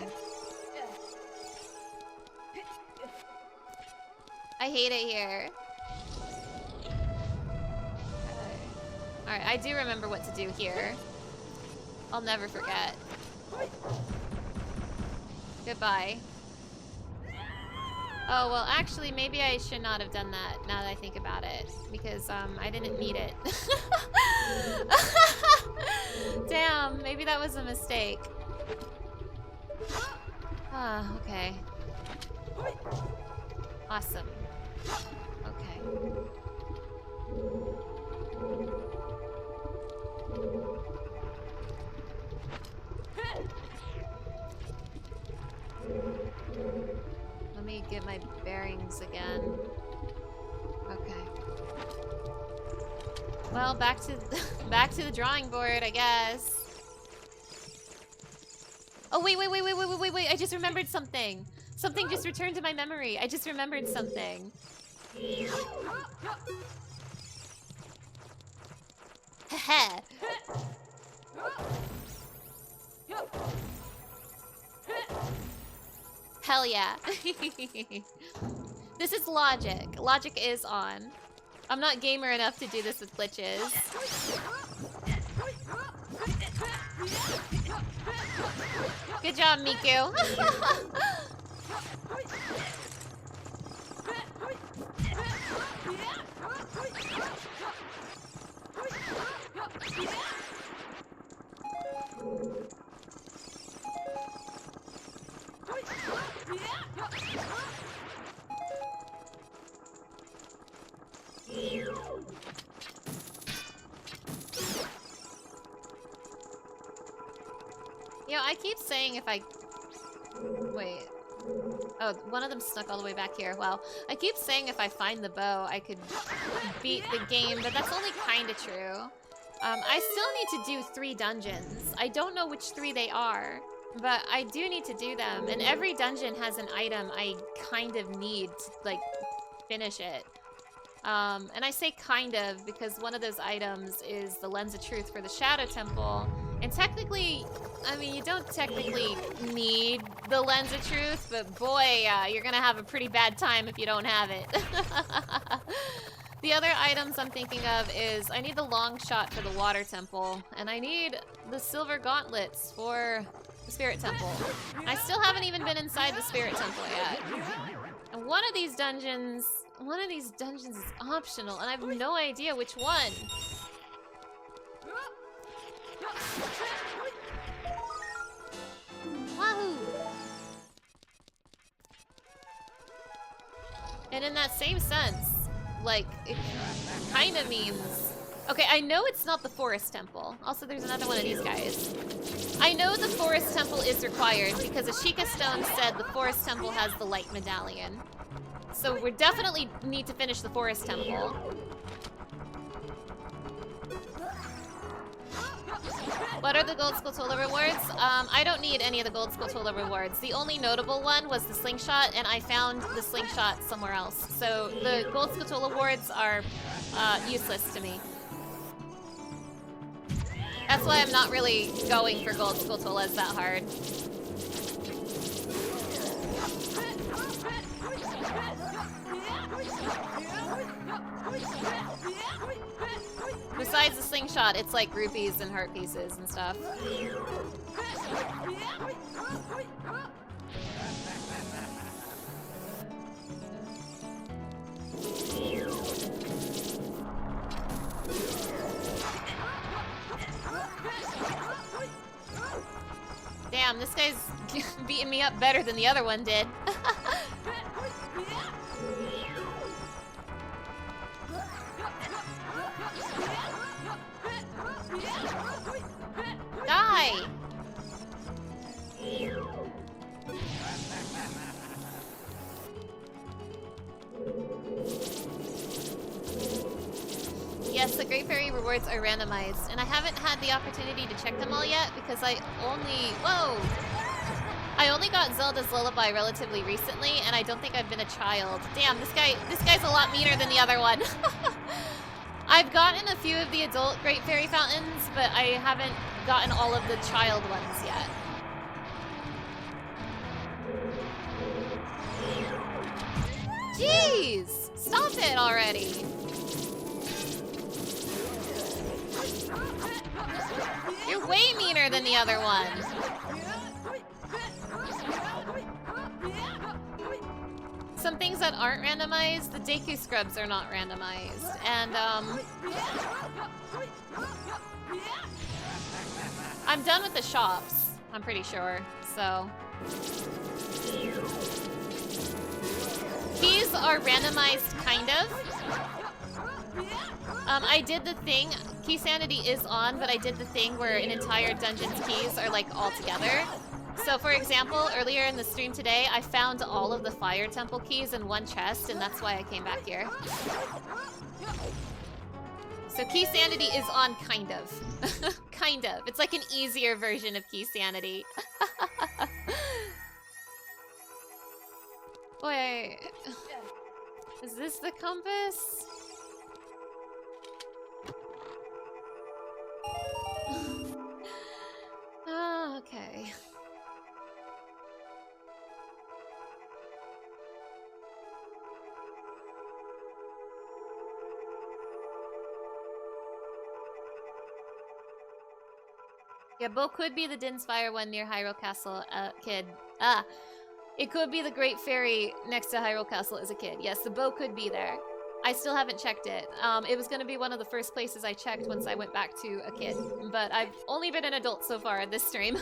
I hate it here. Alright, I do remember what to do here. I'll never forget. Goodbye. Oh, well, actually, maybe I should not have done that, now that I think about it. Because, I didn't need it. Damn, maybe that was a mistake. Ah, okay. Awesome. Okay. Let me get my bearings again. Okay. Well, back to the drawing board, I guess. Oh, wait. I just remembered something. Something just returned to my memory. I just remembered something. Heh. Hell yeah. This is logic. Logic is on. I'm not gamer enough to do this with glitches. Good job, Miku. You know, I keep saying if I... Wait. Oh, one of them snuck all the way back here. Well, I keep saying if I find the bow, I could beat the game, but that's only kind of true. I still need to do 3 dungeons. I don't know which 3 they are, but I do need to do them. And every dungeon has an item I kind of need to, like, finish it. And I say kind of because one of those items is the Lens of Truth for the Shadow Temple. And technically, I mean, you don't technically need the Lens of Truth, but boy, you're gonna have a pretty bad time if you don't have it. The other items I'm thinking of is I need the long shot for the Water Temple, and I need the silver gauntlets for the Spirit Temple. I still haven't even been inside the Spirit Temple yet. And one of these dungeons, one of these dungeons is optional, and I have no idea which one. Wahoo! And in that same sense, like, it kind of means... Okay, I know it's not the forest temple. Also, there's another one of these guys. I know the forest temple is required because Ashika Stone said the forest temple has the light medallion. So we definitely need to finish the forest temple. What are the Gold Skulltula rewards? I don't need any of the Gold Skulltula rewards. The only notable one was the slingshot, and I found the slingshot somewhere else. So the Gold Skulltula rewards are useless to me. That's why I'm not really going for Gold Skulltulas that hard. Besides the slingshot, it's like rupees and heart pieces and stuff. Damn, this guy's beating me up better than the other one did. Die! Yes, the Great Fairy rewards are randomized, and I haven't had the opportunity to check them all yet because I only got Zelda's Lullaby relatively recently, and I don't think I've been a child. Damn, this guy's a lot meaner than the other one. I've gotten a few of the adult Great Fairy Fountains, but I haven't gotten all of the child ones yet. Jeez! Stop it already! You're way meaner than the other one. Some things that aren't randomized, the Deku Scrubs are not randomized. And, I'm done with the shops, I'm pretty sure, so. Keys are randomized, kind of. I did the thing, Key Sanity is on, but I did the thing where an entire dungeon's keys are like all together. So for example, earlier in the stream today, I found all of the Fire Temple keys in one chest, and that's why I came back here. So Key Sanity is on, kind of. Kind of. It's like an easier version of Key Sanity. Wait. Is this the compass? Oh, okay. Yeah, Bo could be the Dinspire one near Hyrule Castle, kid. It could be the Great Fairy next to Hyrule Castle as a kid. Yes, the Bo could be there. I still haven't checked it. It was gonna be one of the first places I checked once I went back to a kid. But I've only been an adult so far in this stream.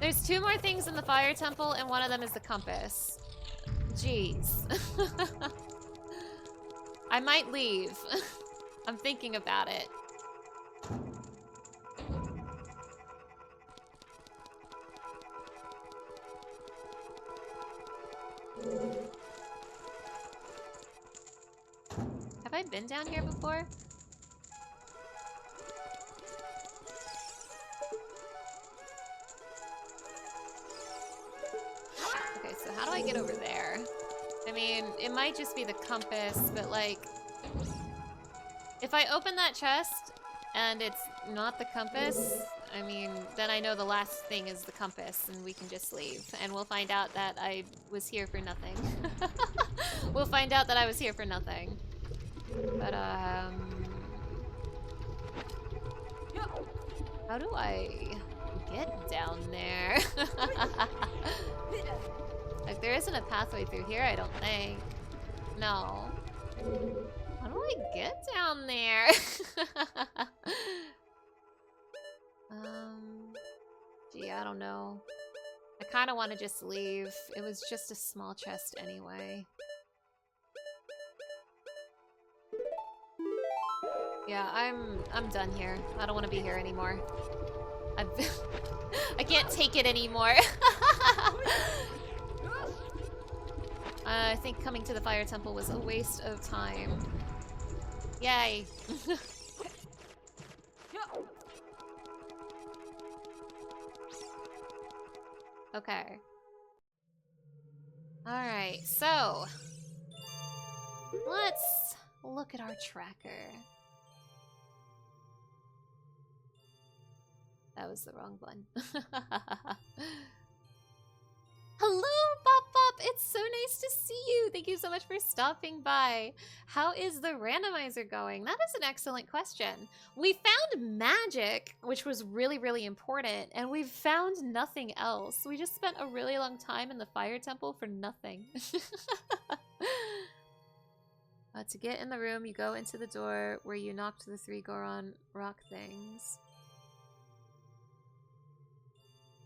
There's 2 more things in the Fire Temple, and one of them is the compass. Jeez. I might leave. I'm thinking about it. Have I been down here before? Okay, so how do I get over there? I mean, it might just be the compass, but like... If I open that chest and it's not the compass, I mean, then I know the last thing is the compass and we can just leave. And we'll find out that I was here for nothing. We'll find out that I was here for nothing. But, how do I get down there? Like, there isn't a pathway through here, I don't think. No. How do I get down there? Gee, I don't know. I kind of want to just leave. It was just a small chest anyway. Yeah, I'm done here. I don't want to be here anymore. I can't take it anymore. I think coming to the fire temple was a waste of time. Yay. Okay. Alright, so let's look at our tracker. That was the wrong one. Hello, Bop Bop! It's so nice to see you! Thank you so much for stopping by. How is the randomizer going? That is an excellent question. We found magic, which was really, really important, and we've found nothing else. We just spent a really long time in the fire temple for nothing. To get in the room, you go into the door where you knocked the 3 Goron rock things.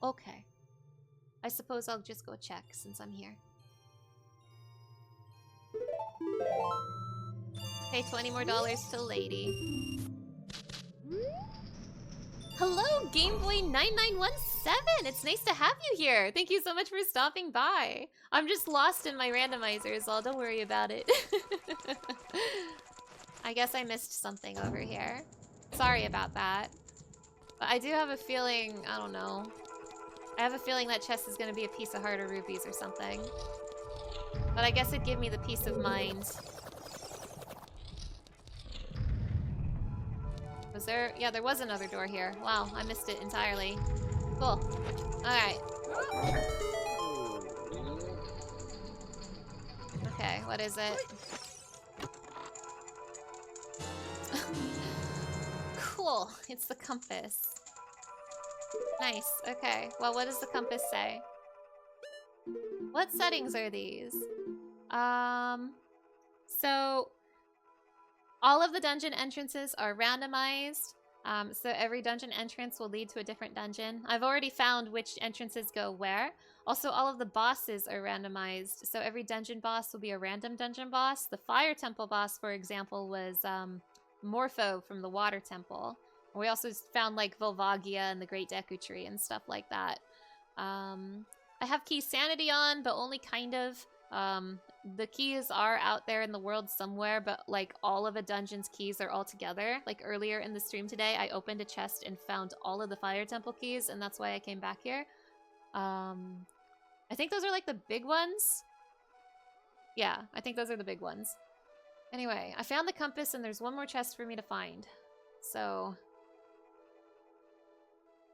Okay. I suppose I'll just go check since I'm here. Pay $20 more to lady. Hello, GameBoy9917! It's nice to have you here! Thank you so much for stopping by. I'm just lost in my randomizers, so don't worry about it. I guess I missed something over here. Sorry about that. But I do have a feeling, I don't know. I have a feeling that chest is going to be a piece of heart or rupees or something. But I guess it'd give me the peace of mind. Was there? Yeah, there was another door here. Wow, I missed it entirely. Cool. Alright. Okay, what is it? Cool, it's the compass. Nice, okay. Well, what does the compass say? What settings are these? So all of the dungeon entrances are randomized. So every dungeon entrance will lead to a different dungeon. I've already found which entrances go where. Also, all of the bosses are randomized. So every dungeon boss will be a random dungeon boss. The fire temple boss, for example, was Morpho from the water temple. We also found like Volvagia and the Great Deku Tree and stuff like that. I have key sanity on, but only kind of. The keys are out there in the world somewhere, but like all of a dungeon's keys are all together. Like earlier in the stream today, I opened a chest and found all of the fire temple keys, and that's why I came back here. I think those are like the big ones. Yeah, I think those are the big ones. Anyway, I found the compass and there's one more chest for me to find. So...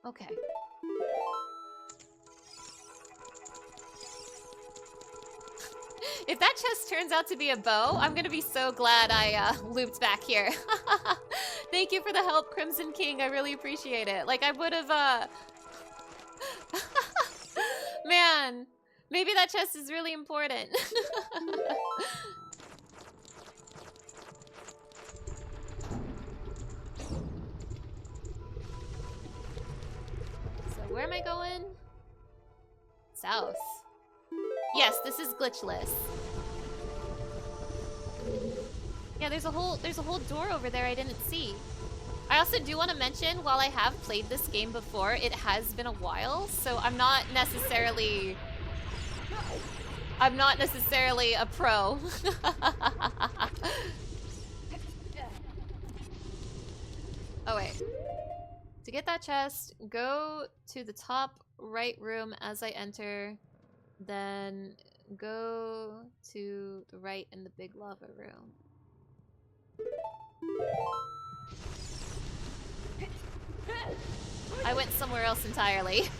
okay. If that chest turns out to be a bow, I'm gonna be so glad I looped back here. Thank you for the help, Crimson King. I really appreciate it. Like, I would have, man, maybe that chest is really important. So, where am I going? South. Yes, this is glitchless. Yeah, there's a whole door over there I didn't see. I also do want to mention, while I have played this game before, it has been a while, so I'm not necessarily a pro. Oh wait. To get that chest, go to the top right room as I enter. Then go to the right in the big lava room. I went somewhere else entirely.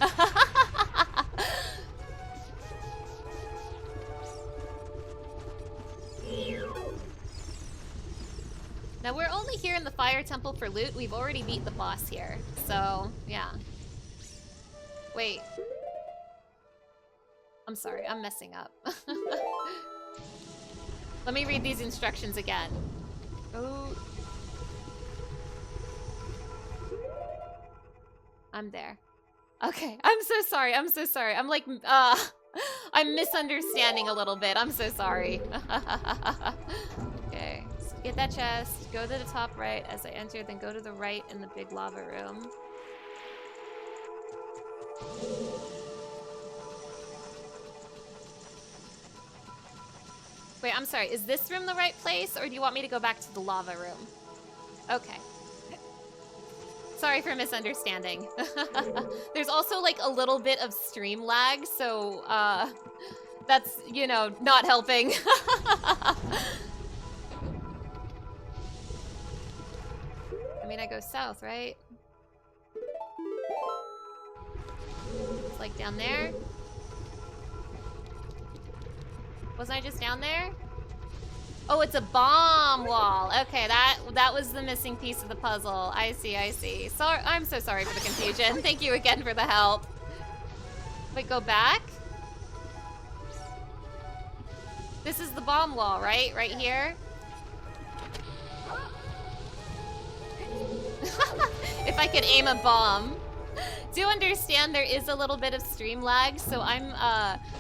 Now we're only here in the fire temple for loot. We've already beat the boss here. So, yeah. Wait. I'm sorry, I'm messing up. Let me read these instructions again. Oh. I'm there. Okay, I'm so sorry. I'm so sorry. I'm like, I'm misunderstanding a little bit. I'm so sorry. Okay, so get that chest. Go to the top right as I enter, then go to the right in the big lava room. Wait, I'm sorry. Is this room the right place, or do you want me to go back to the lava room? Okay. Sorry for misunderstanding. There's also like a little bit of stream lag, so that's, you know, not helping. I mean, I go south, right? It's like down there. Wasn't I just down there? Oh, it's a bomb wall. Okay, that was the missing piece of the puzzle. I see, I see. Sorry, I'm so sorry for the confusion. Thank you again for the help. Wait, go back? This is the bomb wall, right? Right here? If I could aim a bomb. Do understand there is a little bit of stream lag, so I'm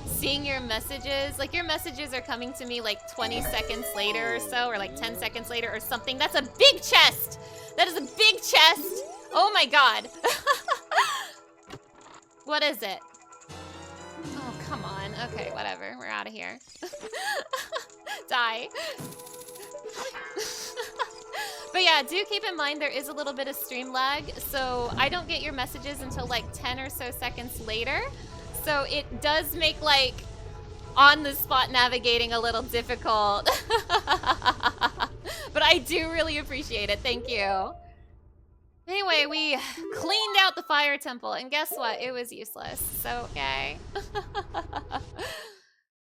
seeing your messages. Like, your messages are coming to me like 20 seconds later or so, or like 10 seconds later or something. That's a big chest! That is a big chest! Oh my god. What is it? Oh, come on. Okay, whatever. We're out of here. Die. But yeah, do keep in mind there is a little bit of stream lag, so I don't get your messages until like 10 or so seconds later. So it does make like on-the-spot navigating a little difficult. But I do really appreciate it, thank you. Anyway, we cleaned out the fire temple, and guess what? It was useless, so okay.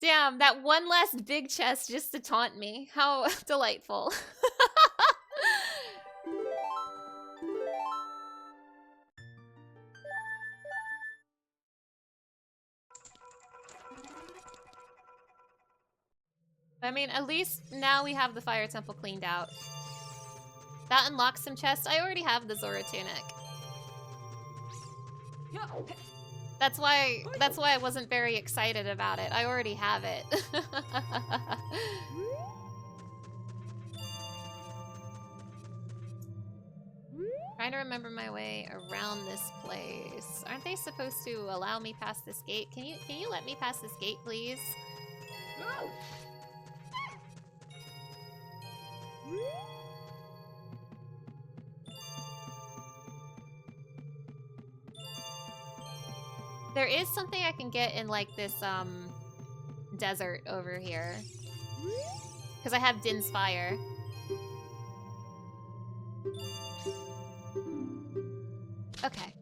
Damn, that one last big chest just to taunt me. How delightful. I mean, at least now we have the fire temple cleaned out. That unlocks some chests. I already have the Zora tunic. That's why I wasn't very excited about it. I already have it. Trying to remember my way around this place. Aren't they supposed to allow me past this gate? Can you let me past this gate, please? There is something I can get in like this desert over here. Because I have Din's Fire. Okay.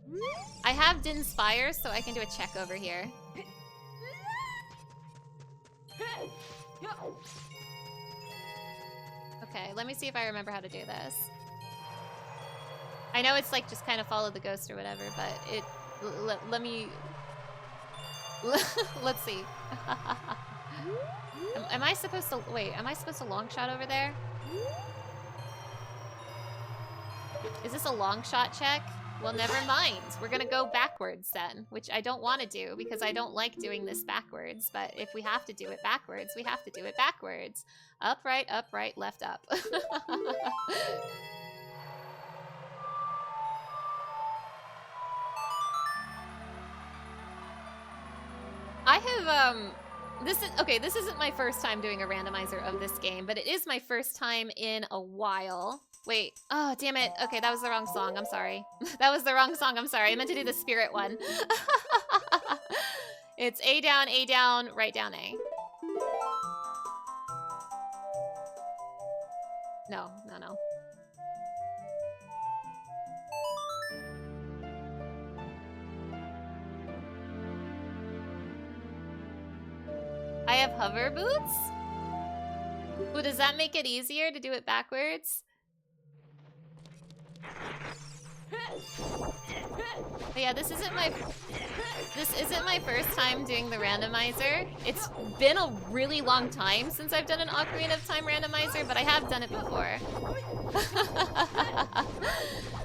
I have Din's Fire, so I can do a check over here. Okay, let me see if I remember how to do this. I know it's like just kind of follow the ghost or whatever, but it... let me... Let's see. Am I supposed to... Wait, am I supposed to long shot over there? Is this a long shot check? Well, never mind. We're gonna go backwards then, which I don't want to do because I don't like doing this backwards. But if we have to do it backwards, we have to do it backwards. Up, right, left, up. I have, this isn't my first time doing a randomizer of this game, but it is my first time in a while. Wait, oh, damn it. Okay, that was the wrong song, I'm sorry. That was the wrong song, I'm sorry. I meant to do the spirit one. It's A down, right down A. No. I have hover boots? Well, does that make it easier to do it backwards? But yeah, this isn't my first time doing the randomizer. It's been a really long time since I've done an Ocarina of Time randomizer, but I have done it before.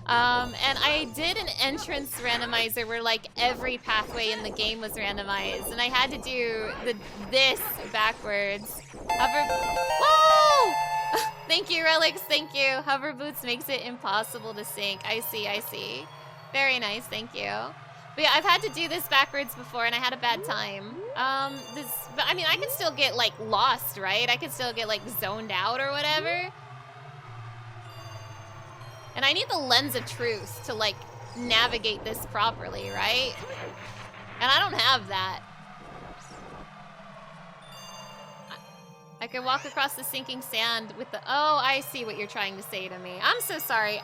And I did an entrance randomizer where like every pathway in the game was randomized, and I had to do this backwards. Whoa! Thank you, Relics, thank you. Hover boots makes it impossible to sync. I see, I see. Very nice, thank you. But yeah, I've had to do this backwards before and I had a bad time. But I mean, I can still get like lost, right? I can still get like zoned out or whatever. And I need the lens of truth to like navigate this properly, right? And I don't have that. I can walk across the sinking sand with the... Oh, I see what you're trying to say to me. I'm so sorry.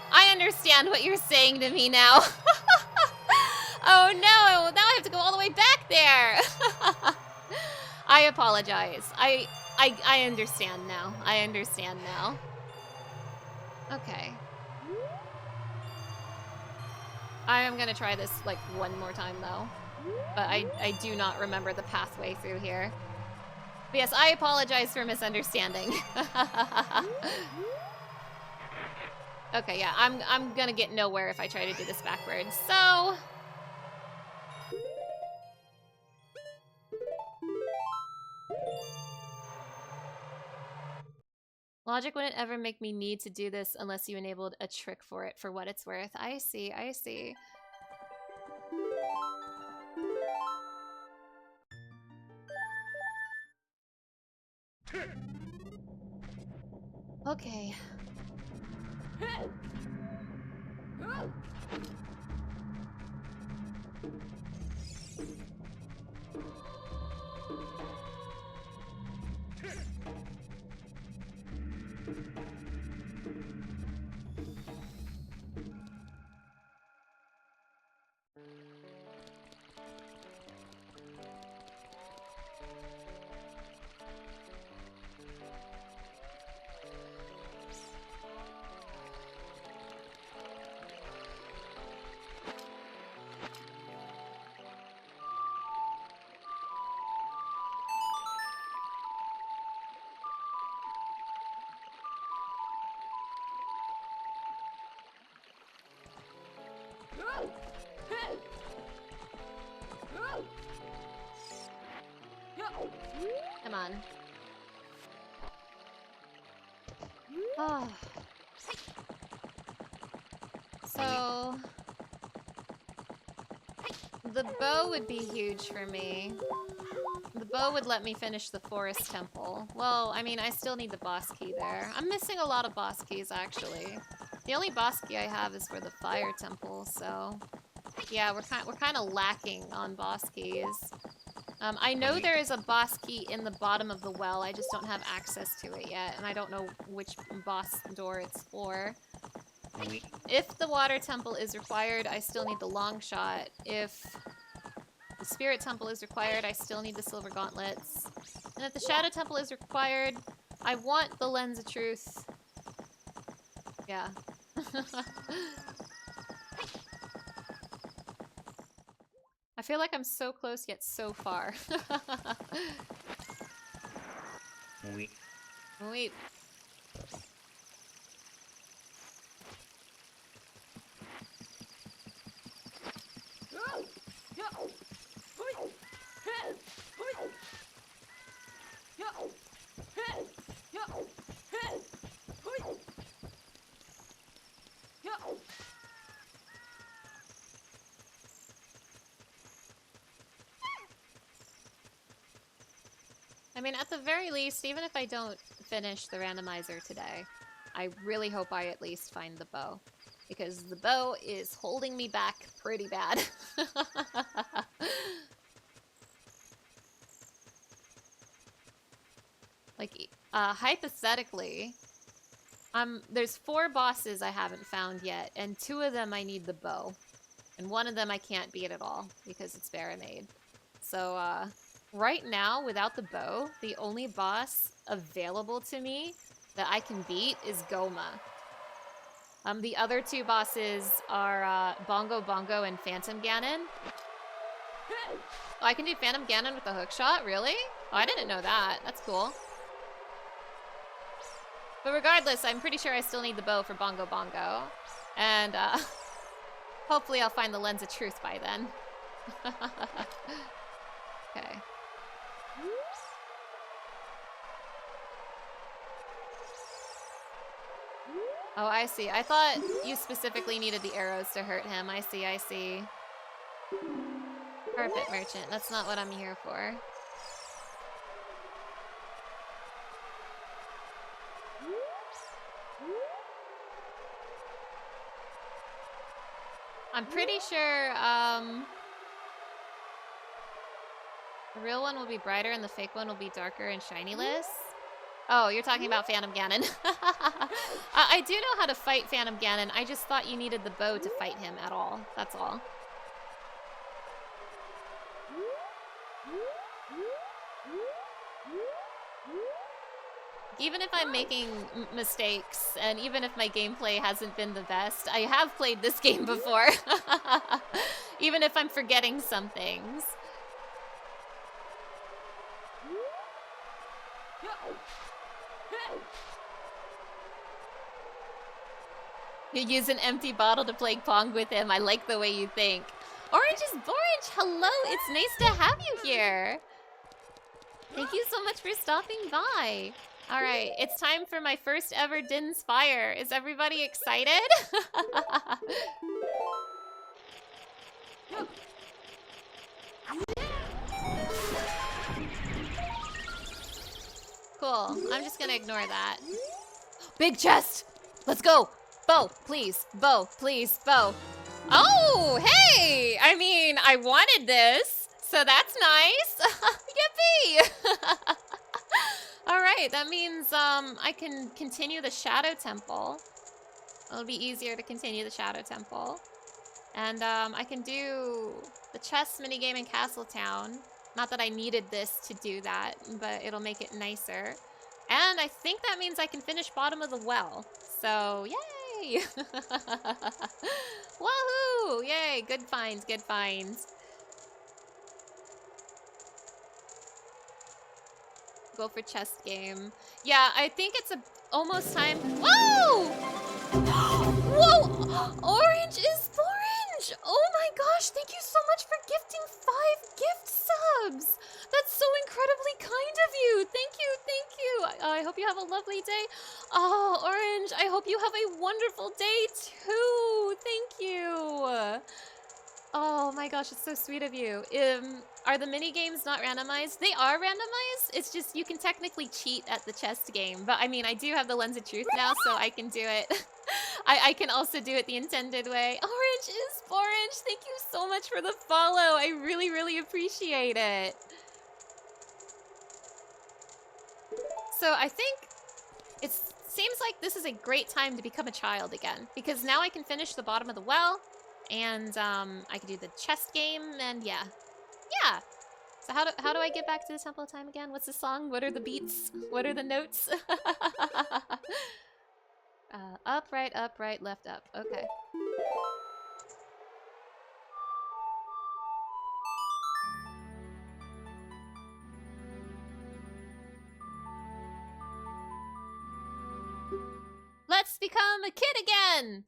I understand what you're saying to me now. Oh no, now I have to go all the way back there. I apologize. I understand now. I understand now. Okay. I am gonna try this like one more time though. But I do not remember the pathway through here. But yes, I apologize for misunderstanding. Okay, yeah, I'm gonna get nowhere if I try to do this backwards. So logic wouldn't ever make me need to do this unless you enabled a trick for it, for what it's worth. I see, I see. Okay. Come on. Oh. So the bow would be huge for me. The bow would let me finish the forest temple. Well, I mean, I still need the boss key there. I'm missing a lot of boss keys, actually. The only boss key I have is for the fire temple, so yeah, we're kind of lacking on boss keys. I know there is a boss key in the bottom of the well, I just don't have access to it yet, and I don't know which boss door it's for. If the water temple is required, I still need the long shot. If the spirit temple is required, I still need the silver gauntlets. And if the shadow temple is required, I want the lens of truth. Yeah. I feel like I'm so close yet so far. Wait. I mean, at the very least, even if I don't finish the randomizer today, I really hope I at least find the bow. Because the bow is holding me back pretty bad. Like, hypothetically, there's 4 bosses I haven't found yet, and 2 of them I need the bow. And 1 of them I can't beat at all, because it's barricade. So, right now, without the bow, the only boss available to me that I can beat is Goma. The other two bosses are Bongo Bongo and Phantom Ganon. Oh, I can do Phantom Ganon with a hook shot? Really? Oh, I didn't know that. That's cool. But regardless, I'm pretty sure I still need the bow for Bongo Bongo. And hopefully I'll find the Lens of Truth by then. Okay. Oh, I see. I thought you specifically needed the arrows to hurt him. I see, I see. Carpet merchant. That's not what I'm here for. I'm pretty sure, the real one will be brighter and the fake one will be darker and shiny-less. Oh, you're talking about Phantom Ganon. I do know how to fight Phantom Ganon. I just thought you needed the bow to fight him at all. That's all. Even if I'm making mistakes, and even if my gameplay hasn't been the best, I have played this game before. Even if I'm forgetting some things. You use an empty bottle to play Pong with him. I like the way you think. Orange is Orange! Hello! It's nice to have you here! Thank you so much for stopping by. Alright, it's time for my first ever Din's Fire. Is everybody excited? Cool. I'm just gonna ignore that. Big chest! Let's go! Bow, please. Bow, please. Bow. Oh, hey! I mean, I wanted this, so that's nice. Yippee! Alright, that means I can continue the Shadow Temple. It'll be easier to continue the Shadow Temple. And I can do the chess minigame in Castletown. Not that I needed this to do that, but it'll make it nicer. And I think that means I can finish Bottom of the Well. So, yay! Woohoo! Yay! Good finds, good finds. Go for chest game. Yeah, I think it's almost time. Whoa! Whoa! Orange is orange! Oh my gosh, thank you so much for gifting 5 gift subs! That's so incredibly kind of you! Thank you, thank you! I hope you have a lovely day. Oh, Orange, I hope you have a wonderful day too! Thank you! Oh my gosh, it's so sweet of you. Are the mini games not randomized? They are randomized. It's just you can technically cheat at the chest game. But I mean, I do have the Lens of Truth now, so I can do it. I can also do it the intended way. Orange is orange. Thank you so much for the follow. I really, really appreciate it. So I think it seems like this is a great time to become a child again, because now I can finish the Bottom of the Well. And I can do the chess game, and yeah. So how do I get back to the Temple of Time again? What's the song? What are the beats? What are the notes? Up, right, left, up. Okay. Let's become a kid again!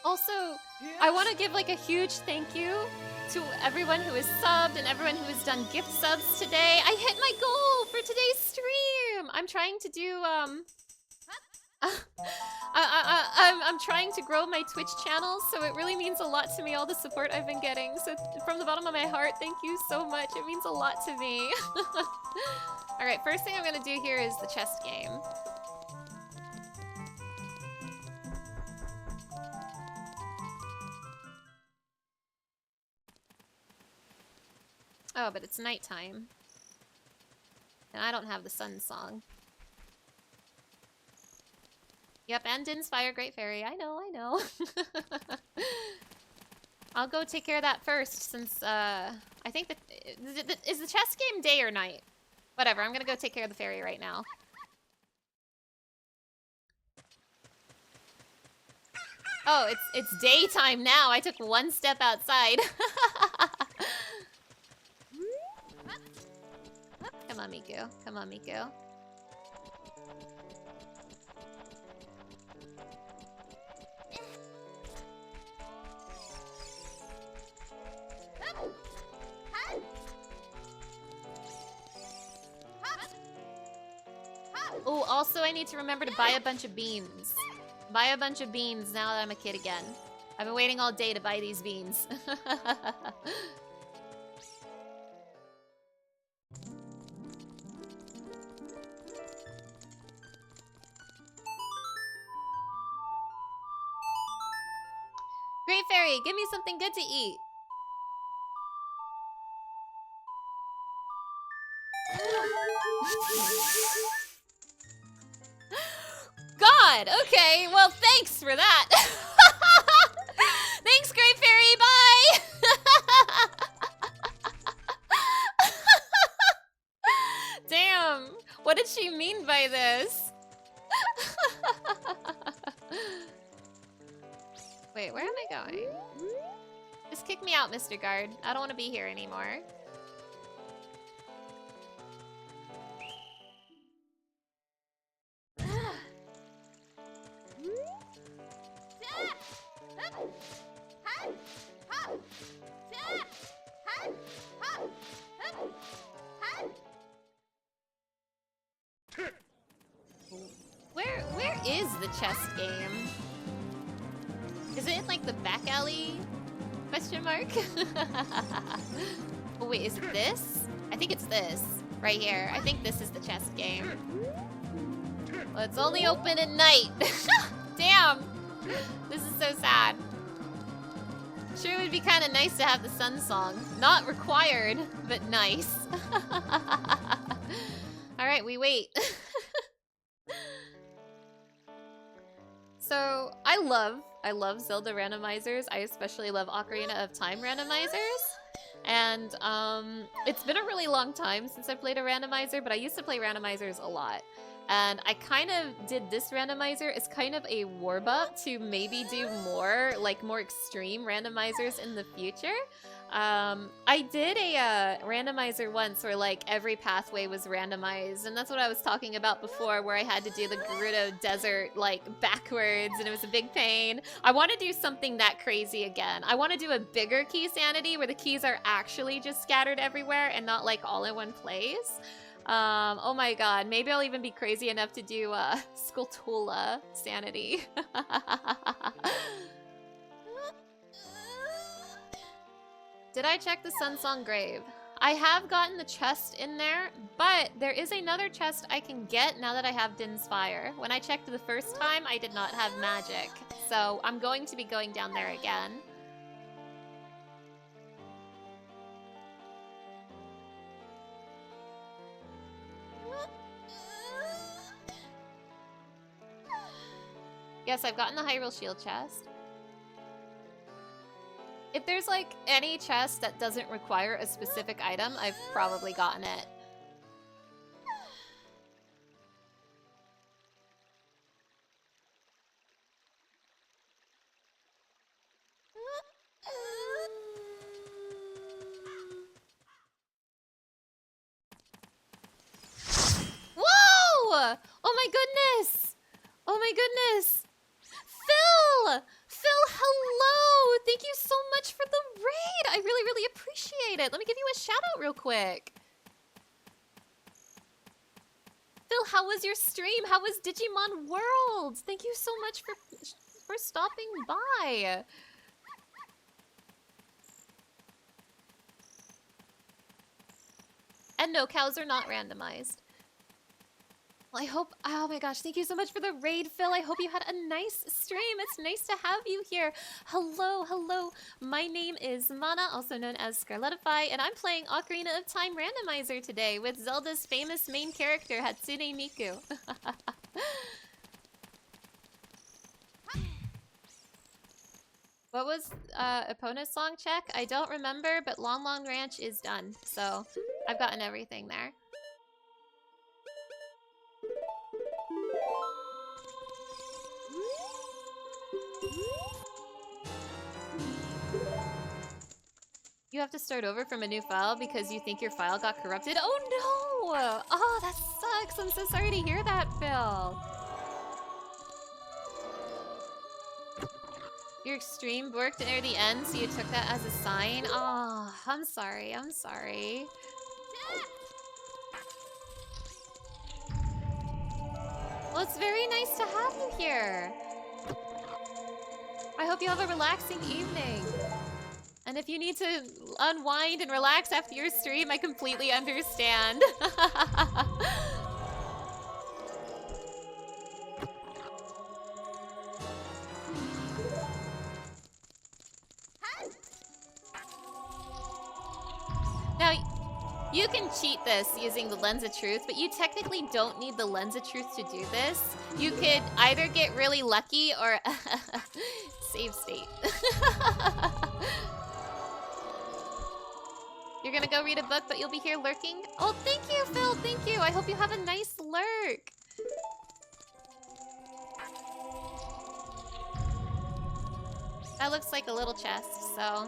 Also, I want to give like a huge thank you to everyone who has subbed and everyone who has done gift subs today. I hit my goal for today's stream. I'm trying to do I'm trying to grow my Twitch channel, so it really means a lot to me, all the support I've been getting. So from the bottom of my heart, thank you so much. It means a lot to me. Alright, first thing I'm gonna do here is the chest game. Oh, but it's nighttime. And I don't have the sun song. Yep, and Din's Fire, Great Fairy. I know, I know. I'll go take care of that first, since, I think that... Is the chess game day or night? Whatever, I'm gonna go take care of the fairy right now. Oh, it's daytime now. I took one step outside. Come on, Miku. Come on, Miku. Oh, also I need to remember to buy a bunch of beans. Buy a bunch of beans now that I'm a kid again. I've been waiting all day to buy these beans. Great Fairy, give me something good to eat. God, okay, well thanks for that. Thanks, Great Fairy, bye! Damn, what did she mean by this? Wait, where am I going? Just kick me out, Mr. Guard. I don't want to be here anymore. Where is the chess game? Is it in like the back alley? Question mark? Oh wait, is it this? I think it's this. Right here. I think this is the chess game. Well, it's only open at night. Damn! This is so sad. Sure, it would be kind of nice to have the sun song. Not required, but nice. Alright, we wait. So, I love Zelda randomizers. I especially love Ocarina of Time randomizers. And, it's been a really long time since I played a randomizer, but I used to play randomizers a lot. And I kind of did this randomizer as kind of a warm-up to maybe do more, like, more extreme randomizers in the future. I did a randomizer once where, like, every pathway was randomized, and that's what I was talking about before, where I had to do the Gerudo Desert, like, backwards, and it was a big pain. I want to do something that crazy again. I want to do a bigger key sanity, where the keys are actually just scattered everywhere and not, like, all in one place. Oh my god, maybe I'll even be crazy enough to do, Skulltula sanity. Did I check the Sunsong Grave? I have gotten the chest in there, but there is another chest I can get now that I have Din's Fire. When I checked the first time, I did not have magic, so I'm going to be going down there again. Yes, I've gotten the Hyrule Shield chest. If there's, like, any chest that doesn't require a specific item, I've probably gotten it. Whoa! Oh my goodness! Oh my goodness! Phil! Phil, hello! Thank you so much for the raid! I really, really appreciate it. Let me give you a shout out real quick. Phil, how was your stream? How was Digimon World? Thank you so much for stopping by. And no, cows are not randomized. Well, I hope, oh my gosh, thank you so much for the raid, Phil. I hope you had a nice stream. It's nice to have you here. Hello, hello. My name is Mana, also known as Scarletify, and I'm playing Ocarina of Time Randomizer today with Zelda's famous main character, Hatsune Miku. What was Epona's song check? I don't remember, but Long Long Ranch is done. So I've gotten everything there. You have to start over from a new file because you think your file got corrupted? Oh no! Oh, that sucks. I'm so sorry to hear that, Phil. Your extreme worked near the end, so you took that as a sign? Oh, I'm sorry. I'm sorry. Well, it's very nice to have you here. I hope you have a relaxing evening. And if you need to unwind and relax after your stream, I completely understand. Now, you can cheat this using the Lens of Truth, but you technically don't need the Lens of Truth to do this. You could either get really lucky or save state. You're gonna go read a book, but you'll be here lurking? Oh, thank you, Phil, thank you. I hope you have a nice lurk. That looks like a little chest, so...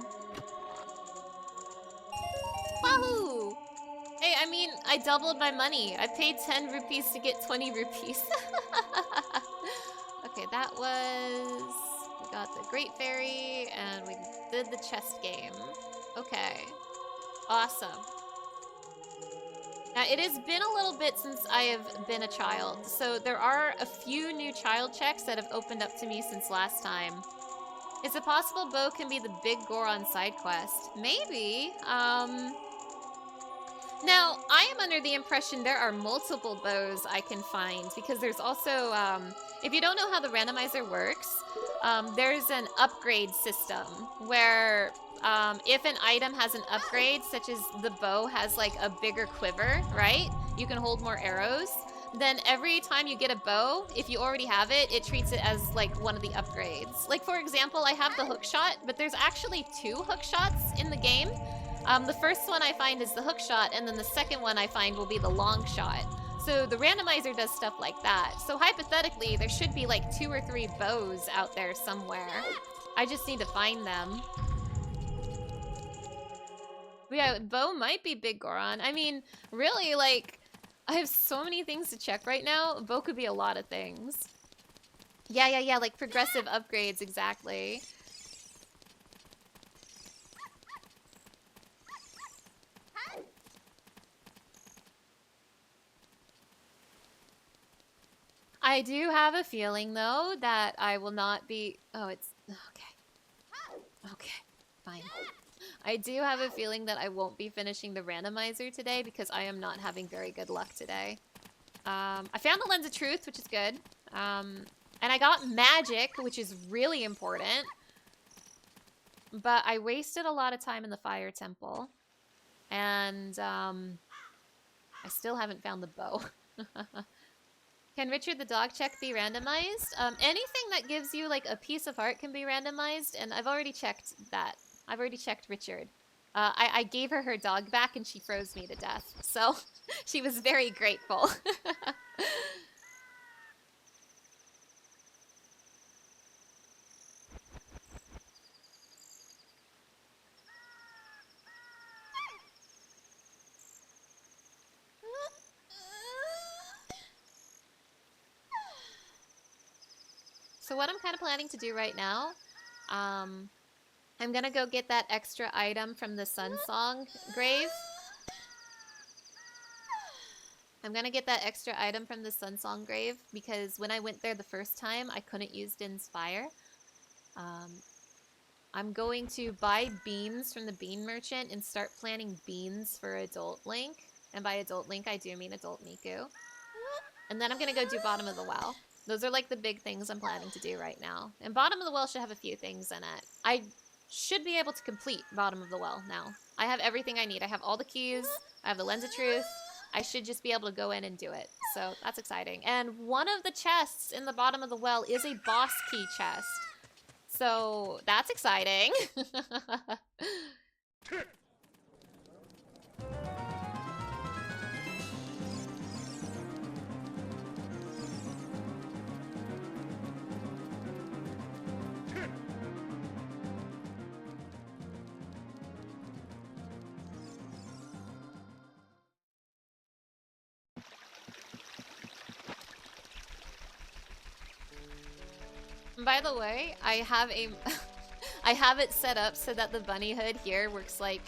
Wahoo! Hey, I mean, I doubled my money. I paid 10 rupees to get 20 rupees. Okay, that was... We got the Great Fairy, and we did the chest game. Okay. Awesome. Now, it has been a little bit since I have been a child, so there are a few new child checks that have opened up to me since last time. Is it possible Bo can be the big Goron side quest? Maybe. Now, I am under the impression there are multiple bows I can find, because there's also, if you don't know how the randomizer works, there's an upgrade system where if an item has an upgrade, such as the bow has like a bigger quiver, right? You can hold more arrows. Then every time you get a bow, if you already have it, it treats it as like one of the upgrades. Like for example, I have the hook shot, but there's actually 2 hook shots in the game. The first one I find is the hook shot, and then the second one I find will be the long shot. So the randomizer does stuff like that. So hypothetically, there should be like 2 or 3 bows out there somewhere. I just need to find them. But yeah, bow might be Big Goron. I mean, really, like, I have so many things to check right now. Bow could be a lot of things. Yeah, like progressive upgrades, exactly. I do have a feeling, though, that I will not be... Oh, it's... Okay. Okay, fine. I do have a feeling that I won't be finishing the randomizer today because I am not having very good luck today. I found the Lens of Truth, which is good. And I got magic, which is really important. But I wasted a lot of time in the Fire Temple. And I still haven't found the bow. Can Richard the dog check be randomized? Anything that gives you like a piece of heart can be randomized, and I've already checked that. I've already checked Richard. I gave her her dog back and she froze me to death, so she was very grateful. So what I'm kind of planning to do right now, I'm gonna go get that extra item from the Sun Song grave. I'm gonna get that extra item from the Sun Song grave because when I went there the first time, I couldn't use Din's Fire. I'm going to buy beans from the bean merchant and start planting beans for Adult Link. And by Adult Link, I do mean Adult Miku. And then I'm gonna go do Bottom of the Well. Those are like the big things I'm planning to do right now. And Bottom of the Well should have a few things in it. I should be able to complete Bottom of the Well now. I have everything I need. I have all the keys. I have the Lens of Truth. I should just be able to go in and do it. So that's exciting. And one of the chests in the Bottom of the Well is a boss key chest. So that's exciting. By the way, I have a I have it set up so that the bunny hood here works like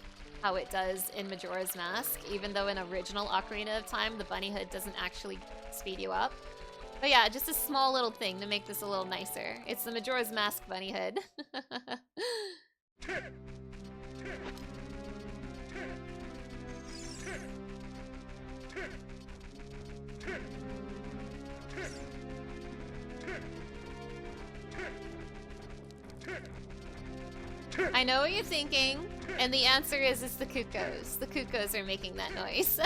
how it does in Majora's Mask, even though in original Ocarina of Time the bunny hood doesn't actually speed you up. But yeah, just a small little thing to make this a little nicer. It's the Majora's Mask bunny hood. I know what you're thinking, and the answer is it's the cuckoos. The cuckoos are making that noise.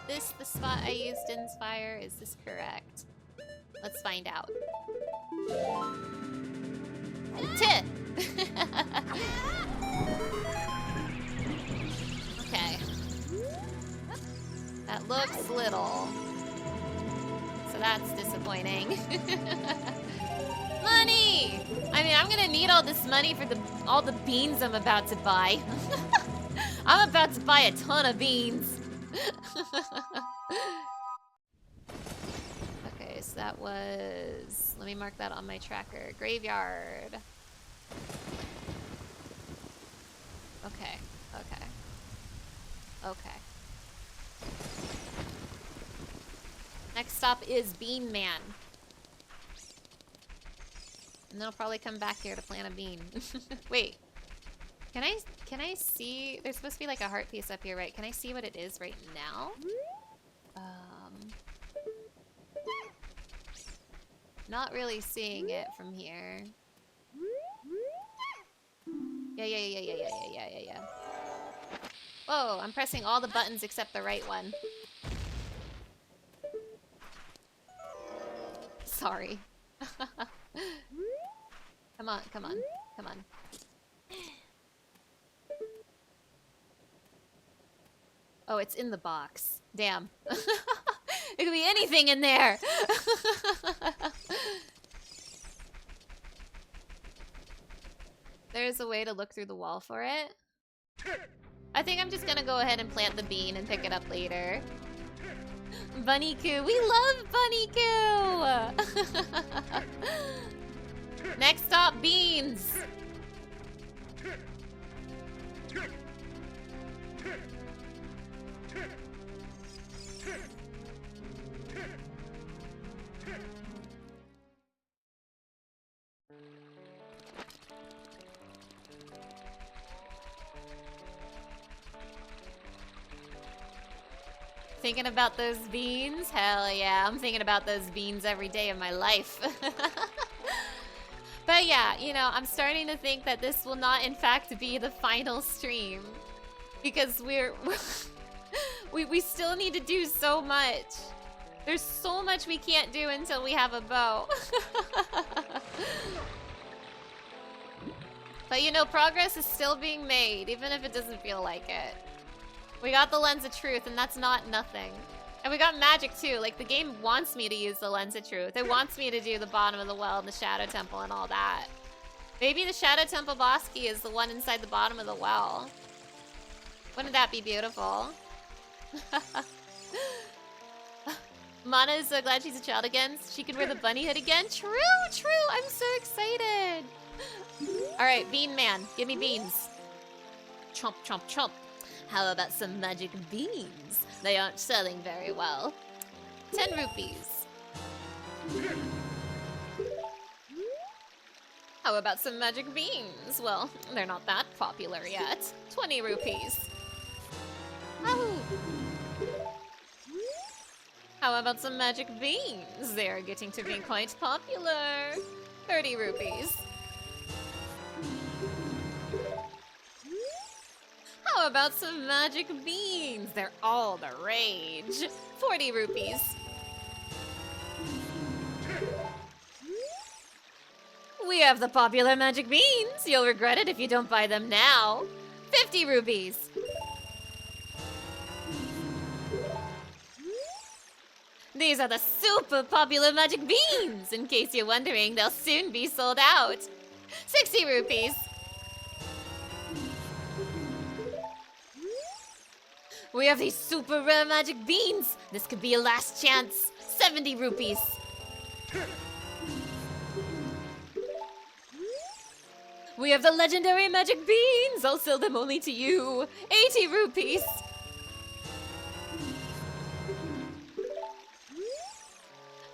Was this the spot I used Inspire? Is this correct? Let's find out. Tit! Okay. That looks little. So that's disappointing. Money! I mean, I'm gonna need all this money for all the beans I'm about to buy. I'm about to buy a ton of beans. Okay, so that was... Let me mark that on my tracker. Graveyard. Okay, okay. Okay. Next stop is Bean Man. And then I'll probably come back here to plant a bean. Wait. Can I see? There's supposed to be like a heart piece up here, right? Can I see what it is right now? Not really seeing it from here. Yeah. Whoa, I'm pressing all the buttons except the right one. Sorry. Come on. Oh, it's in the box. Damn. It could be anything in there. There's a way to look through the wall for it. I think I'm just gonna go ahead and plant the bean and pick it up later. Bunny-Coo. We love Bunny-Coo! Next stop, beans! Thinking about those beans? Hell yeah, I'm thinking about those beans every day of my life. But yeah, you know, I'm starting to think that this will not in fact be the final stream. Because we still need to do so much. There's so much we can't do until we have a bow. But you know, progress is still being made, even if it doesn't feel like it. We got the Lens of Truth, and that's not nothing. And we got magic too. Like, the game wants me to use the Lens of Truth. It wants me to do the bottom of the well and the Shadow Temple and all that. Maybe the Shadow Temple boss key is the one inside the bottom of the well. Wouldn't that be beautiful? Mana is so glad she's a child again. She can wear the bunny hood again. True. I'm so excited. All right, Bean Man, give me beans. Chomp. How about some magic beans? They aren't selling very well. 10 rupees. How about some magic beans? Well, they're not that popular yet. 20 rupees. Oh. How about some magic beans? They're getting to be quite popular. 30 rupees. How about some magic beans? They're all the rage. 40 rupees. We have the popular magic beans. You'll regret it if you don't buy them now. 50 rupees. These are the super popular magic beans. In case you're wondering, they'll soon be sold out. 60 rupees. We have these super rare magic beans. This could be a last chance. 70 rupees. We have the legendary magic beans. I'll sell them only to you. 80 rupees.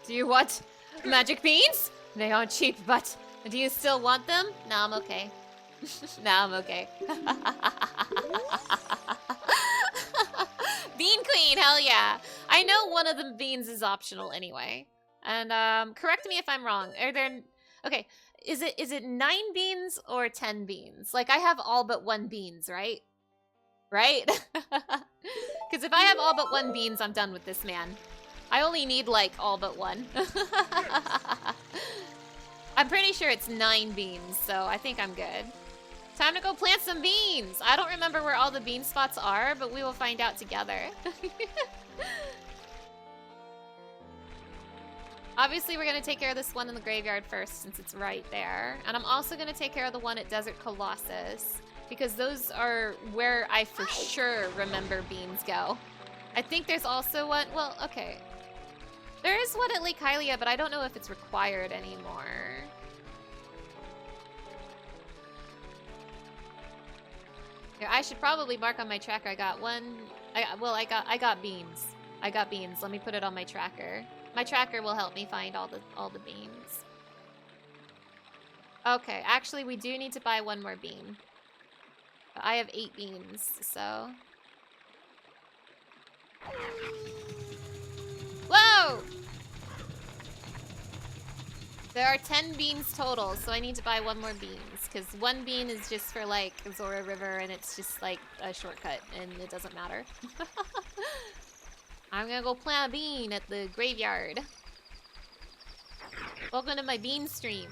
Do you want magic beans? They aren't cheap, but do you still want them? No, I'm okay. No, I'm okay. Bean Queen, hell yeah. I know one of the beans is optional anyway. And correct me if I'm wrong. Are there... Okay, is it 9 beans or 10 beans? Like, I have all but 1 beans, right? Right? Because if I have all but 1 beans, I'm done with this man. I only need, like, all but 1. I'm pretty sure it's 9 beans, so I think I'm good. Time to go plant some beans! I don't remember where all the bean spots are, but we will find out together. Obviously, we're gonna take care of this one in the graveyard first, since it's right there. And I'm also gonna take care of the one at Desert Colossus, because those are where I for sure remember beans go. I think there's also one, well, okay. There is one at Lake Hylia, but I don't know if it's required anymore. Here, I should probably mark on my tracker. I got one. I got beans. I got beans. Let me put it on my tracker. My tracker will help me find all the beans. Okay, actually we do need to buy 1 more bean. I have 8 beans, so. Whoa! There are 10 beans total, so I need to buy 1 more beans. Because 1 bean is just for, like, Zora River, and it's just, like, a shortcut, and it doesn't matter. I'm gonna go plant a bean at the graveyard. Welcome to my bean stream.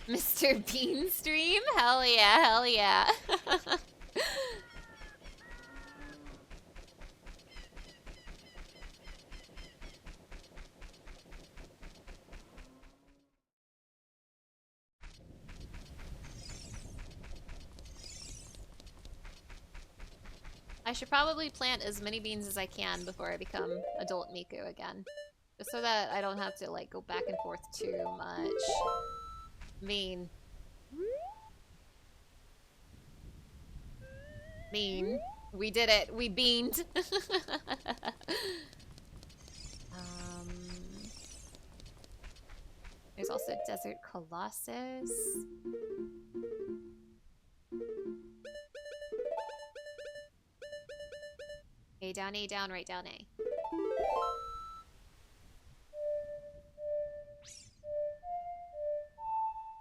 Mr. Bean stream? Hell yeah, hell yeah. I should probably plant as many beans as I can before I become adult Miku again. Just so that I don't have to, like, go back and forth too much. Bean. We did it. We beamed. There's also Desert Colossus. A down, A down, right down, A.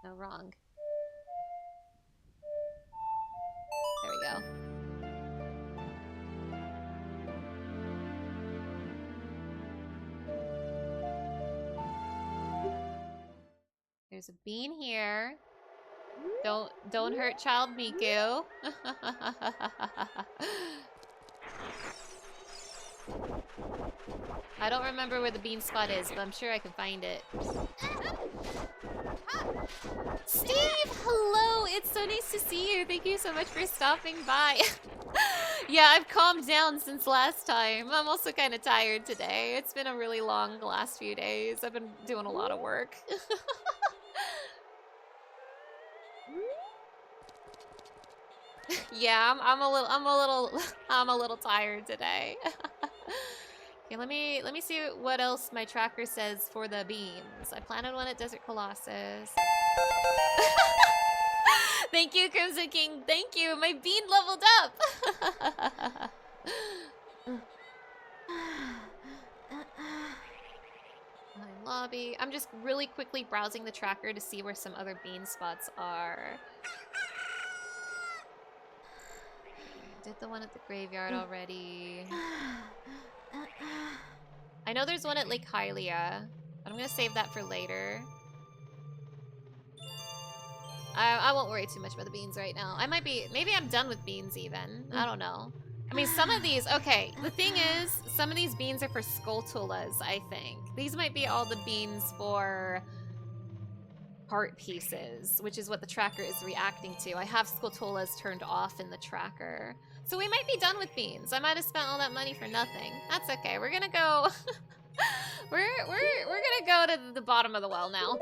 No, wrong. There we go. There's a bean here. Don't hurt child Miku. I don't remember where the bean spot is, but I'm sure I can find it. Steve, hello! It's so nice to see you. Thank you so much for stopping by. Yeah, I've calmed down since last time. I'm also kind of tired today. It's been a really long last few days. I've been doing a lot of work. Yeah, I'm a little tired today. Okay, let me see what else my tracker says for the beans. I planted one at Desert Colossus. Thank you, Crimson King. Thank you. My bean leveled up. Lobby. I'm just really quickly browsing the tracker to see where some other bean spots are. Did the one at the graveyard already. I know there's one at Lake Hylia, but I'm gonna save that for later. I won't worry too much about the beans right now. Maybe I'm done with beans even. I don't know. I mean, some of these, okay, the thing is, some of these beans are for Skulltulas, I think. These might be all the beans for heart pieces, which is what the tracker is reacting to. I have Skulltulas turned off in the tracker. So we might be done with beans. I might have spent all that money for nothing. That's okay. We're gonna go... we're gonna go to the bottom of the well now.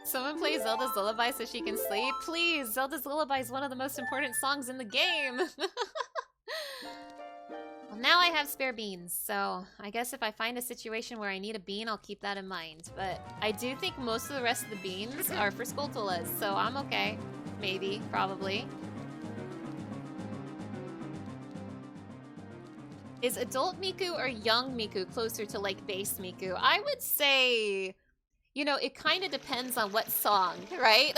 Someone play Zelda's Lullaby so she can sleep? Please! Zelda's Lullaby is one of the most important songs in the game! Well, now I have spare beans, so I guess if I find a situation where I need a bean, I'll keep that in mind. But I do think most of the rest of the beans are for Skulltulas, so I'm okay. Maybe. Probably. Is adult Miku or young Miku closer to, like, base Miku? I would say... You know, it kind of depends on what song, right?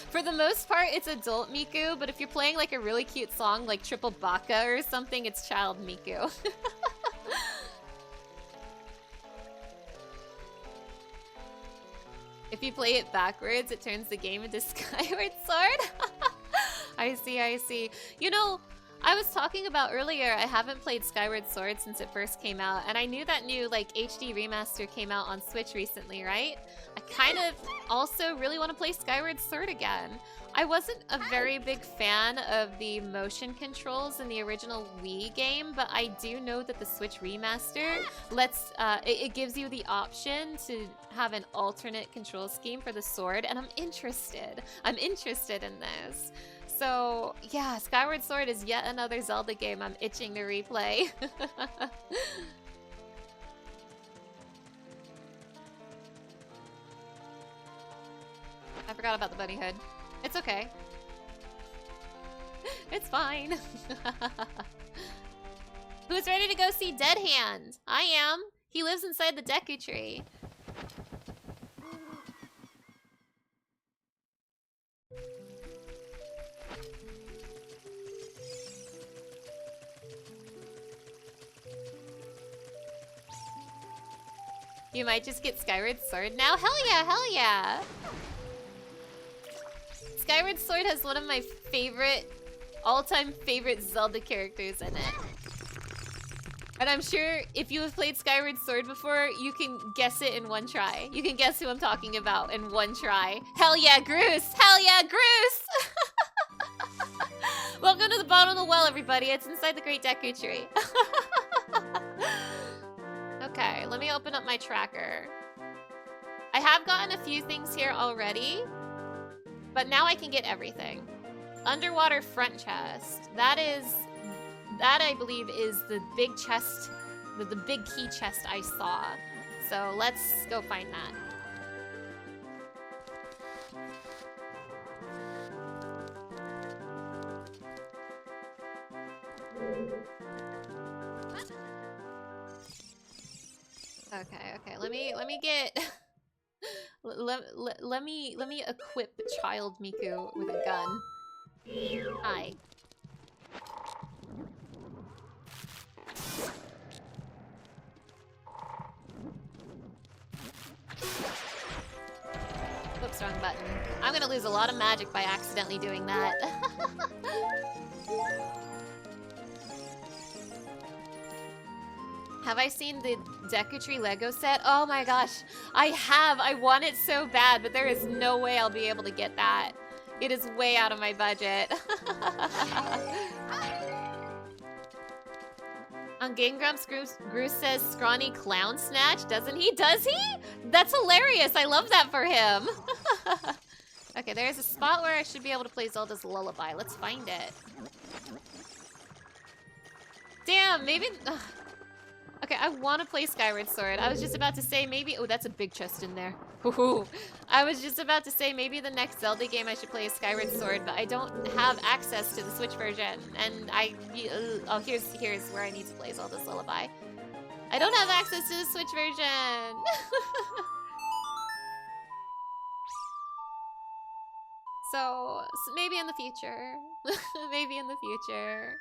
For the most part, it's adult Miku, but if you're playing like a really cute song like Triple Baka or something, it's child Miku. If you play it backwards, it turns the game into Skyward Sword. I see, I see. You know, I was talking about earlier, I haven't played Skyward Sword since it first came out, and I knew that new like HD remaster came out on Switch recently, right? I kind of also really want to play Skyward Sword again. I wasn't a very big fan of the motion controls in the original Wii game, but I do know that the Switch remaster it gives you the option to have an alternate control scheme for the sword, and I'm interested. I'm interested in this. So, yeah, Skyward Sword is yet another Zelda game I'm itching to replay. I forgot about the bunny hood. It's okay. It's fine. Who's ready to go see Dead Hand? I am. He lives inside the Deku Tree. You might just get Skyward Sword now? Hell yeah, hell yeah! Skyward Sword has one of my all-time favorite Zelda characters in it. And I'm sure if you have played Skyward Sword before, you can guess it in one try. You can guess who I'm talking about in one try. Hell yeah, Groose! Hell yeah, Groose! Welcome to the bottom of the well, everybody. It's inside the Great Deku Tree. Okay, let me open up my tracker. I have gotten a few things here already, but now I can get everything. Underwater front chest. That I believe is the big chest, the big key chest I saw. So let's go find that. Okay, let me get let me equip child Miku with a gun. Hi. Whoops, wrong button. I'm gonna lose a lot of magic by accidentally doing that. Have I seen the Decatry Lego set? Oh my gosh, I have. I want it so bad, but there is no way I'll be able to get that. It is way out of my budget. On Game Grumps, Groose says scrawny clown snatch, doesn't he? Does he? That's hilarious. I love that for him. Okay, there's a spot where I should be able to play Zelda's Lullaby. Let's find it. Damn, maybe... Ugh. Okay, I want to play Skyward Sword. I was just about to say maybe... Oh, that's a big chest in there. Ooh. I was just about to say maybe the next Zelda game I should play is Skyward Sword, but I don't have access to the Switch version. And oh, here's where I need to play Zelda's Lullaby. I don't have access to the Switch version. So maybe in the future. Maybe in the future.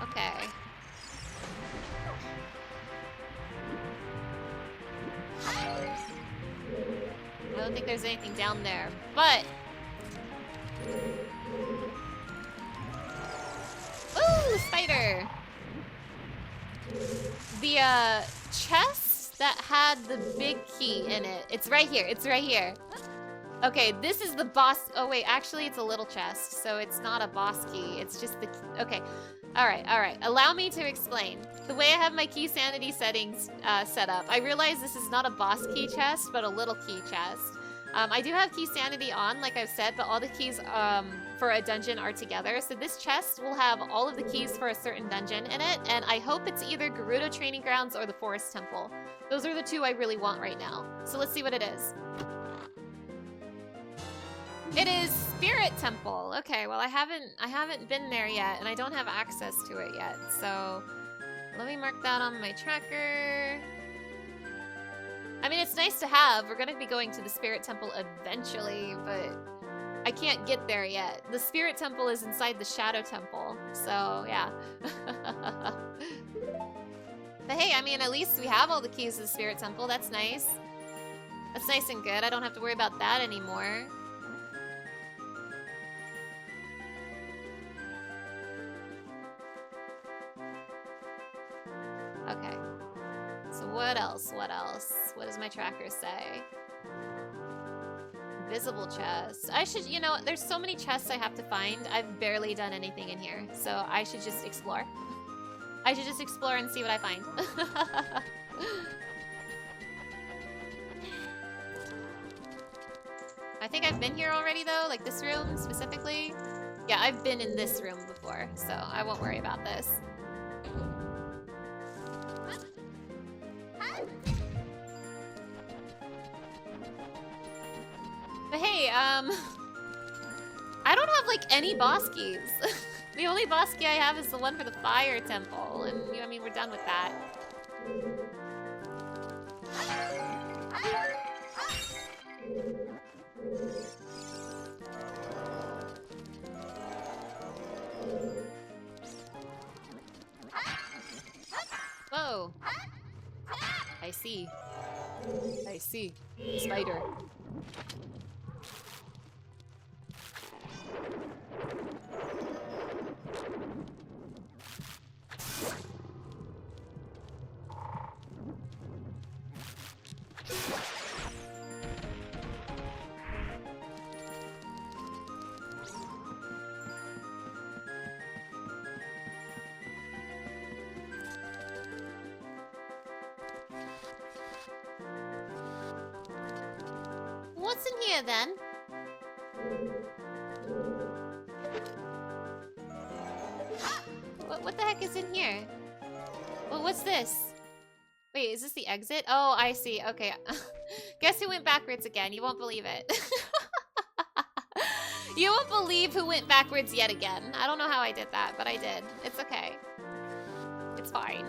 Okay. I don't think there's anything down there, but... Ooh, spider! The, chest that had the big key in it. It's right here, it's right here. Okay, this is the boss... Oh wait, actually it's a little chest, so it's not a boss key. It's just the... Okay. Alright. Allow me to explain. The way I have my key sanity settings set up, I realize this is not a boss key chest, but a little key chest. I do have key sanity on, like I've said, but all the keys for a dungeon are together. So this chest will have all of the keys for a certain dungeon in it, and I hope it's either Gerudo Training Grounds or the Forest Temple. Those are the two I really want right now. So let's see what it is. It is Spirit Temple. Okay, well I haven't been there yet, and I don't have access to it yet. So let me mark that on my tracker. I mean, it's nice to have. We're gonna be going to the Spirit Temple eventually, but I can't get there yet. The Spirit Temple is inside the Shadow Temple, so yeah. But hey, I mean, at least we have all the keys to the Spirit Temple. That's nice. That's nice and good. I don't have to worry about that anymore. Okay. So what else? What else? What does my tracker say? Visible chest. I should, you know, there's so many chests I have to find. I've barely done anything in here. So I should just explore. I should just explore and see what I find. I think I've been here already though, like this room specifically. Yeah, I've been in this room before, so I won't worry about this. But hey, I don't have like any boss keys. The only boss key I have is the one for the Fire Temple, and you know, I mean, we're done with that. Whoa. I see. I see. Spider. What's in here then? What the heck is in here? Well, what's this? Wait, is this the exit? Oh, I see. Okay. Guess who went backwards again? You won't believe it. You won't believe who went backwards yet again. I don't know how I did that, but I did. It's okay. It's fine.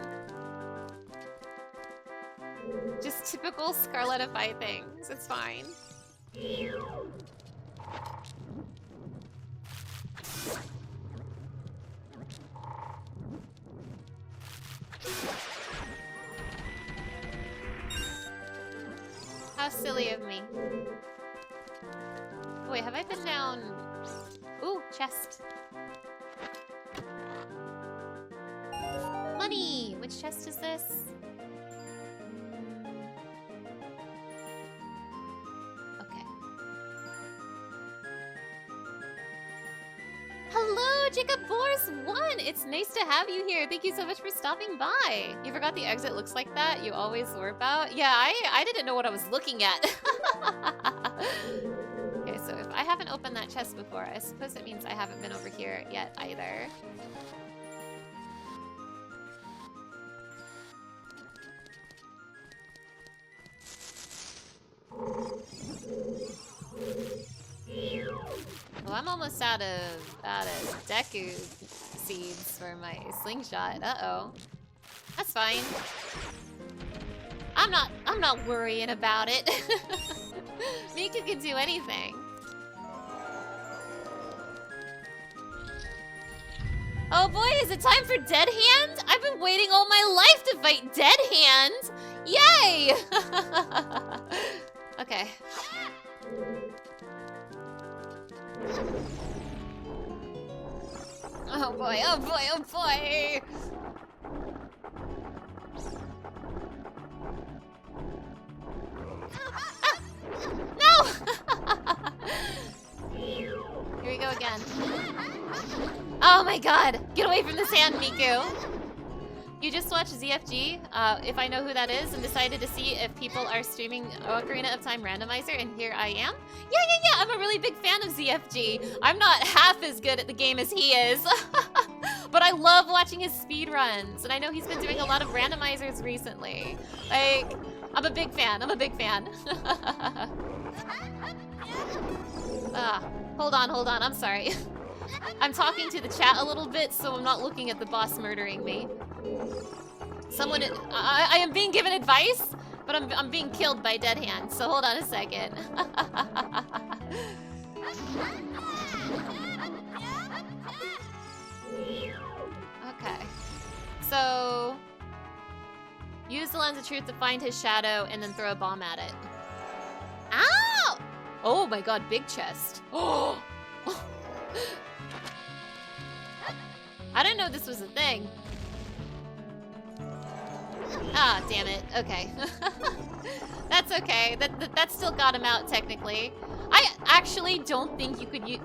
Just typical Scarletify things. It's fine. How silly of me. Oh, wait, have I been down? Ooh, chest. money! Which chest is this? Okay. Hello, Jacob Bors 1! It's nice to have you here. Thank you so much for stopping by. You forgot the exit looks like that? You always warp out? Yeah, I didn't know what I was looking at. Okay, so if I haven't opened that chest before, I suppose it means I haven't been over here yet either. Well, I'm almost out of Deku seeds for my slingshot. Uh-oh. That's fine. I'm not worrying about it. Miku can do anything. Oh boy, is it time for Dead Hand? I've been waiting all my life to fight Dead Hand! Yay! Okay. Oh boy, oh boy, oh boy! Ah! No! Here we go again. Oh my god! Get away from this hand, Miku! You just watched ZFG, if I know who that is, and decided to see if people are streaming Ocarina of Time Randomizer, and here I am. Yeah, I'm a really big fan of ZFG. I'm not half as good at the game as he is. But I love watching his speedruns, and I know he's been doing a lot of randomizers recently. Like, I'm a big fan, hold on, I'm sorry. I'm talking to the chat a little bit, so I'm not looking at the boss murdering me. I am being given advice, but I'm being killed by Dead Hand, so hold on a second. Okay. So, use the Lens of Truth to find his shadow and then throw a bomb at it. Ow! Oh my god, big chest. Oh! I didn't know this was a thing. Ah, damn it. Okay. That's okay. That still got him out, technically. I actually don't think you could use...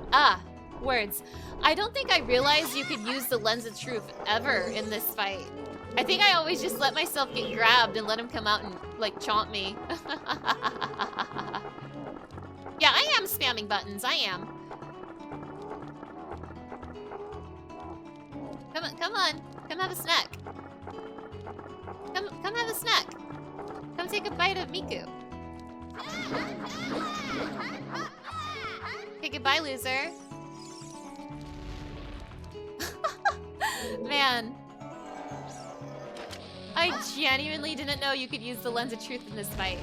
words. I don't think I realized you could use the Lens of Truth ever in this fight. I think I always just let myself get grabbed and let him come out and, like, chomp me. Yeah, I am spamming buttons. I am. Come on. Come have a snack. Come have a snack. Come take a bite of Miku. Okay, goodbye, loser. Man. I genuinely didn't know you could use the Lens of Truth in this fight.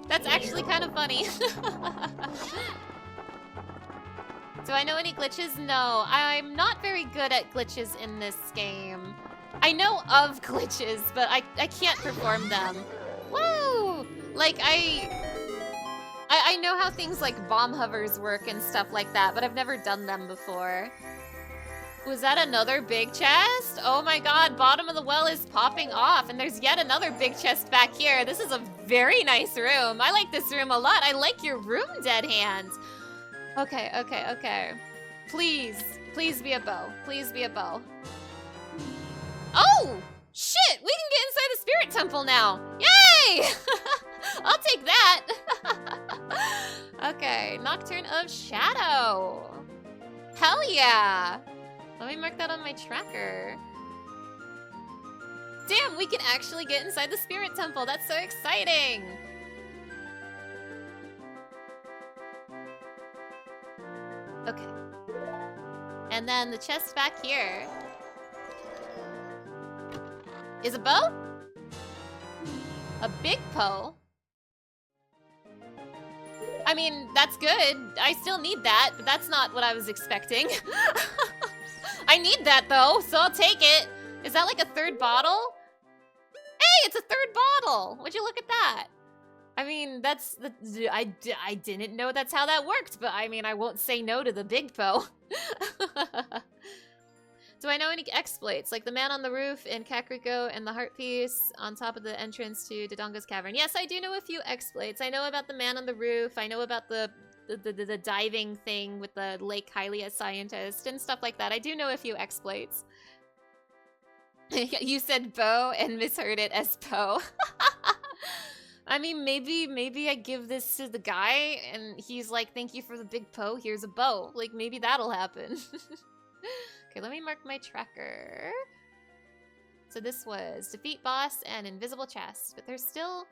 That's actually kind of funny. Do I know any glitches? No, I'm not very good at glitches in this game. I know of glitches, but I can't perform them. Woo! Like, I know how things like bomb hovers work and stuff like that, but I've never done them before. Was that another big chest? Oh my god, bottom of the well is popping off, and there's yet another big chest back here. This is a very nice room. I like this room a lot. I like your room, Dead Hand. Okay. Please be a bow. Please be a bow. Oh! Shit! We can get inside the Spirit Temple now! Yay! I'll take that! Okay, Nocturne of Shadow. Hell yeah! Let me mark that on my tracker. Damn, we can actually get inside the Spirit Temple. That's so exciting! Okay. And then the chest back here is a bow? A big bow? I mean, that's good. I still need that, but that's not what I was expecting. I need that though, so I'll take it. Is that like a third bottle? Hey, it's a third bottle! Would you look at that? I mean, I didn't know that's how that worked, but I mean, I won't say no to the big bow. Do I know any exploits? Like the man on the roof in Kakariko and the heart piece on top of the entrance to Dodonga's cavern. Yes, I do know a few exploits. I know about the man on the roof. I know about the diving thing with the Lake Hylia scientist and stuff like that. I do know a few exploits. You said bow and misheard it as Poe. I mean, maybe I give this to the guy and he's like, thank you for the big Poe, here's a bow. Like, maybe that'll happen. Okay, let me mark my tracker. So this was defeat boss and invisible chest, but there's still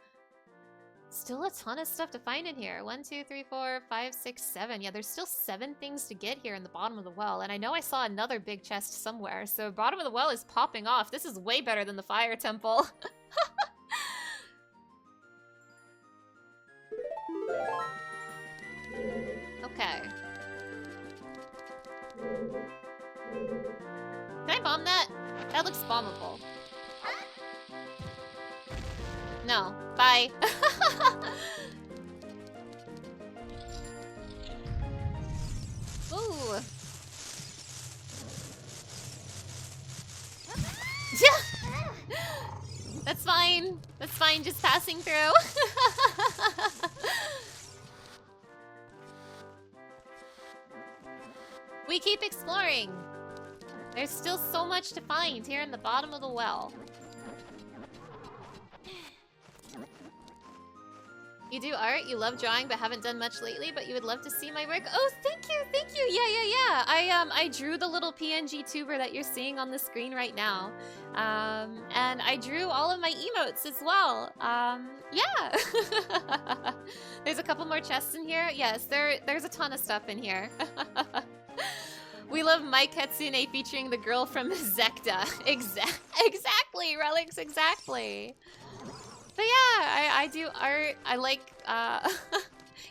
a ton of stuff to find in here. 1, 2, 3, 4, 5, 6, 7. Yeah, there's still 7 things to get here in the bottom of the well. And I know I saw another big chest somewhere. So bottom of the well is popping off. This is way better than the fire temple. Okay. Can I bomb that? That looks bombable. No. Bye. Ooh. That's fine. That's fine. Just passing through. We keep exploring. There's still so much to find here in the bottom of the well. You do art, you love drawing, but haven't done much lately, but you would love to see my work. Oh, thank you, thank you. Yeah. I drew the little PNG tuber that you're seeing on the screen right now. And I drew all of my emotes as well. Yeah. There's a couple more chests in here. Yes, there's a ton of stuff in here. We love Mai Ketsune featuring the girl from Zekta. Exactly, Relics, exactly. But yeah, I do art. I like,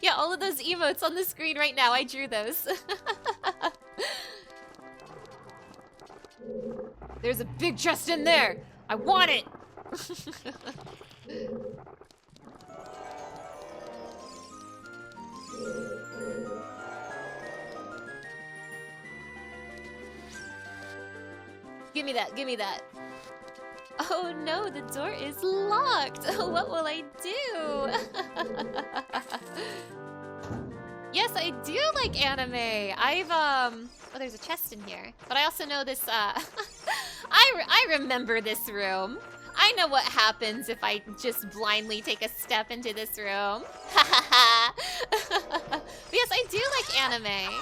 yeah, all of those emotes on the screen right now. I drew those. There's a big chest in there. I want it. Give me that, give me that. Oh no, the door is locked. What will I do? Yes, I do like anime. Oh, there's a chest in here. But I also know this, I remember this room. I know what happens if I just blindly take a step into this room. Yes, I do like anime.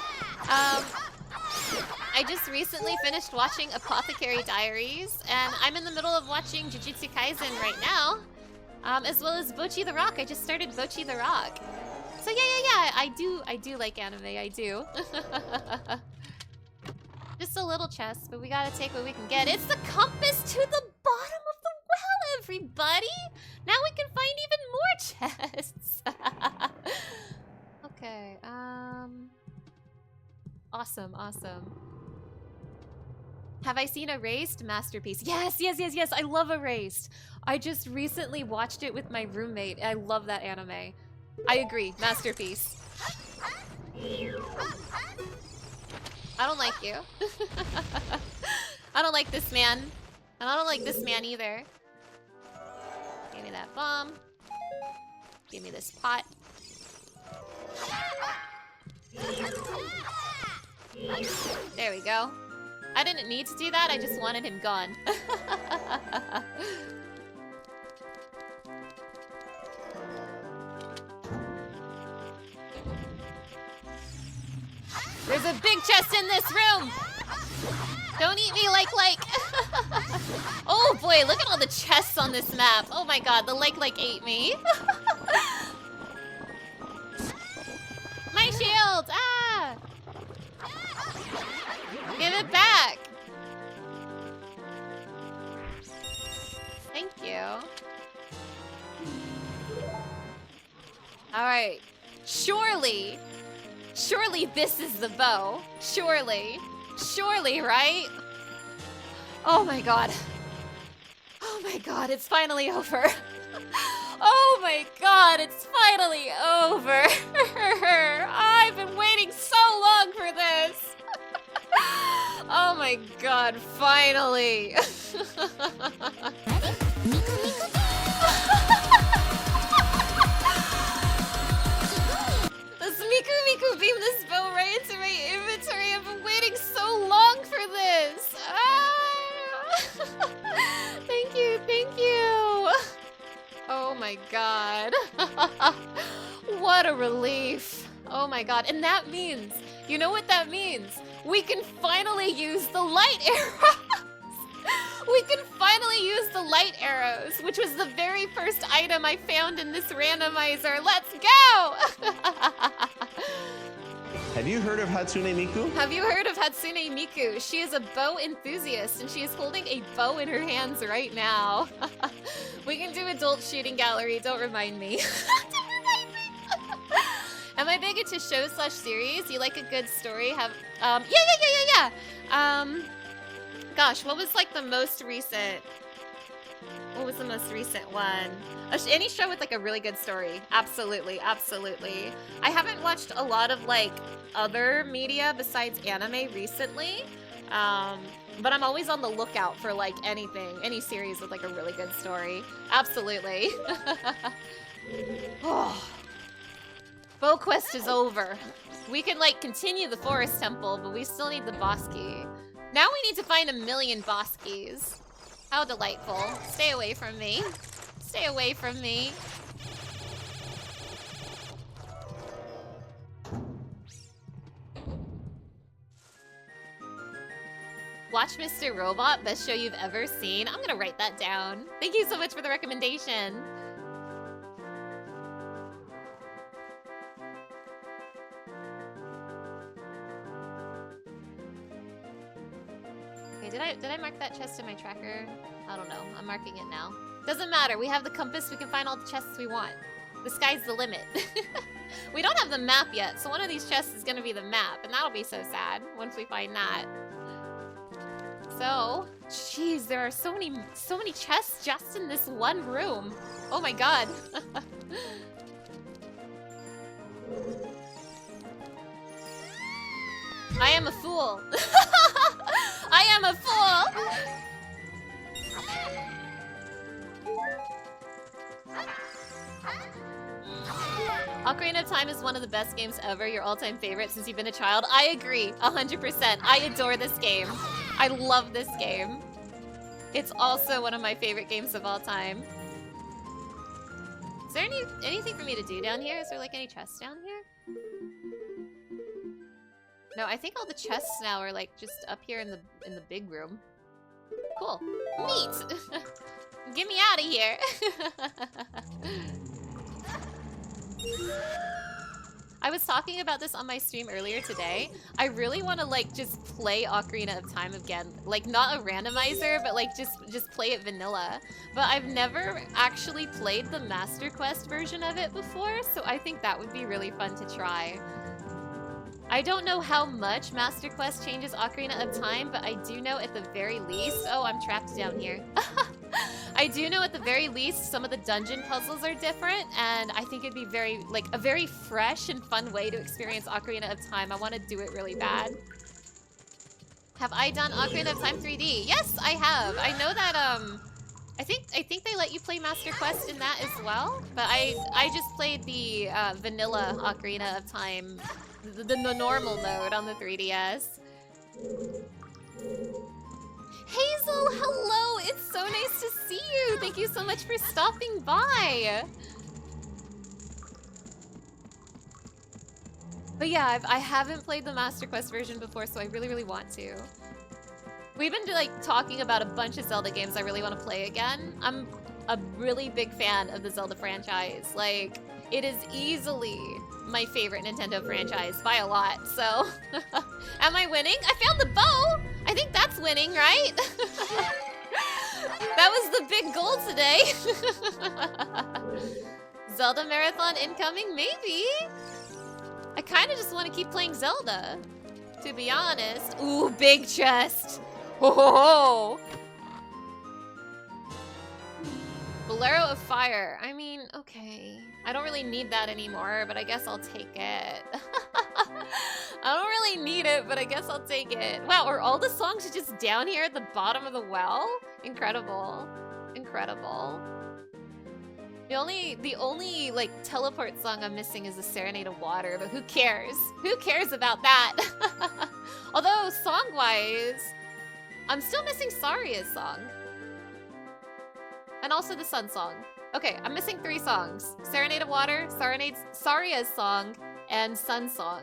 I just recently finished watching Apothecary Diaries, and I'm in the middle of watching Jujutsu Kaisen right now, as well as Bocchi the Rock. I just started Bocchi the Rock. So yeah, I do like anime, I do. Just a little chest, but we gotta take what we can get. It's the compass to the bottom of the well, everybody! Now we can find even more chests! Okay, awesome, awesome. Have I seen Erased? Masterpiece. Yes! I love Erased. I just recently watched it with my roommate. I love that anime. I agree. Masterpiece. I don't like you. I don't like this man. And I don't like this man either. Give me that bomb. Give me this pot. There we go. I didn't need to do that, I just wanted him gone. There's a big chest in this room! Don't eat me like. Oh boy, look at all the chests on this map. Oh my god, the like ate me. My shield! Ah! Give it back! Thank you. Alright. Surely this is the bow. Surely, right? Oh my god. Oh my god, it's finally over. Oh my god, it's finally over. I've been waiting so long for this. Oh my my god, finally! Let's Miku beam this bow right into my inventory. I've been waiting so long for this. Ah! Thank you, thank you. Oh my god. What a relief. Oh my god. And that means, you know what that means? We can finally use the light arrows. We can finally use the light arrows, which was the very first item I found in this randomizer. Let's go! Have you heard of Hatsune Miku? Have you heard of Hatsune Miku? She is a bow enthusiast, and she is holding a bow in her hands right now. We can do adult shooting gallery, don't remind me. Don't remind me. Am I big into show/series? You like a good story? Yeah. Gosh, what was like the most recent? What was the most recent one? Any show with like a really good story. Absolutely, absolutely. I haven't watched a lot of like other media besides anime recently. But I'm always on the lookout for like anything, any series with like a really good story. Absolutely. Oh. Bow quest is over. We can like continue the forest temple, but we still need the boss key. Now we need to find 1,000,000 boss keys. How delightful. Stay away from me. Stay away from me. Watch Mr. Robot, best show you've ever seen. I'm gonna write that down. Thank you so much for the recommendation. Okay, did I mark that chest in my tracker? I don't know. I'm marking it now. Doesn't matter. We have the compass. We can find all the chests we want. The sky's the limit. We don't have the map yet, so one of these chests is gonna be the map, and that'll be so sad once we find that. So, jeez, there are so many chests just in this one room. Oh my god. I am a fool. I am a fool. Ocarina of Time is one of the best games ever. Your all-time favorite since you've been a child. I agree, 100%. I adore this game. I love this game. It's also one of my favorite games of all time. Is there anything for me to do down here? Is there like any chests down here? No, I think all the chests now are like just up here in the big room. Cool. Neat. Get me out of here. I was talking about this on my stream earlier today. I really want to like just play Ocarina of Time again. Like not a randomizer, but like just play it vanilla. But I've never actually played the Master Quest version of it before, so I think that would be really fun to try. I don't know how much Master Quest changes Ocarina of Time, but I do know at the very least... Oh, I'm trapped down here. I do know at the very least some of the dungeon puzzles are different, and I think it'd be a very fresh and fun way to experience Ocarina of Time. I want to do it really bad. Have I done Ocarina of Time 3D? Yes, I have. I know that I think they let you play Master Quest in that as well, but I just played the vanilla Ocarina of Time, the normal mode on the 3DS. Hazel, hello! It's so nice to see you! Thank you so much for stopping by! But yeah, I haven't played the Master Quest version before, so I really, really want to. We've been like talking about a bunch of Zelda games I really want to play again. I'm a really big fan of the Zelda franchise. Like, it is easily my favorite Nintendo franchise by a lot, so... Am I winning? I found the bow! I think that's winning, right? That was the big goal today. Zelda marathon incoming? Maybe. I kind of just want to keep playing Zelda, to be honest. Ooh, big chest. Ho ho ho! Bolero of Fire. I mean, okay. I don't really need that anymore, but I guess I'll take it. I don't really need it, but I guess I'll take it. Wow, are all the songs just down here at the bottom of the well? Incredible. Incredible. The only like teleport song I'm missing is the Serenade of Water, but who cares? Who cares about that? Although song-wise, I'm still missing Saria's song. And also the Sun song. Okay, I'm missing 3 songs. Serenade of Water, Saria's song, and Sun song.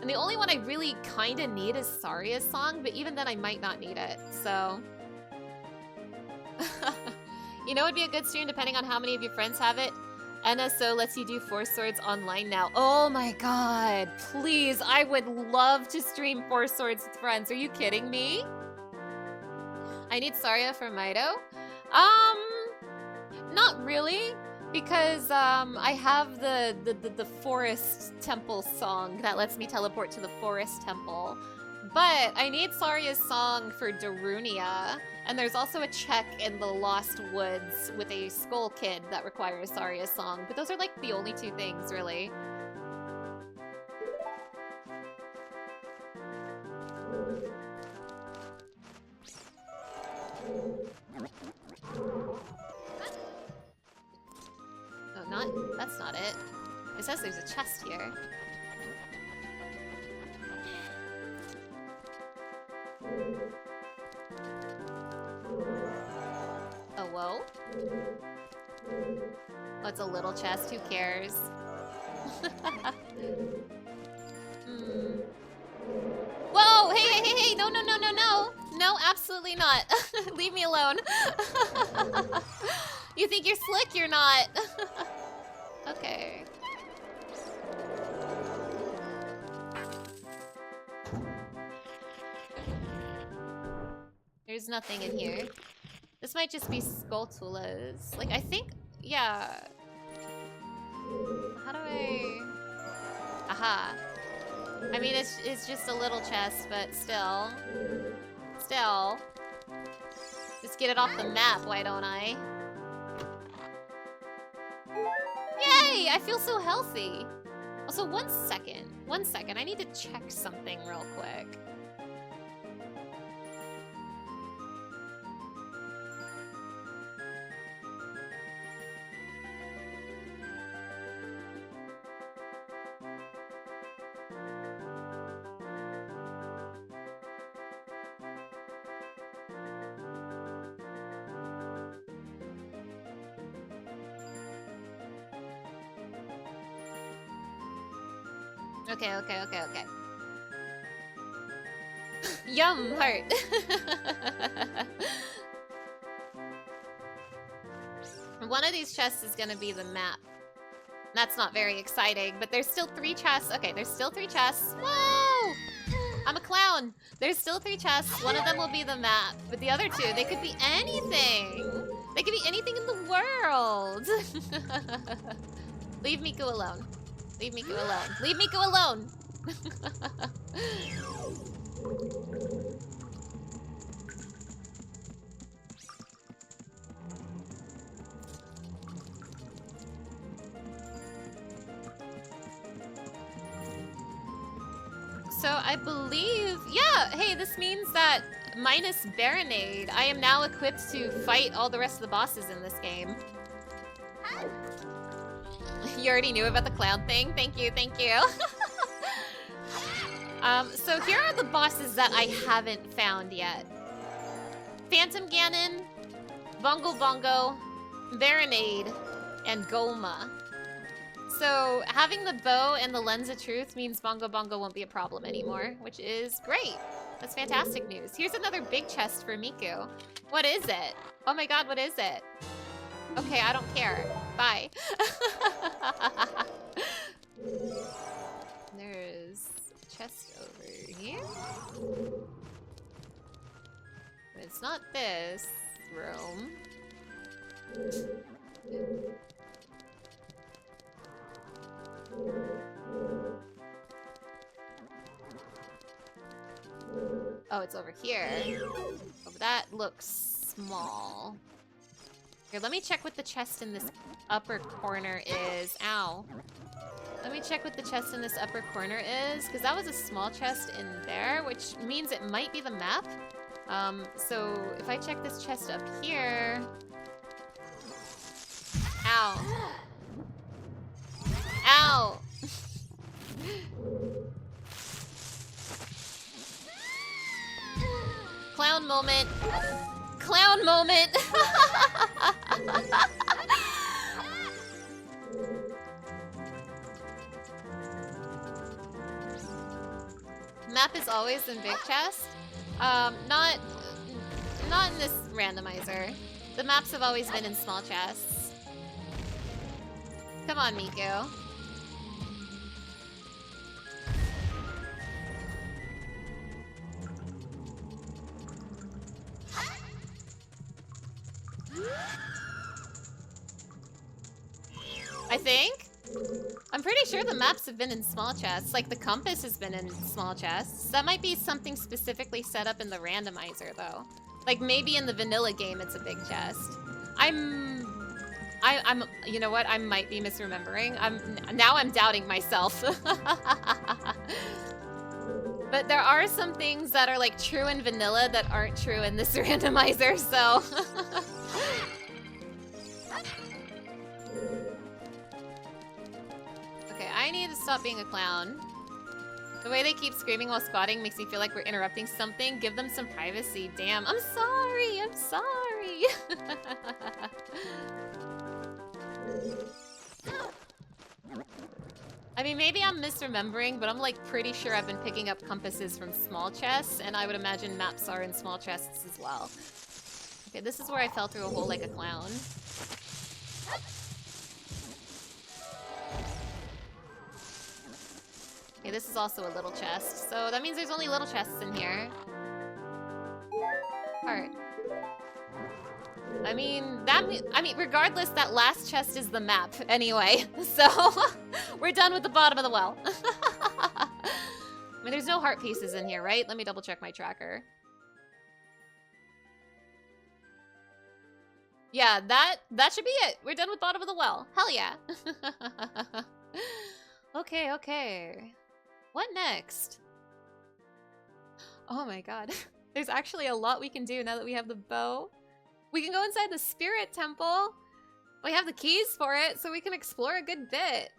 And the only one I really kinda need is Saria's song, but even then I might not need it, so... You know, it'd be a good stream depending on how many of your friends have it. NSO lets you do Four Swords online now. Oh my god, please, I would love to stream Four Swords with friends. Are you kidding me? I need Saria for Mido? Not really, because I have the forest temple song that lets me teleport to the forest temple. But I need Saria's song for Darunia, and there's also a check in the Lost Woods with a Skull Kid that requires Saria's song. But those are like the only 2 things, really. Oh, that's not it. It says there's a chest here. Oh, whoa. Oh, it's a little chest, who cares? Whoa! Hey! No! No, absolutely not. Leave me alone. You think you're slick? You're not. Okay. There's nothing in here. This might just be Skulltulas. Like, I think... Yeah. How do I... Aha. I mean, it's just a little chest, but still. Still. Just get it off the map, why don't I? Yay! I feel so healthy! Also, one second. I need to check something real quick. Okay. Yum, heart. One of these chests is gonna be the map. That's not very exciting, but there's still 3 chests. Okay, there's still 3 chests. Whoa! I'm a clown. There's still 3 chests. One of them will be the map, but the other 2, they could be anything. They could be anything in the world. Leave Miku alone. Leave Miku alone. Leave Miku alone! So I believe... Yeah! Hey, this means that minus Baronade, I am now equipped to fight all the rest of the bosses in this game. You already knew about the clown thing? Thank you. So here are the bosses that I haven't found yet. Phantom Ganon, Bongo Bongo, Baronade, and Goma. So having the bow and the Lens of Truth means Bongo Bongo won't be a problem anymore, which is great. That's fantastic news. Here's another big chest for Miku. What is it? Oh my god, what is it? Okay, I don't care. Bye. There's a chest over here. It's not this room. Oh, it's over here. Oh, that looks small. Here, let me check what the chest in this upper corner is. Ow. Let me check what the chest in this upper corner is, because that was a small chest in there, which means it might be the map. So if I check this chest up here... Ow. Ow! Clown moment. Clown moment! Map is always in big chest. Not in this randomizer. The maps have always been in small chests. Come on, Miku. I think? I'm pretty sure the maps have been in small chests. Like, the compass has been in small chests. That might be something specifically set up in the randomizer, though. Like, maybe in the vanilla game it's a big chest. You know what? I might be misremembering. Now I'm doubting myself. But there are some things that are, like, true in vanilla that aren't true in this randomizer, so... Okay, I need to stop being a clown. The way they keep screaming while squatting makes me feel like we're interrupting something. Give them some privacy. Damn, I'm sorry, I'm sorry. I mean, maybe I'm misremembering, but I'm like pretty sure I've been picking up compasses from small chests, and I would imagine maps are in small chests as well. Okay, this is where I fell through a hole like a clown. Okay, this is also a little chest, so that means there's only little chests in here. Heart. I mean, regardless, that last chest is the map anyway, so we're done with the bottom of the well. I mean, there's no heart pieces in here, right? Let me double check my tracker. Yeah, that should be it. We're done with bottom of the well. Hell yeah. Okay. What next? Oh my god. There's actually a lot we can do now that we have the bow. We can go inside the spirit temple. We have the keys for it, so we can explore a good bit.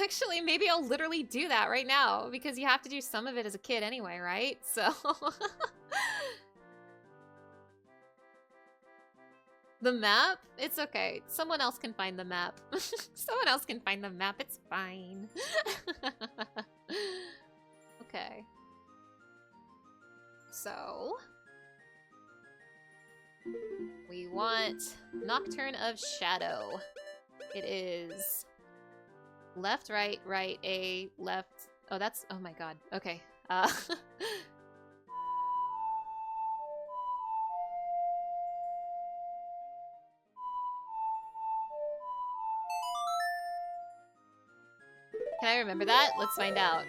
Actually, maybe I'll literally do that right now, because you have to do some of it as a kid anyway, right? So... The map? It's okay. Someone else can find the map. Someone else can find the map. It's fine. Okay. So... we want Nocturne of Shadow. It is... left, right, right, A, left... Oh, that's... oh my god. Okay. Can I remember that? Let's find out.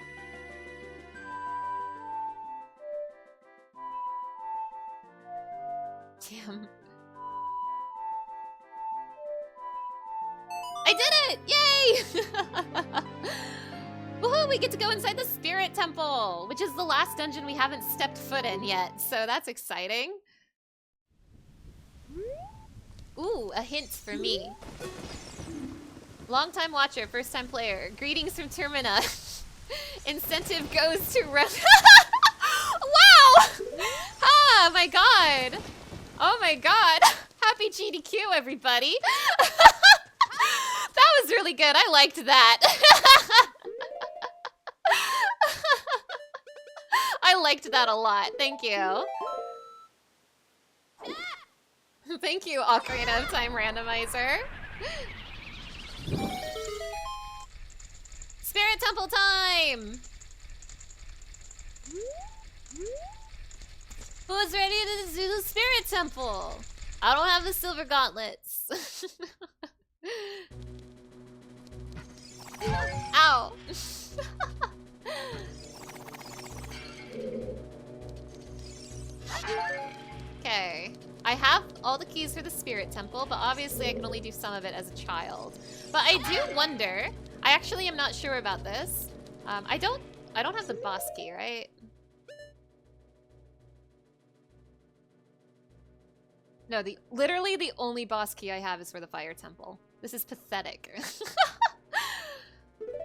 Damn. I did it! Yay! Woohoo! We get to go inside the Spirit Temple, which is the last dungeon we haven't stepped foot in yet, so that's exciting. Ooh, a hint for me. Long-time watcher, first-time player. Greetings from Termina. Incentive goes to Wow! Ah, my god. Oh my god. Happy GDQ, everybody. That was really good. I liked that. I liked that a lot. Thank you. Thank you, Ocarina of Time Randomizer. Spirit Temple time! Who's ready to do the Spirit Temple? I don't have the silver gauntlets. Ow! Okay. I have all the keys for the Spirit Temple, but obviously I can only do some of it as a child. But I do wonder... I actually am not sure about this. I don't have the boss key, right? No, literally the only boss key I have is for the Fire Temple. This is pathetic.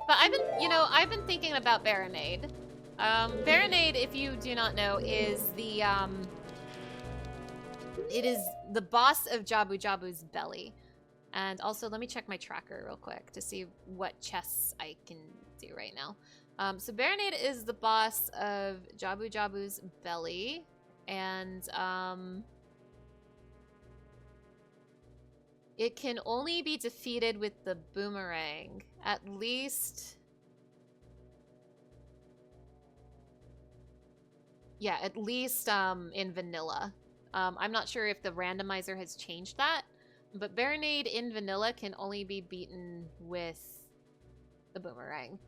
But I've been thinking about Baronade. Baronade, if you do not know, is the it is the boss of Jabu Jabu's belly. And also, let me check my tracker real quick to see what chests I can do right now. So Baronade is the boss of Jabu Jabu's belly, and it can only be defeated with the boomerang, at least. Yeah, at least in vanilla. I'm not sure if the randomizer has changed that, but Baronade in vanilla can only be beaten with the boomerang.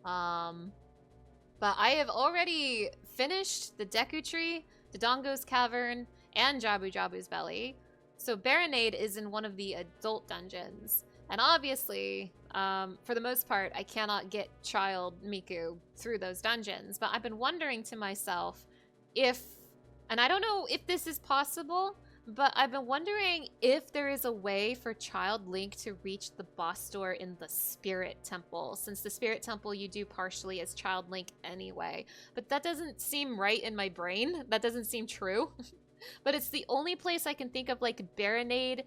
But I have already finished the Deku Tree, Dodongo's Cavern, and Jabu Jabu's belly. So Baronade is in one of the adult dungeons. And obviously, for the most part, I cannot get Child Miku through those dungeons. But I've been wondering to myself if, and I don't know if this is possible, but I've been wondering if there is a way for Child Link to reach the boss door in the Spirit Temple, since the Spirit Temple you do partially as Child Link anyway. But that doesn't seem right in my brain. That doesn't seem true. But it's the only place I can think of, like, Baronade.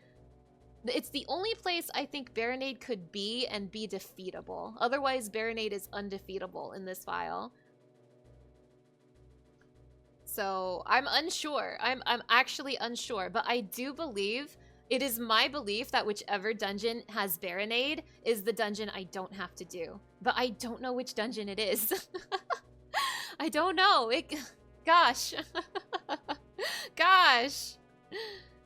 It's the only place I think Baronade could be and be defeatable. Otherwise, Baronade is undefeatable in this file. So I'm unsure. I'm actually unsure, but I do believe, it is my belief that whichever dungeon has Baronade is the dungeon I don't have to do. But I don't know which dungeon it is. I don't know. Gosh. Gosh.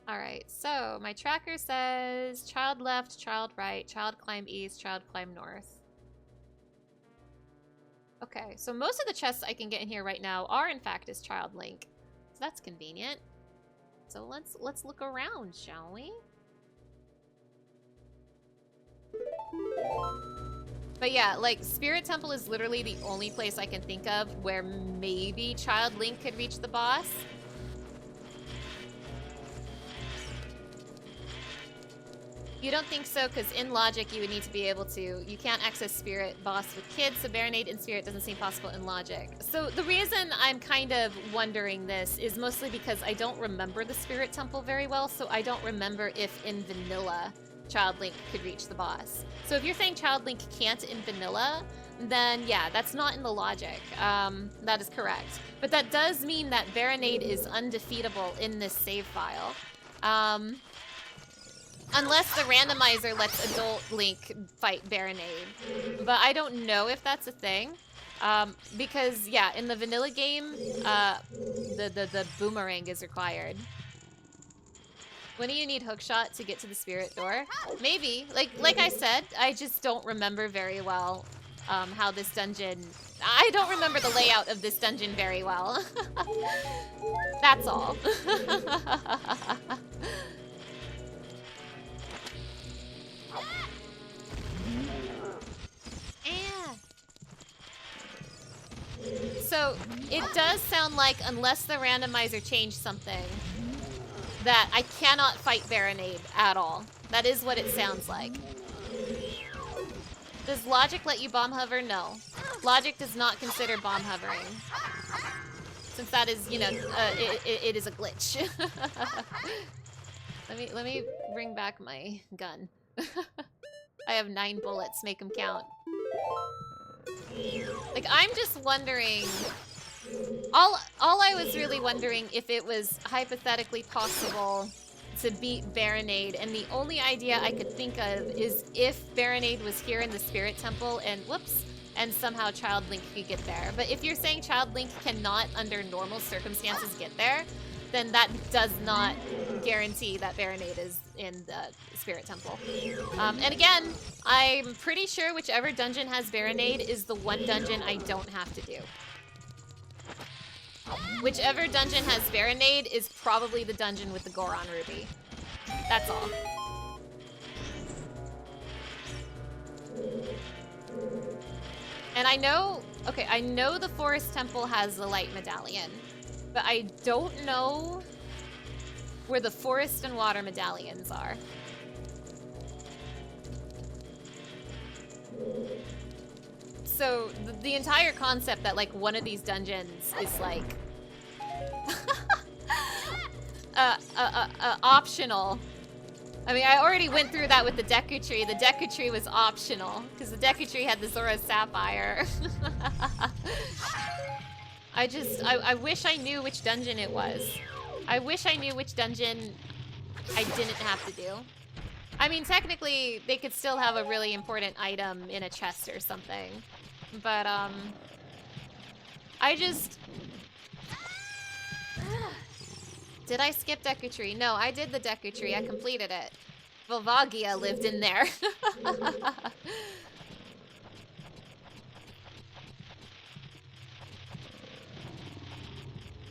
All right, so my tracker says child left, child right, child climb east, child climb north. Okay, so most of the chests I can get in here right now are in fact as Child Link. So that's convenient. So let's look around, shall we? But yeah, like, Spirit Temple is literally the only place I can think of where maybe Child Link could reach the boss. You don't think so, because in logic you would need to be able to. You can't access Spirit boss with kids, so Baronade in Spirit doesn't seem possible in logic. So the reason I'm kind of wondering this is mostly because I don't remember the Spirit Temple very well, so I don't remember if in vanilla Child Link could reach the boss. So if you're saying Child Link can't in vanilla, then yeah, that's not in the logic. That is correct. But that does mean that Baronade is undefeatable in this save file. Unless the randomizer lets adult Link fight Baronade. But I don't know if that's a thing. Because, yeah, in the vanilla game, the boomerang is required. When do you need hookshot to get to the spirit door? Maybe. Like I said, I just don't remember very well how this dungeon... I don't remember the layout of this dungeon very well. That's all. So, it does sound like, unless the randomizer changed something, that I cannot fight Baronade at all. That is what it sounds like. Does logic let you bomb hover? No. Logic does not consider bomb hovering. Since that is, you know, it is a glitch. Let me bring back my gun. I have 9 bullets, make them count. Like, I'm just wondering... All I was really wondering if it was hypothetically possible to beat Baronade, and the only idea I could think of is if Baronade was here in the Spirit Temple and, whoops, and somehow Child Link could get there. But if you're saying Child Link cannot, under normal circumstances, get there, then that does not guarantee that Baronade is in the Spirit Temple. And again, I'm pretty sure whichever dungeon has Baronade is the one dungeon I don't have to do. Whichever dungeon has Baronade is probably the dungeon with the Goron Ruby. That's all. And I know, okay, I know the forest temple has the light medallion, but I don't know where the forest and water medallions are. So the entire concept that like one of these dungeons is like optional. I mean, I already went through that with the Deku Tree. The Deku Tree was optional because the Deku Tree had the Zora Sapphire. I wish I knew which dungeon it was. I wish I knew which dungeon I didn't have to do. I mean, technically, they could still have a really important item in a chest or something. But, I just... Did I skip Deku Tree? No, I did the Deku Tree. I completed it. Volvagia lived in there.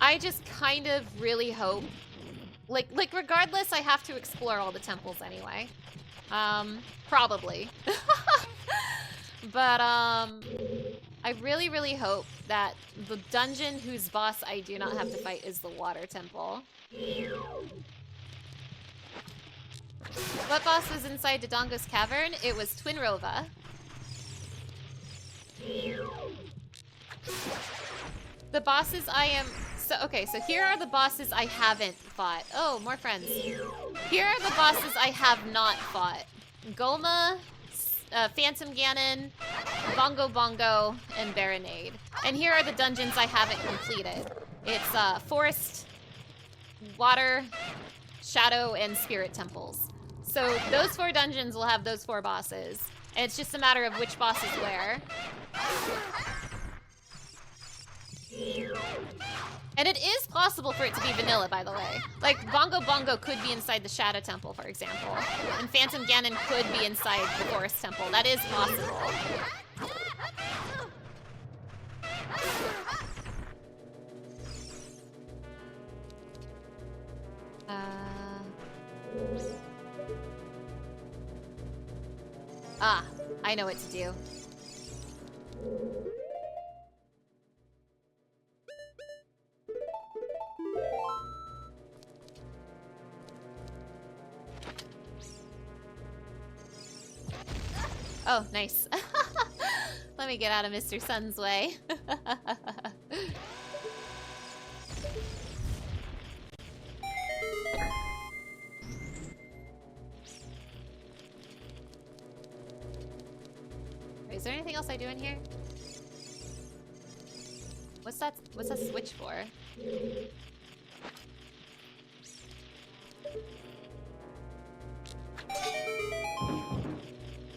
I just kind of really hope... Like regardless, I have to explore all the temples anyway. Probably. But, I really, really hope that the dungeon whose boss I do not have to fight is the water temple. What boss was inside Dodongo's cavern? It was Twinrova. The bosses I am... So, okay, so here are the bosses I haven't fought. Oh, more friends. Here are the bosses I have not fought. Golma, Phantom Ganon, Bongo Bongo, and Baronade. And here are the dungeons I haven't completed. It's Forest, Water, Shadow, and Spirit Temples. So those 4 dungeons will have those 4 bosses. And it's just a matter of which boss is where. And it is possible for it to be vanilla, by the way. Like, Bongo Bongo could be inside the Shadow Temple, for example. And Phantom Ganon could be inside the Forest Temple. That is possible. Ah, I know what to do. Oh, nice. Let me get out of Mr. Sun's way. Is there anything else I do in here? What's that switch for?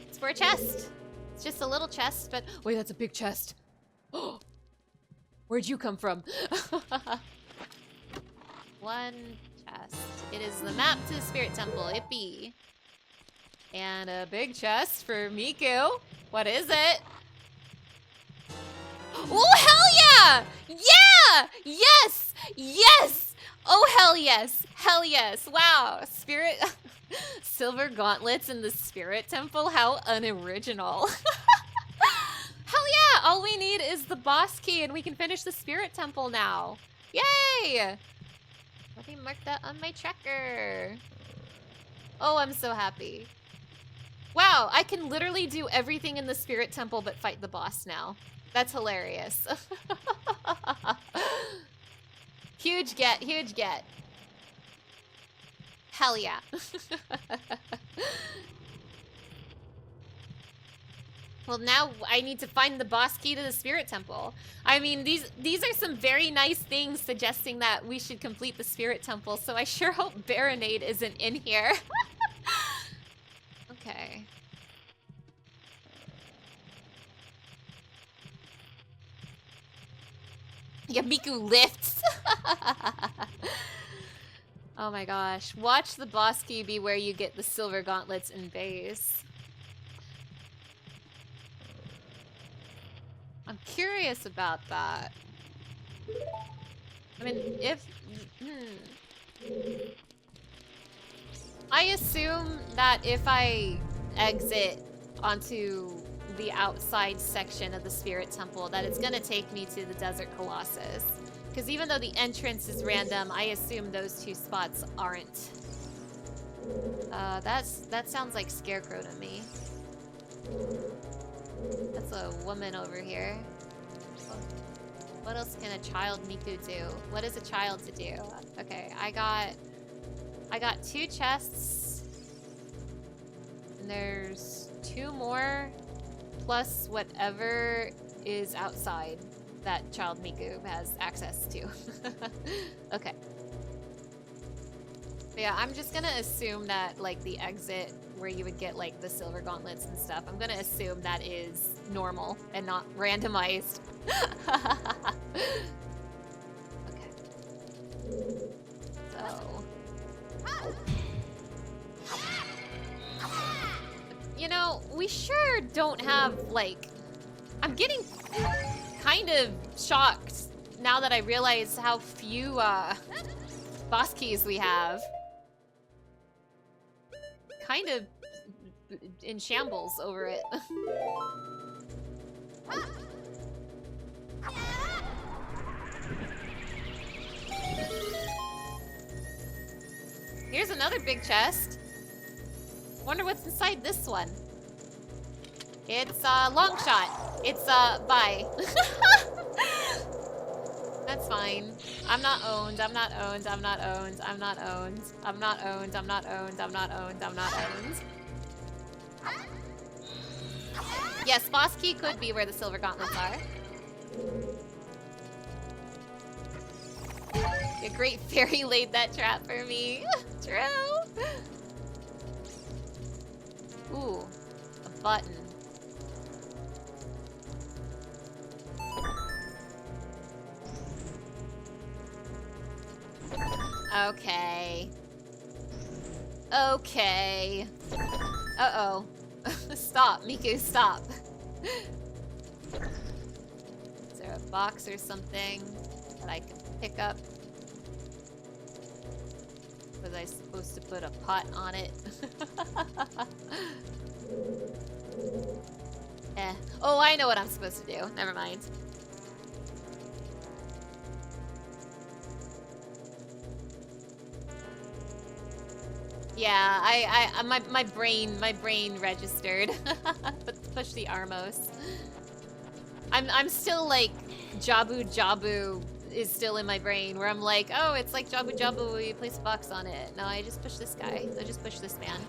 It's for a chest. It's just a little chest, but wait, that's a big chest. Where'd you come from? One chest. It is the map to the Spirit Temple. Yippee. And a big chest for Miku. What is it? Oh, hell yeah! Yeah! Yes! Yes! Oh, hell yes! Hell yes! Wow! Spirit... Silver gauntlets in the Spirit Temple? How unoriginal. Hell yeah! All we need is the boss key and we can finish the Spirit Temple now. Yay! Let me mark that on my tracker. Oh, I'm so happy. Wow, I can literally do everything in the Spirit Temple but fight the boss now. That's hilarious. Huge get, huge get. Hell yeah. Well, now I need to find the boss key to the Spirit Temple. I mean, these are some very nice things suggesting that we should complete the Spirit Temple, so I sure hope Baronade isn't in here. Okay. Yeah, Miku lifts. Oh my gosh. Watch the boss key be where you get the silver gauntlets in base. I'm curious about that. I mean, if... I assume that if I exit onto the outside section of the Spirit Temple that it's gonna take me to the Desert Colossus. Because even though the entrance is random, I assume those two spots aren't. That sounds like Scarecrow to me. That's a woman over here. What else can a child Miku do? What is a child to do? Okay, I got 2 chests. And there's 2 more plus whatever is outside that child Miku has access to. Okay. But yeah, I'm just gonna assume that like the exit where you would get like the silver gauntlets and stuff, I'm gonna assume that is normal and not randomized. Okay. So. You know, we sure don't have like, I'm getting kind of shocked now that I realize how few boss keys we have. Kind of in shambles over it. Here's another big chest. Wonder what's inside this one. It's a long shot. It's bye. That's fine. I'm not owned. I'm not owned. I'm not owned. I'm not owned. I'm not owned. I'm not owned. I'm not owned. I'm not owned. Yes, boss key could be where the silver gauntlets are. A great fairy laid that trap for me. True. Ooh, a button. Okay. Okay. Uh-oh. Stop, Miku, stop. Is there a box or something that I can pick up? Was I supposed to put a pot on it? Oh, I know what I'm supposed to do. Never mind. Yeah, my brain registered. Push the Armos. I'm still like Jabu is still in my brain where I'm like, oh, it's like Jabu where you place a box on it. No, I just push this guy. I just push this man.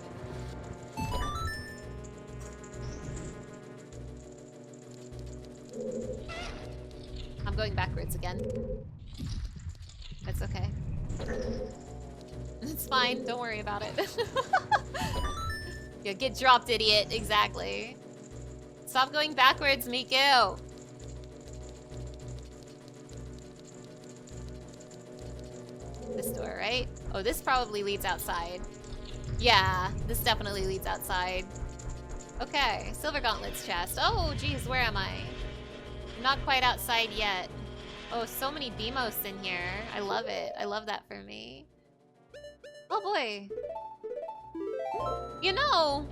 I'm going backwards again. It's okay. It's fine, don't worry about it. Yeah, get dropped, idiot. Exactly. Stop going backwards, Miku. This door, right? Oh, this probably leads outside. Yeah, this definitely leads outside. Okay, silver gauntlets chest. Oh, geez, where am I? I'm not quite outside yet. Oh, so many Demos in here. I love it. I love that for me. Oh boy. You know,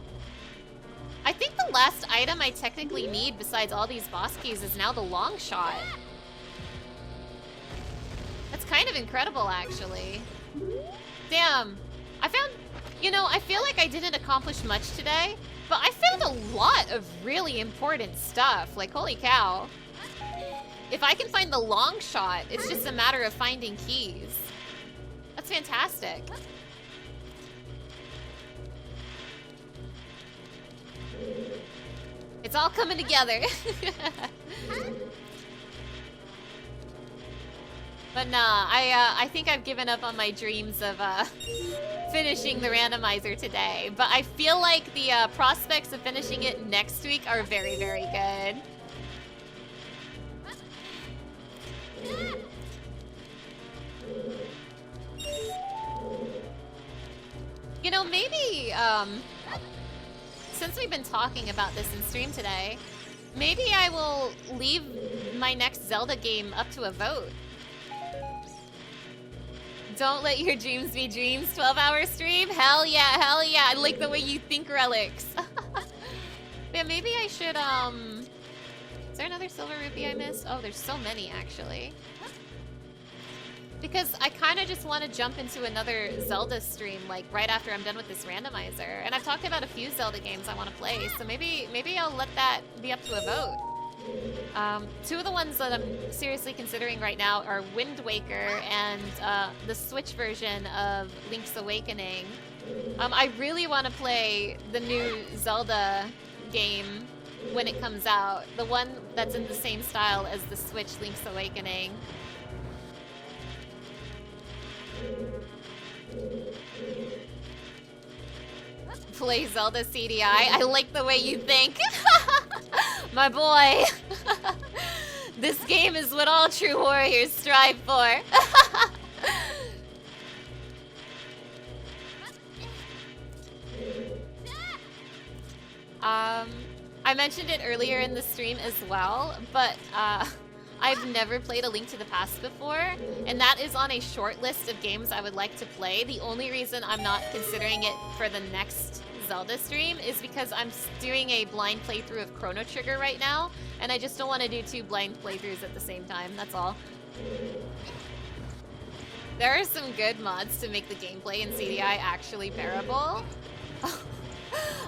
I think the last item I technically need besides all these boss keys is now the long shot. That's kind of incredible, actually. Damn. I found, you know, I feel like I didn't accomplish much today, but I found a lot of really important stuff. Like, holy cow. If I can find the long shot, it's just a matter of finding keys. That's fantastic. It's all coming together. But nah, I think I've given up on my dreams of finishing the randomizer today. But I feel like the prospects of finishing it next week are very, very good. You know, maybe, since we've been talking about this in stream today, maybe I will leave my next Zelda game up to a vote. Don't let your dreams be dreams. 12-hour stream? Hell yeah, hell yeah. I like the way you think, Relics. Yeah, maybe I should, is there another silver rupee I missed? Oh, there's so many, actually. Because I kind of just want to jump into another Zelda stream, like, right after I'm done with this randomizer. And I've talked about a few Zelda games I want to play, so maybe I'll let that be up to a vote. Two of the ones that I'm seriously considering right now are Wind Waker and the Switch version of Link's Awakening. I really want to play the new Zelda game when it comes out. The one that's in the same style as the Switch Link's Awakening. Play Zelda CDI. I like the way you think. My boy. This game is what all true warriors strive for. I mentioned it earlier in the stream as well, but I've never played A Link to the Past before, and that is on a short list of games I would like to play. The only reason I'm not considering it for the next Zelda stream is because I'm doing a blind playthrough of Chrono Trigger right now, and I just don't want to do 2 blind playthroughs at the same time, that's all. There are some good mods to make the gameplay in CDI actually bearable.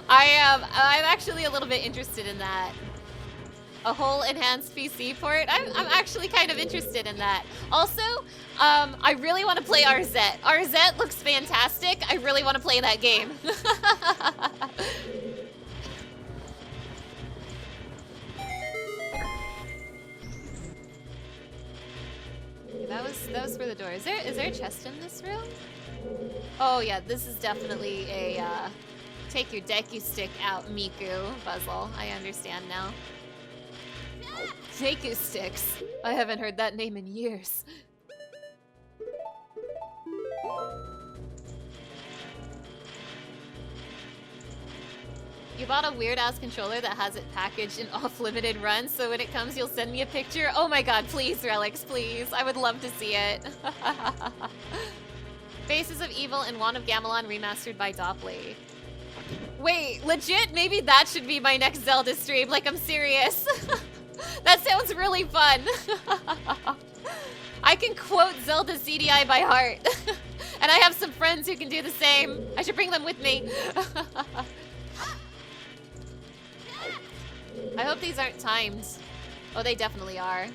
I'm actually a little bit interested in that. A whole enhanced PC port? I'm actually kind of interested in that. Also, I really want to play RZ. RZ looks fantastic. I really want to play that game. That was for the door. Is there a chest in this room? Oh yeah, this is definitely a take your Deku stick out Miku puzzle. I understand now. Deku sticks. I haven't heard that name in years. You bought a weird-ass controller that has it packaged in off-limited runs, so when it comes, you'll send me a picture? Oh my god, please, Relics, please. I would love to see it. Faces of Evil and Wand of Gamelon remastered by Dopply. Wait, legit? Maybe that should be my next Zelda stream. Like, I'm serious. That sounds really fun. I can quote Zelda CDI by heart. And I have some friends who can do the same. I should bring them with me. I hope these aren't timed. Oh, they definitely are.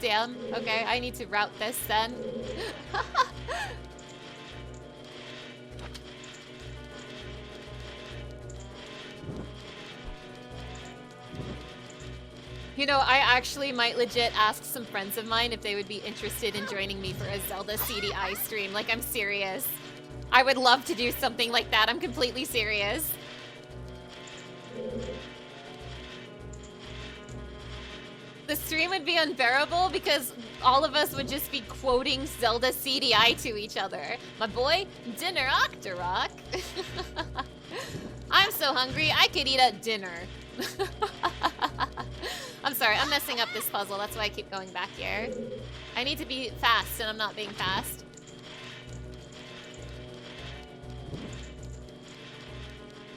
Damn. Okay, I need to route this then. You know, I actually might legit ask some friends of mine if they would be interested in joining me for a Zelda CDI stream. Like, I'm serious. I would love to do something like that. I'm completely serious. The stream would be unbearable because all of us would just be quoting Zelda CDI to each other. My boy, dinner Octorok. I'm so hungry, I could eat at dinner. I'm sorry, I'm messing up this puzzle. That's why I keep going back here. I need to be fast, and I'm not being fast.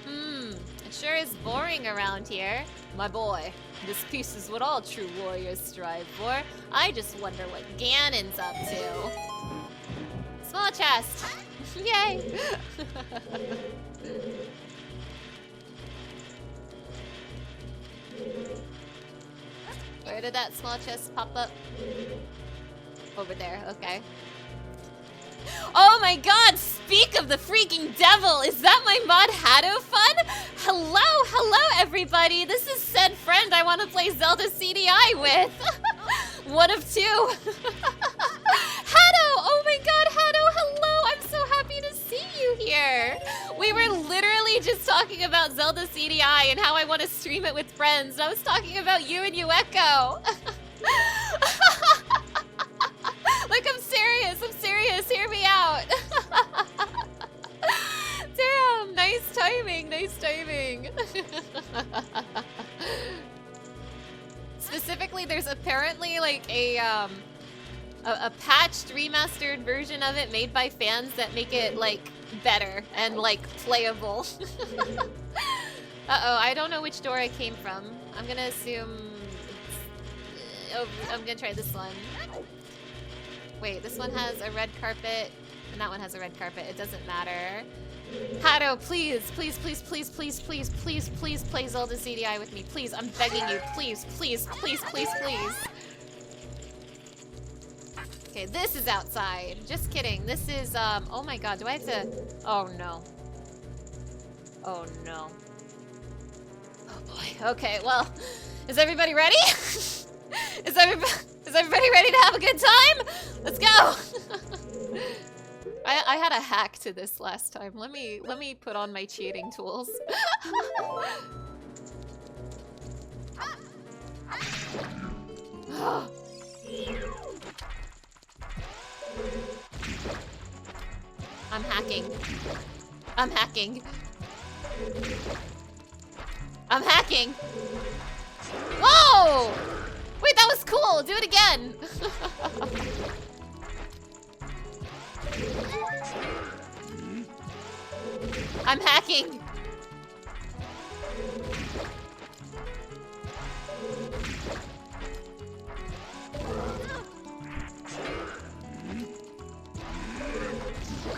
It sure is boring around here. My boy, this piece is what all true warriors strive for. I just wonder what Ganon's up to. Small chest. Yay! Where did that small chest pop up? Over there, okay. Oh my god, speak of the freaking devil! Is that my mod Hado fun? Hello everybody! This is said friend I want to play Zelda CDI with! One of 2! Hado! Oh my god, Hado, hello! I'm so happy to see you here! We were literally just talking about Zelda CDI and how I want to stream it with friends. I was talking about you and Ueko! Like, I'm serious, hear me out. Damn, nice timing. Specifically, there's apparently like a patched, remastered version of it made by fans that make it like better and like playable. Uh-oh, I don't know which door I came from. I'm gonna assume... Oh, I'm gonna try this one. Wait, this one has a red carpet, and that one has a red carpet. It doesn't matter. Hado, please, please, please, please, please, please, please, please play Zelda CDI with me. Please, I'm begging you. Please, please, please, please, please. Okay, this is outside. Just kidding. This is, oh my god, do I have to... Oh no. Oh no. Oh boy. Okay, well, is everybody ready? Is everybody ready to have a good time? Let's go! I had a hack to this last time. Let me put on my cheating tools. I'm hacking. I'm hacking. I'm hacking. Whoa! Wait, that was cool. Do it again. I'm hacking.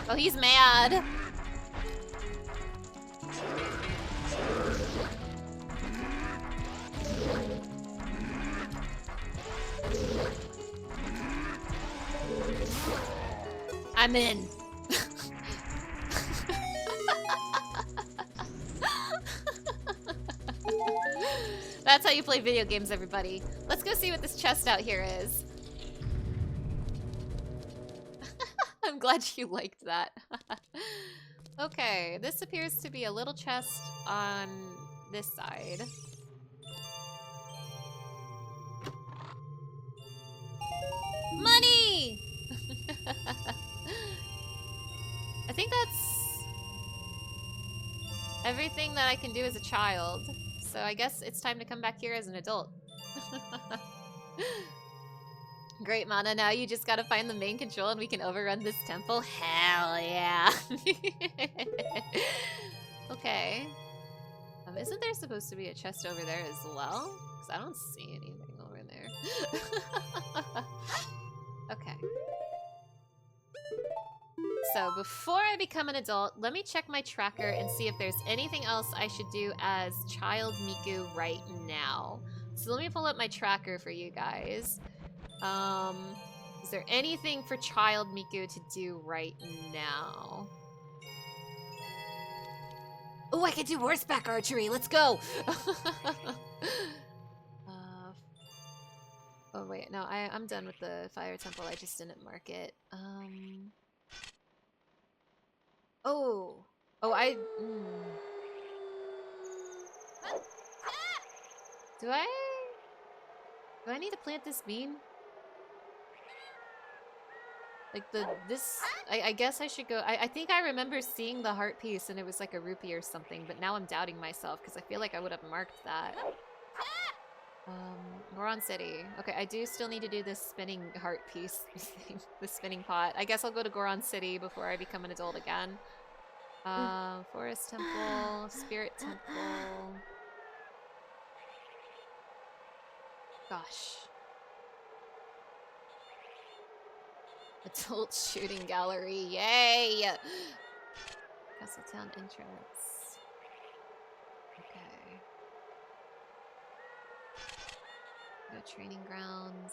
Oh, he's mad. I'm in. That's how you play video games, everybody. Let's go see what this chest out here is. I'm glad you liked that. Okay, this appears to be a little chest on this side. Money! I think that's everything that I can do as a child. So I guess it's time to come back here as an adult. Great, Mana. Now you just gotta find the main control and we can overrun this temple. Hell yeah. Okay. Isn't there supposed to be a chest over there as well? Because I don't see anything over there. Okay. So before I become an adult, let me check my tracker and see if there's anything else I should do as child Miku right now. So let me pull up my tracker for you guys. Is there anything for child Miku to do right now? Oh, I can do horseback archery. Let's go. Oh wait, no, I'm done with the fire temple. I just didn't mark it. Oh, Do I need to plant this bean? Like I guess I should go. I think I remember seeing the heart piece and it was like a rupee or something, but now I'm doubting myself because I feel like I would have marked that. Goron City. Okay, I do still need to do this spinning heart piece thing, the spinning pot. I guess I'll go to Goron City before I become an adult again. Forest Temple, Spirit Temple. Gosh. Adult shooting gallery, yay! Castletown entrance. Okay. Go training grounds.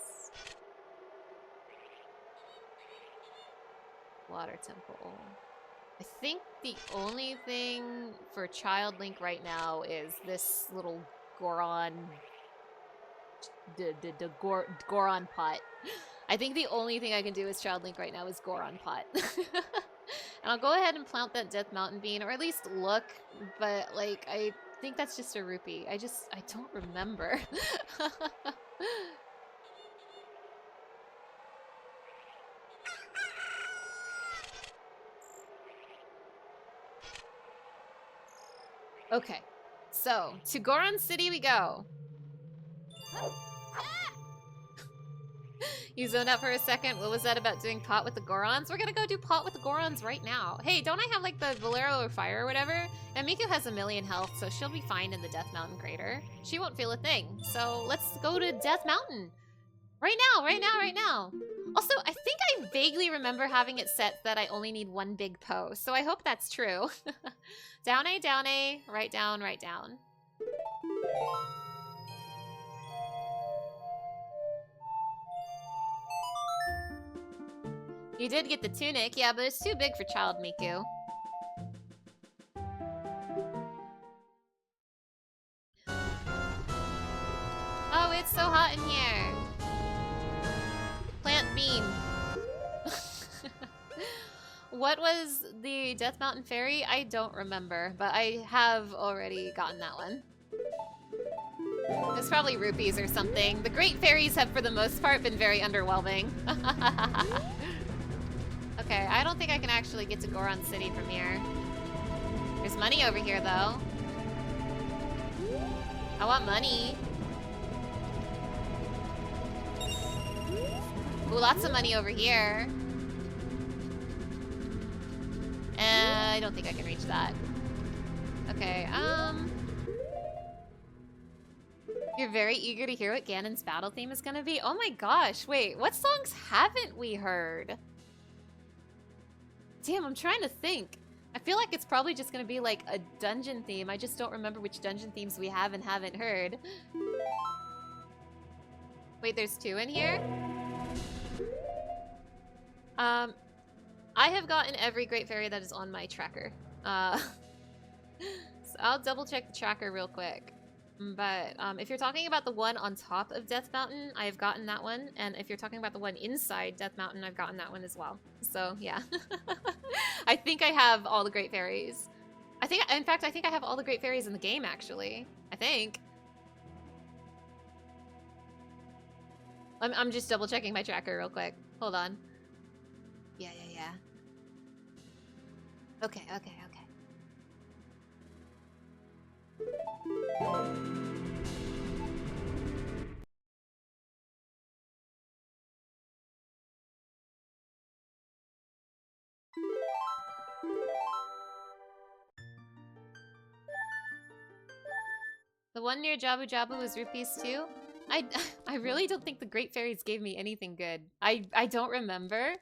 Water temple. I think the only thing for Child Link right now is this little Goron... Goron pot. I think the only thing I can do as Child Link right now is Goron pot. And I'll go ahead and plant that Death Mountain Bean, or at least look, but like, I think that's just a rupee. I don't remember. Okay, so to Goron City we go. You zoned out for a second. What was that about doing pot with the Gorons? We're gonna go do pot with the Gorons right now. Hey, don't I have like the Valero or fire or whatever? And Miku has 1,000,000 health, so she'll be fine in the Death Mountain crater. She won't feel a thing. So let's go to Death Mountain. Right now, right now, right now. Also, I think I vaguely remember having it set that I only need 1 big Poe, so I hope that's true. Down A, down A, right down, right down. You did get the tunic, yeah, but it's too big for Child Miku. Oh, it's so hot in here. Plant beam. What was the Death Mountain Fairy? I don't remember, but I have already gotten that one. It's probably rupees or something. The Great Fairies have, for the most part, been very underwhelming. Okay, I don't think I can actually get to Goron City from here. There's money over here, though. I want money. Ooh, lots of money over here. I don't think I can reach that. Okay, You're very eager to hear what Ganon's battle theme is gonna be? Oh my gosh, wait, what songs haven't we heard? Damn, I'm trying to think. I feel like it's probably just gonna be like a dungeon theme. I just don't remember which dungeon themes we have and haven't heard. Wait, there's 2 in here? I have gotten every Great Fairy that is on my tracker. So I'll double check the tracker real quick. But if you're talking about the one on top of Death Mountain, I've gotten that one. And if you're talking about the one inside Death Mountain, I've gotten that one as well. So, yeah. I think I have all the Great Fairies. In fact, I think I have all the Great Fairies in the game, actually. I think. I'm just double checking my tracker real quick. Hold on. Yeah. Okay. The one near Jabu Jabu is rupees too? I really don't think the Great Fairies gave me anything good. I don't remember,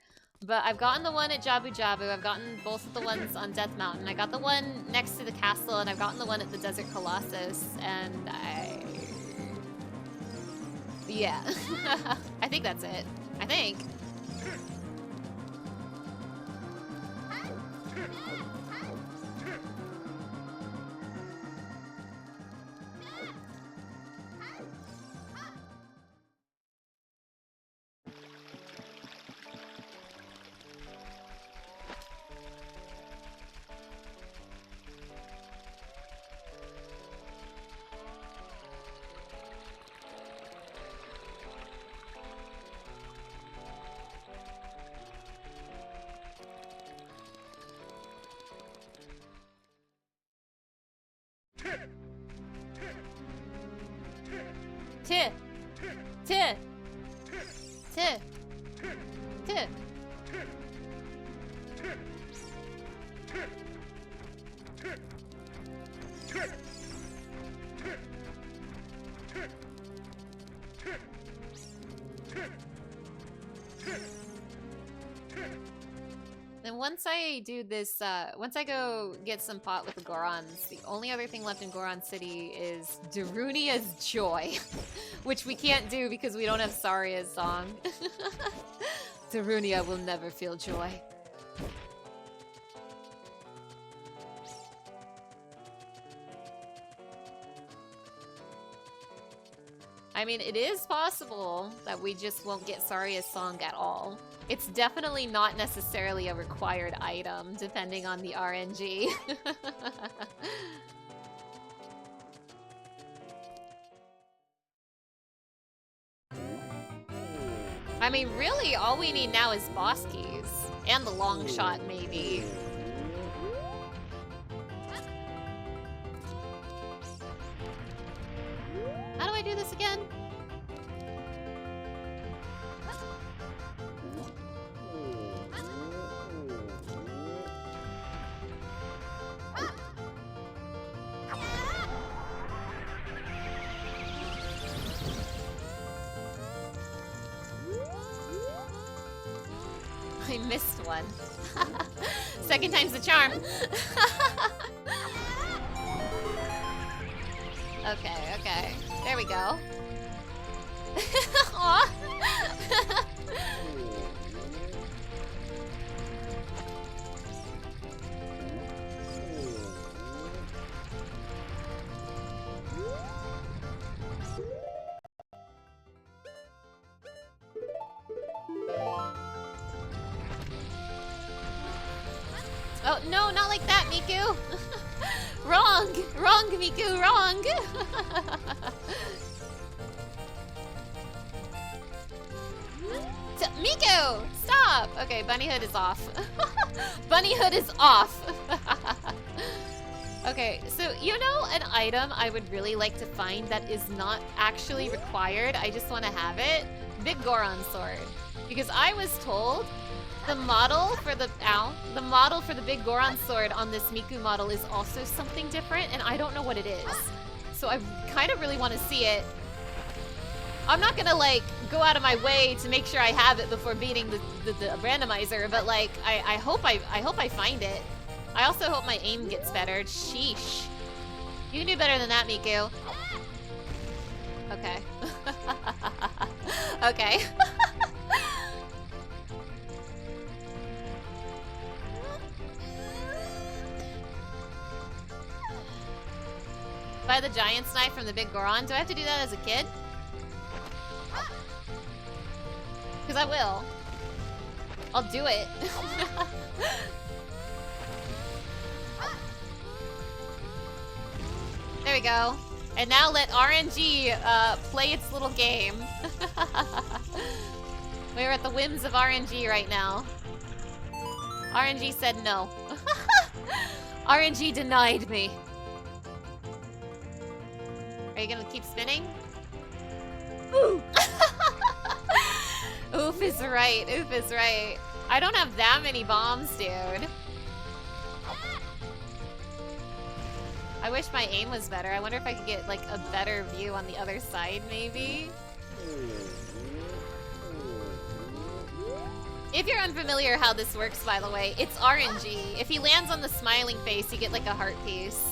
but I've gotten the one at Jabu Jabu, I've gotten both of the ones on Death Mountain, I got the one next to the castle, and I've gotten the one at the Desert Colossus, and yeah. I think that's it. I think. Then once I do this, once I go get some pot with the Gorons, the only other thing left in Goron City is Darunia's Joy, which we can't do because we don't have Saria's song. Darunia will never feel joy. I mean, it is possible that we just won't get Saria's song at all. It's definitely not necessarily a required item, depending on the RNG. I mean, really, all we need now is boss keys. And the long shot, maybe. How do I do this again? I missed one. Second time's the charm. Okay, okay. There we go. Aw. Oh, no, not like that, Miku! Wrong! Wrong, Miku, wrong! Miku! Stop! Okay, bunny hood is off. Bunny hood is off! Okay, so you know an item I would really like to find that is not actually required, I just want to have it? Big Goron sword. Because I was told the model for the big Goron sword on this Miku model is also something different, and I don't know what it is. So I kind of really want to see it. I'm not gonna like go out of my way to make sure I have it before beating the randomizer, but like I hope I find it. I also hope my aim gets better. Sheesh. You can do better than that, Miku. Okay. Okay. Buy the giant's knife from the big Goron. Do I have to do that as a kid? Because I will. I'll do it. There we go. And now let RNG play its little game. We're at the whims of RNG right now. RNG said no. RNG denied me. Are you gonna keep spinning? Ooh. Oof is right. Oof is right. I don't have that many bombs, dude. I wish my aim was better. I wonder if I could get like a better view on the other side, maybe? If you're unfamiliar how this works, by the way, it's RNG. If he lands on the smiling face, you get like a heart piece.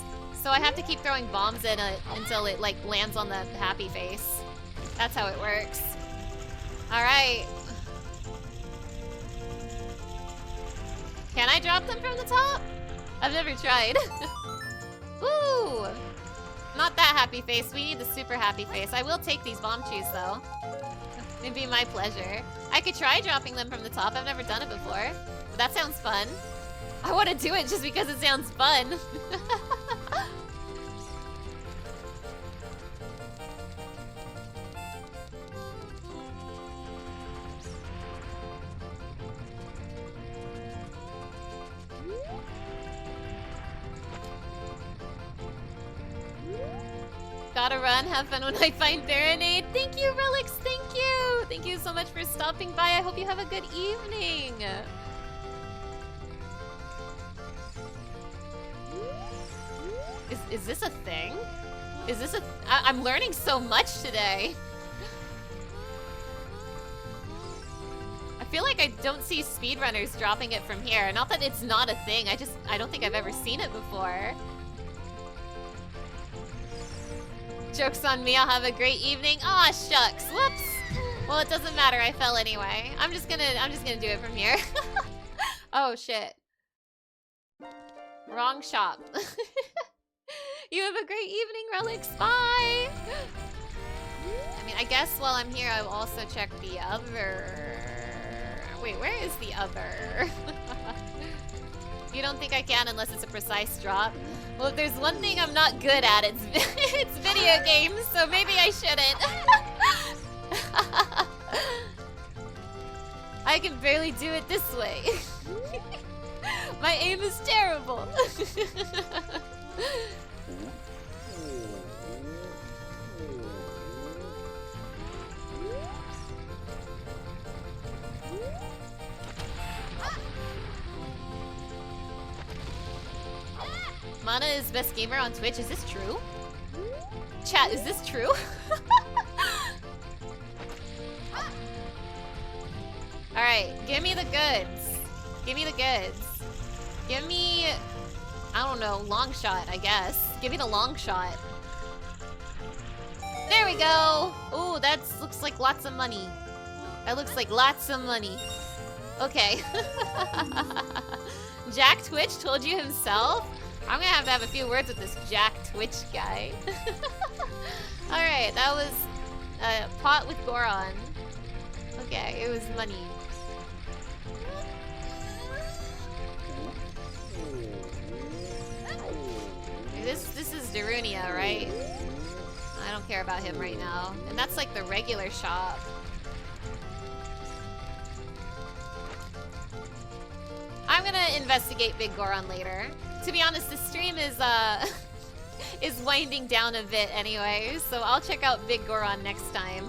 So I have to keep throwing bombs in it until it like lands on the happy face. That's how it works. Alright. Can I drop them from the top? I've never tried. Woo! Not that happy face. We need the super happy face. I will take these bomb chews though. It'd be my pleasure. I could try dropping them from the top. I've never done it before. But that sounds fun. I want to do it just because it sounds fun. Gotta run, have fun when I find Baronade. Thank you, Relics, thank you! Thank you so much for stopping by. I hope you have a good evening. Is this a thing? Is this a... I'm learning so much today. I feel like I don't see speedrunners dropping it from here. Not that it's not a thing, I don't think I've ever seen it before. Joke's on me, I'll have a great evening. Aw, shucks, whoops. Well, it doesn't matter, I fell anyway. I'm just gonna do it from here. Oh, shit. Wrong shop. You have a great evening, Relics, bye! I mean, I guess while I'm here, I will also check the other... Wait, where is the other? You don't think I can unless it's a precise drop? Well, if there's one thing I'm not good at, it's video games, so maybe I shouldn't. I can barely do it this way. My aim is terrible. Mana is best gamer on Twitch. Is this true? Chat, is this true? Alright, give me the goods. Give me the goods. Give me, I don't know, long shot, I guess. Give me the long shot. There we go. Ooh, that looks like lots of money. That looks like lots of money. Okay. Jack Twitch told you himself? I'm gonna have a few words with this Jack Twitch guy. Alright, that was a pot with Goron. Okay, it was money. This is Darunia, right? I don't care about him right now. And that's like the regular shop. I'm gonna investigate Big Goron later. To be honest, the stream is is winding down a bit anyway, so I'll check out Big Goron next time.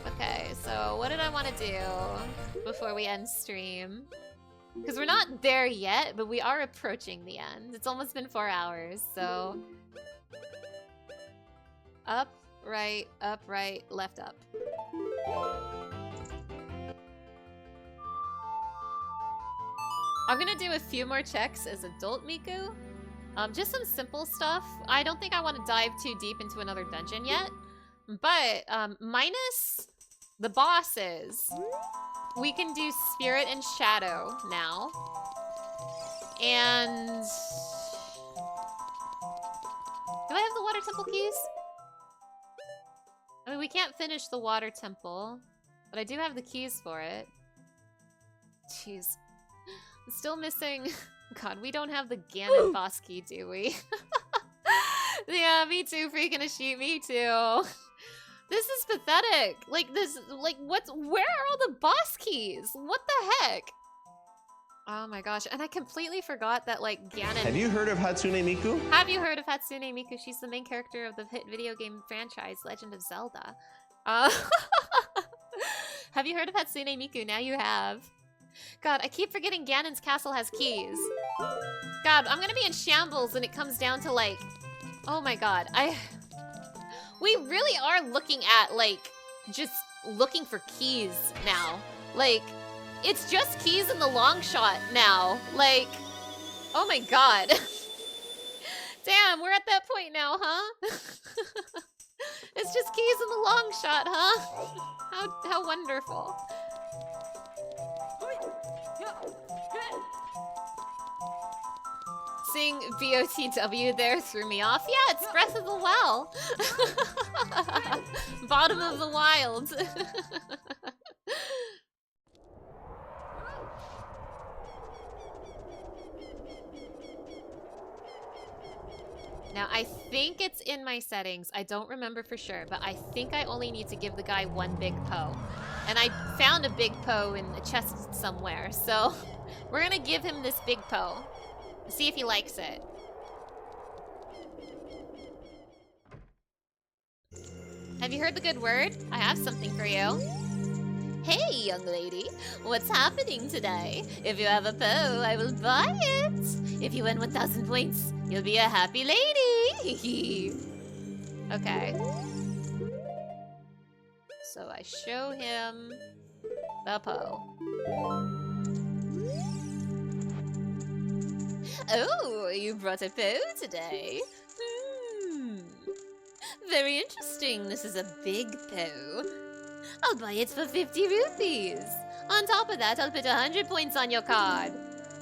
Okay, so what did I want to do before we end stream? Because we're not there yet, but we are approaching the end. It's almost been 4 hours, so... Up, right, left, up. I'm gonna do a few more checks as adult Miku. Just some simple stuff. I don't think I want to dive too deep into another dungeon yet. But, minus the bosses, we can do Spirit and Shadow now. And... do I have the Water Temple keys? I mean, we can't finish the Water Temple, but I do have the keys for it. Jeez. I'm still missing... God, we don't have the Ganon boss key, do we? Yeah, me too, freaking a sheep, me too. This is pathetic. Like, this, like, where are all the boss keys? What the heck? Oh my gosh, and I completely forgot that, like, Ganon... Have you heard of Hatsune Miku? Have you heard of Hatsune Miku? She's the main character of the hit video game franchise, Legend of Zelda. Have you heard of Hatsune Miku? Now you have. God, I keep forgetting Ganon's castle has keys. God, I'm gonna be in shambles when it comes down to, like... Oh my god, we really are looking at, like, just looking for keys now. Like, it's just keys in the long shot now. Like, oh my god. Damn, we're at that point now, huh? It's just keys in the long shot, huh? How wonderful. Seeing BOTW there threw me off. Yeah, it's Breath of the Well. Bottom of the Wild. Now, I think it's in my settings. I don't remember for sure, but I think I only need to give the guy one big Poe. And I found a big Poe in a chest somewhere, so we're gonna give him this big Poe. See if he likes it. Have you heard the good word? I have something for you. Hey, young lady. What's happening today? If you have a Poe, I will buy it. If you win 1,000 points, you'll be a happy lady. Okay. So I show him the Poe. Oh, you brought a Poe today. Very interesting. This is a big Poe. I'll buy it for 50 rupees. On top of that, I'll put 100 points on your card.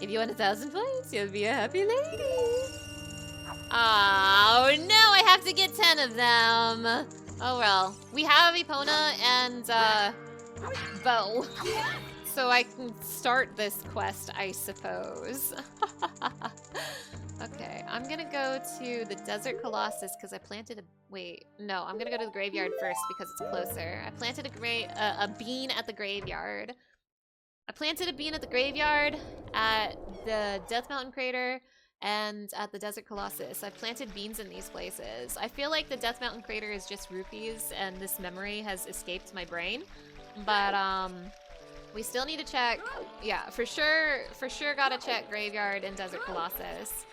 If you want 1,000 points, you'll be a happy lady. Oh, no, I have to get 10 of them. Oh, well. We have Epona and, Bow. So I can start this quest, I suppose. Okay, I'm gonna go to the Desert Colossus because I planted a... Wait, no, I'm gonna go to the graveyard first because it's closer. I planted a bean at the graveyard. I planted a bean at the graveyard, at the Death Mountain Crater, and at the Desert Colossus. I've planted beans in these places. I feel like the Death Mountain Crater is just rupees and this memory has escaped my brain. But, we still need to check... Yeah, for sure gotta check Graveyard and Desert Colossus.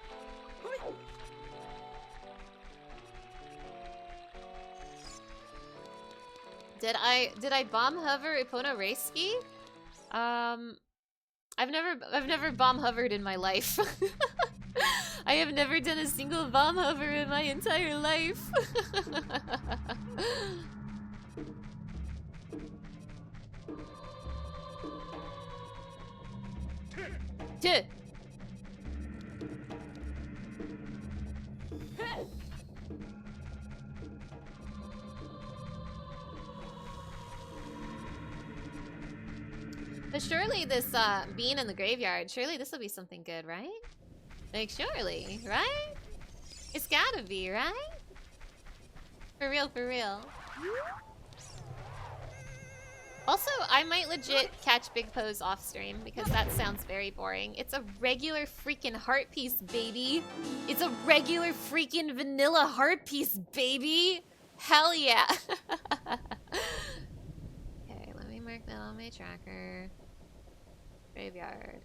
Did I bomb hover Epona Reiki? I've never bomb hovered in my life. I have never done a single bomb hover in my entire life. Tuh. But surely this being in the graveyard, surely this will be something good, right? Like surely, right? It's gotta be, right? For real, for real. Also, I might legit catch Big Pose off stream because that sounds very boring. It's a regular freaking heart piece, baby. It's a regular freaking vanilla heart piece, baby. Hell yeah. Okay, let me mark that on my tracker. Graveyard.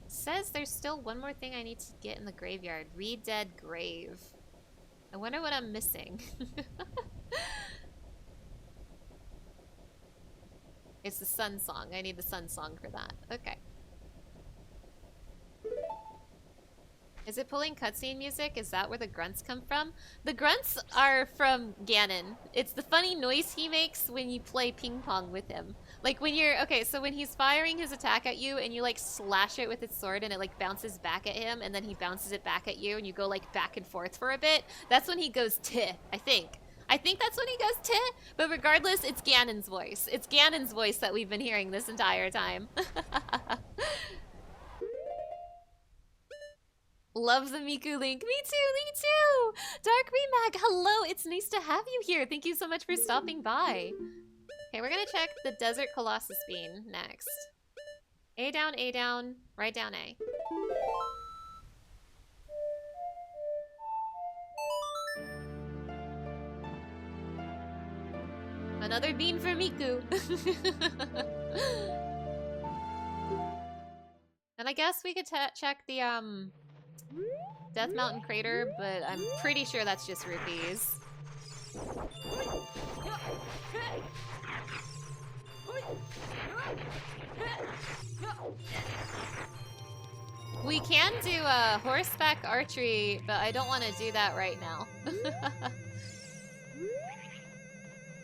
Says there's still one more thing I need to get in the graveyard. Re-dead grave. I wonder what I'm missing. It's the sun song. I need the sun song for that. Okay. Is it pulling cutscene music? Is that where the grunts come from? The grunts are from Ganon. It's the funny noise he makes when you play ping pong with him. Like when you're, okay, so when he's firing his attack at you and you like slash it with his sword and it like bounces back at him and then he bounces it back at you and you go like back and forth for a bit, that's when he goes tih, I think. I think that's when he goes tih, but regardless, it's Ganon's voice. It's Ganon's voice that we've been hearing this entire time. Love the Miku link. Me too, Dark Remag, hello, it's nice to have you here. Thank you so much for stopping by. Okay, we're gonna check the Desert Colossus Bean next. A down, right down A. Another bean for Miku. And I guess we could check the Death Mountain Crater, but I'm pretty sure that's just rupees. We can do horseback archery, but I don't want to do that right now.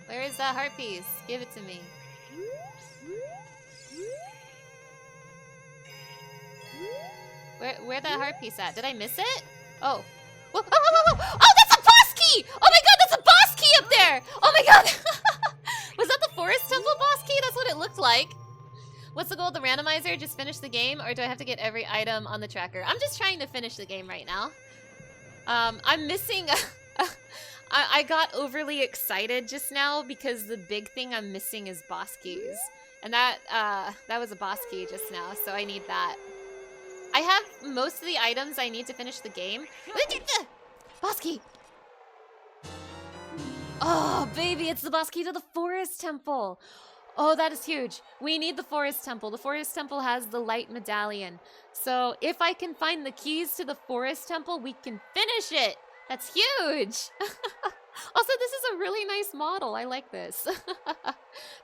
Where is that heart piece? Give it to me. Where that heart piece at? Did I miss it? Oh. Whoa, oh, that's a boss key! Oh my god, that's a boss key up there! Oh my god! Was that the Forest Temple boss key? That's what it looked like. What's the goal of the randomizer? Just finish the game, or do I have to get every item on the tracker? I'm just trying to finish the game right now. I'm missing... I got overly excited just now because the big thing I'm missing is boss keys. And that was a boss key just now, so I need that. I have most of the items I need to finish the game. Boss key! Oh, baby, it's the boss key to the Forest Temple. Oh, that is huge. We need the Forest Temple. The Forest Temple has the light medallion. So if I can find the keys to the Forest Temple, we can finish it. That's huge. Also, this is a really nice model. I like this.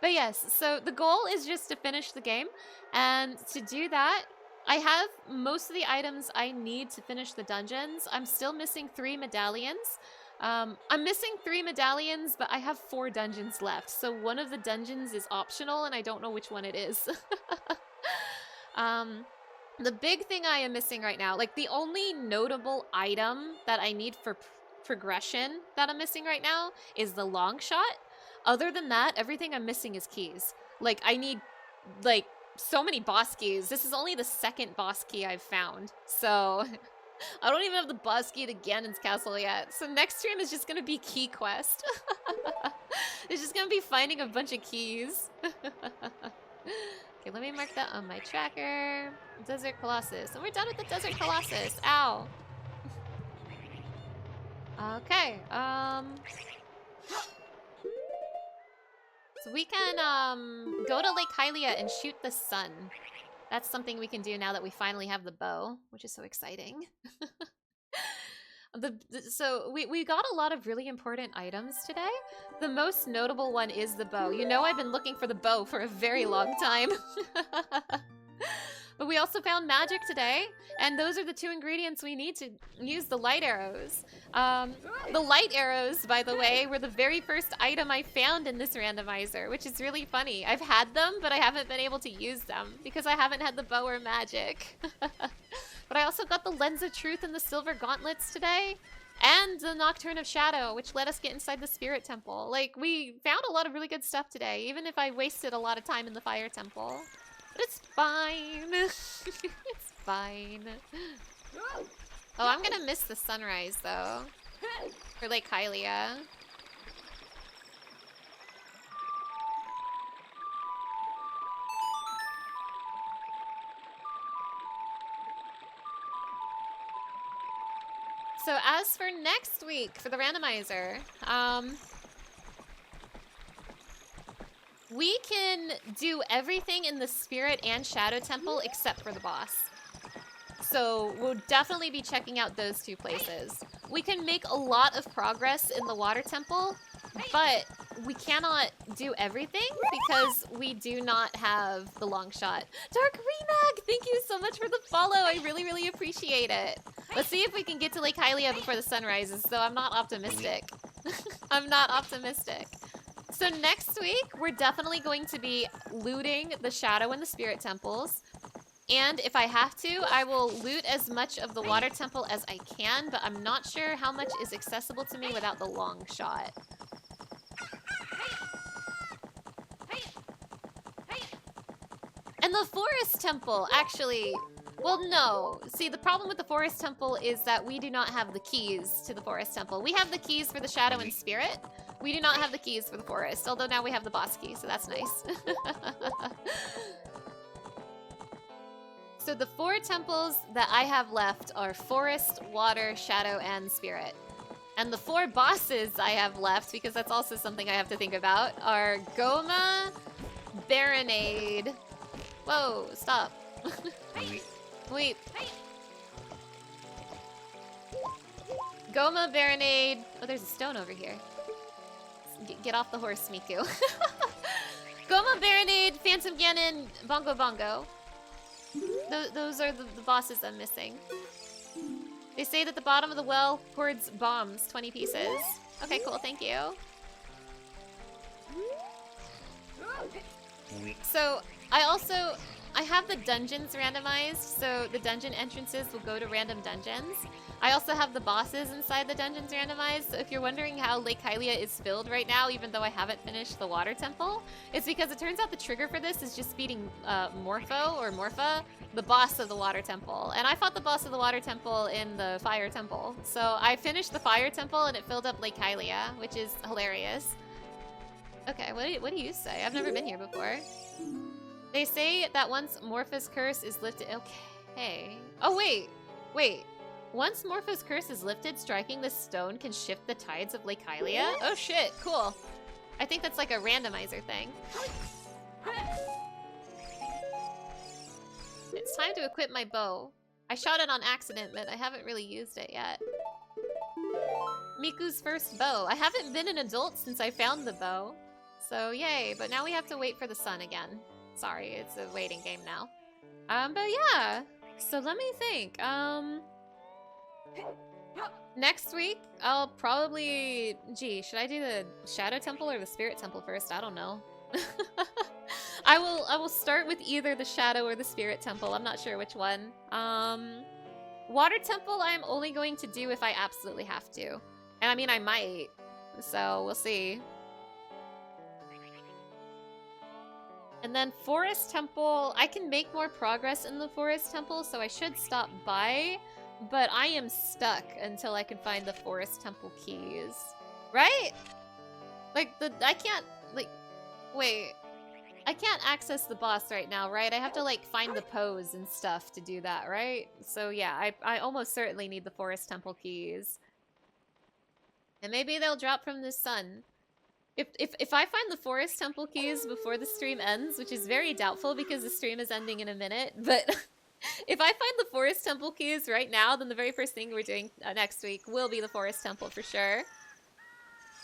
But yes, so the goal is just to finish the game. And to do that, I have most of the items I need to finish the dungeons. I'm still missing 3 medallions. I'm missing 3 medallions, but I have 4 dungeons left. So one of the dungeons is optional, and I don't know which one it is. The big thing I am missing right now, like the only notable item that I need for progression that I'm missing right now is the long shot. Other than that, everything I'm missing is keys. Like I need like so many boss keys. This is only the 2nd boss key I've found. So I don't even have the boss key to Ganon's castle yet. So next stream is just gonna be key quest. It's just gonna be finding a bunch of keys. Okay, let me mark that on my tracker. Desert Colossus. And we're done with the Desert Colossus. Ow. Okay, so we can go to Lake Hylia and shoot the sun. That's something we can do now that we finally have the bow, which is so exciting. So we got a lot of really important items today. The most notable one is the bow. You know, I've been looking for the bow for a very long time. But we also found magic today, and those are the 2 ingredients we need to use the light arrows. The light arrows, by the way, were the very first item I found in this randomizer, which is really funny. I've had them, but I haven't been able to use them because I haven't had the bow or magic. But I also got the Lens of Truth and the Silver Gauntlets today, and the Nocturne of Shadow, which let us get inside the Spirit Temple. Like, we found a lot of really good stuff today, even if I wasted a lot of time in the Fire Temple. But it's fine. It's fine. Oh, I'm gonna miss the sunrise, though. For Lake Hylia. So as for next week, for the randomizer, we can do everything in the Spirit and Shadow Temple except for the boss. So we'll definitely be checking out those 2 places. We can make a lot of progress in the Water Temple, but we cannot do everything because we do not have the long shot. Dark Remag, thank you so much for the follow. I really, really appreciate it. Let's see if we can get to Lake Hylia before the sun rises, so I'm not optimistic. I'm not optimistic. So next week, we're definitely going to be looting the Shadow and the Spirit Temples. And if I have to, I will loot as much of the Water Temple as I can, but I'm not sure how much is accessible to me without the long shot. And the Forest Temple, actually... Well, no. See, the problem with the Forest Temple is that we do not have the keys to the Forest Temple. We have the keys for the Shadow and Spirit. We do not have the keys for the Forest, although now we have the boss key, so that's nice. So the 4 temples that I have left are Forest, Water, Shadow, and Spirit. And the 4 bosses I have left, because that's also something I have to think about, are Goma, Baronade... Whoa, stop. Wait. Goma, Baronade... Oh, there's a stone over here. Get off the horse, Miku. Goma, Baronade, Phantom Ganon, Bongo Bongo. Those are the bosses I'm missing. They say that the bottom of the well hoards bombs, 20 pieces. Okay, cool, thank you. So, I have the dungeons randomized, so the dungeon entrances will go to random dungeons. I also have the bosses inside the dungeons randomized, so if you're wondering how Lake Hylia is filled right now, even though I haven't finished the Water Temple, it's because it turns out the trigger for this is just beating Morpha, the boss of the Water Temple. And I fought the boss of the Water Temple in the Fire Temple. So I finished the Fire Temple and it filled up Lake Hylia, which is hilarious. Okay, what do you say? I've never been here before. They say that once Morpha's curse is lifted... Okay. Oh, wait. Once Morpha's curse is lifted, striking this stone can shift the tides of Lake Hylia? Oh shit, cool. I think that's like a randomizer thing. It's time to equip my bow. I shot it on accident, but I haven't really used it yet. Miku's first bow. I haven't been an adult since I found the bow. So yay, but now we have to wait for the sun again. Sorry, it's a waiting game now. But yeah. So let me think. Next week, I'll probably... Gee, should I do the Shadow Temple or the Spirit Temple first? I don't know. I will start with either the Shadow or the Spirit Temple. I'm not sure which one. Water Temple I'm only going to do if I absolutely have to. And I mean, I might. So, we'll see. And then Forest Temple, I can make more progress in the Forest Temple, so I should stop by. But I am stuck until I can find the Forest Temple keys. Right? Like, I can't, like, wait. I can't access the boss right now, right? I have to, like, find the pose and stuff to do that, right? So, yeah, I almost certainly need the Forest Temple keys. And maybe they'll drop from the sun. If I find the Forest Temple keys before the stream ends, which is very doubtful because the stream is ending in a minute, but If I find the Forest Temple keys right now, then the very first thing we're doing next week will be the Forest Temple for sure.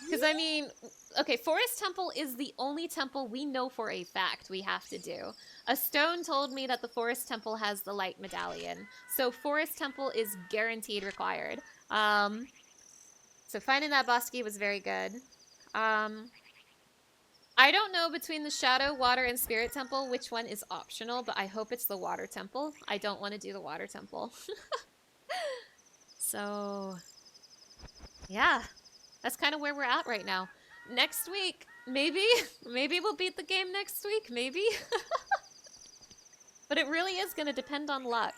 Because, I mean, okay, Forest Temple is the only temple we know for a fact we have to do. A stone told me that the Forest Temple has the light medallion. So Forest Temple is guaranteed required. So finding that boss key was very good. I don't know between the Shadow, Water, and Spirit Temple which one is optional, but I hope it's the Water Temple. I don't want to do the Water Temple. So, yeah. That's kind of where we're at right now. Next week, maybe we'll beat the game next week, maybe. But it really is going to depend on luck.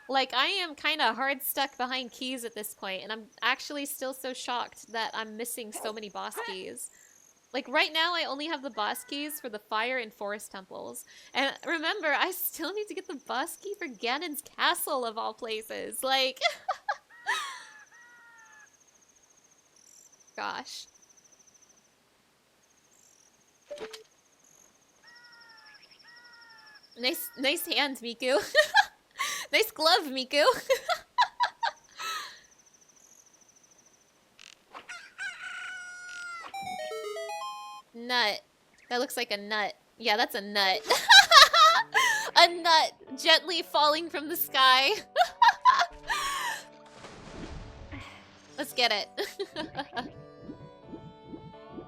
Like, I am kind of hard stuck behind keys at this point, and I'm actually still so shocked that I'm missing so many boss keys. Like, right now, I only have the boss keys for the Fire and Forest Temples. And remember, I still need to get the boss key for Ganon's Castle, of all places. Like... Gosh. Nice hand, Miku. Nice glove, Miku. Nut. That looks like a nut. Yeah, that's a nut. A nut gently falling from the sky. Let's get it.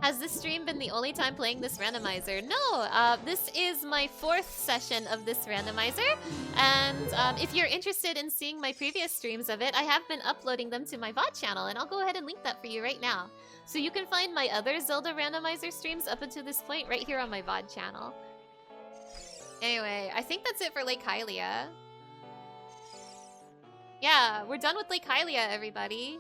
Has this stream been the only time playing this randomizer? No, this is my 4th session of this randomizer. And if you're interested in seeing my previous streams of it, I have been uploading them to my VOD channel. And I'll go ahead and link that for you right now. So you can find my other Zelda randomizer streams up until this point right here on my VOD channel. Anyway, I think that's it for Lake Hylia. Yeah, we're done with Lake Hylia, everybody.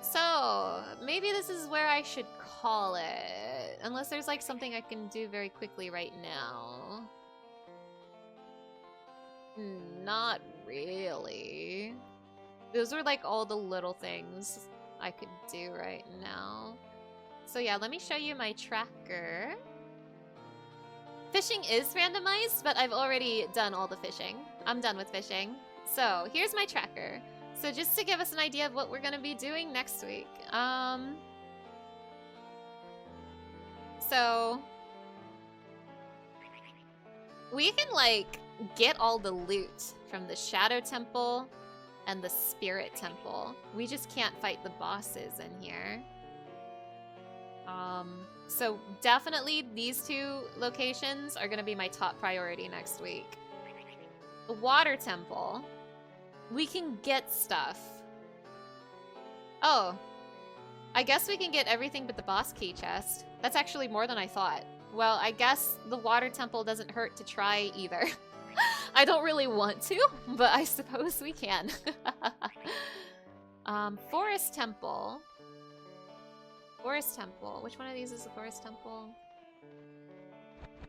So, maybe this is where I should call it. Unless there's like something I can do very quickly right now. Not really. Those are like all the little things I could do right now. So yeah, let me show you my tracker. Fishing is randomized, but I've already done all the fishing. I'm done with fishing. So, here's my tracker. So just to give us an idea of what we're going to be doing next week. So we can like get all the loot from the Shadow Temple and the Spirit Temple. We just can't fight the bosses in here. So definitely these 2 locations are going to be my top priority next week. The Water Temple. We can get stuff. Oh. I guess we can get everything but the boss key chest. That's actually more than I thought. Well, I guess the Water Temple doesn't hurt to try either. I don't really want to, but I suppose we can. Forest Temple. Forest Temple. Which one of these is the Forest Temple?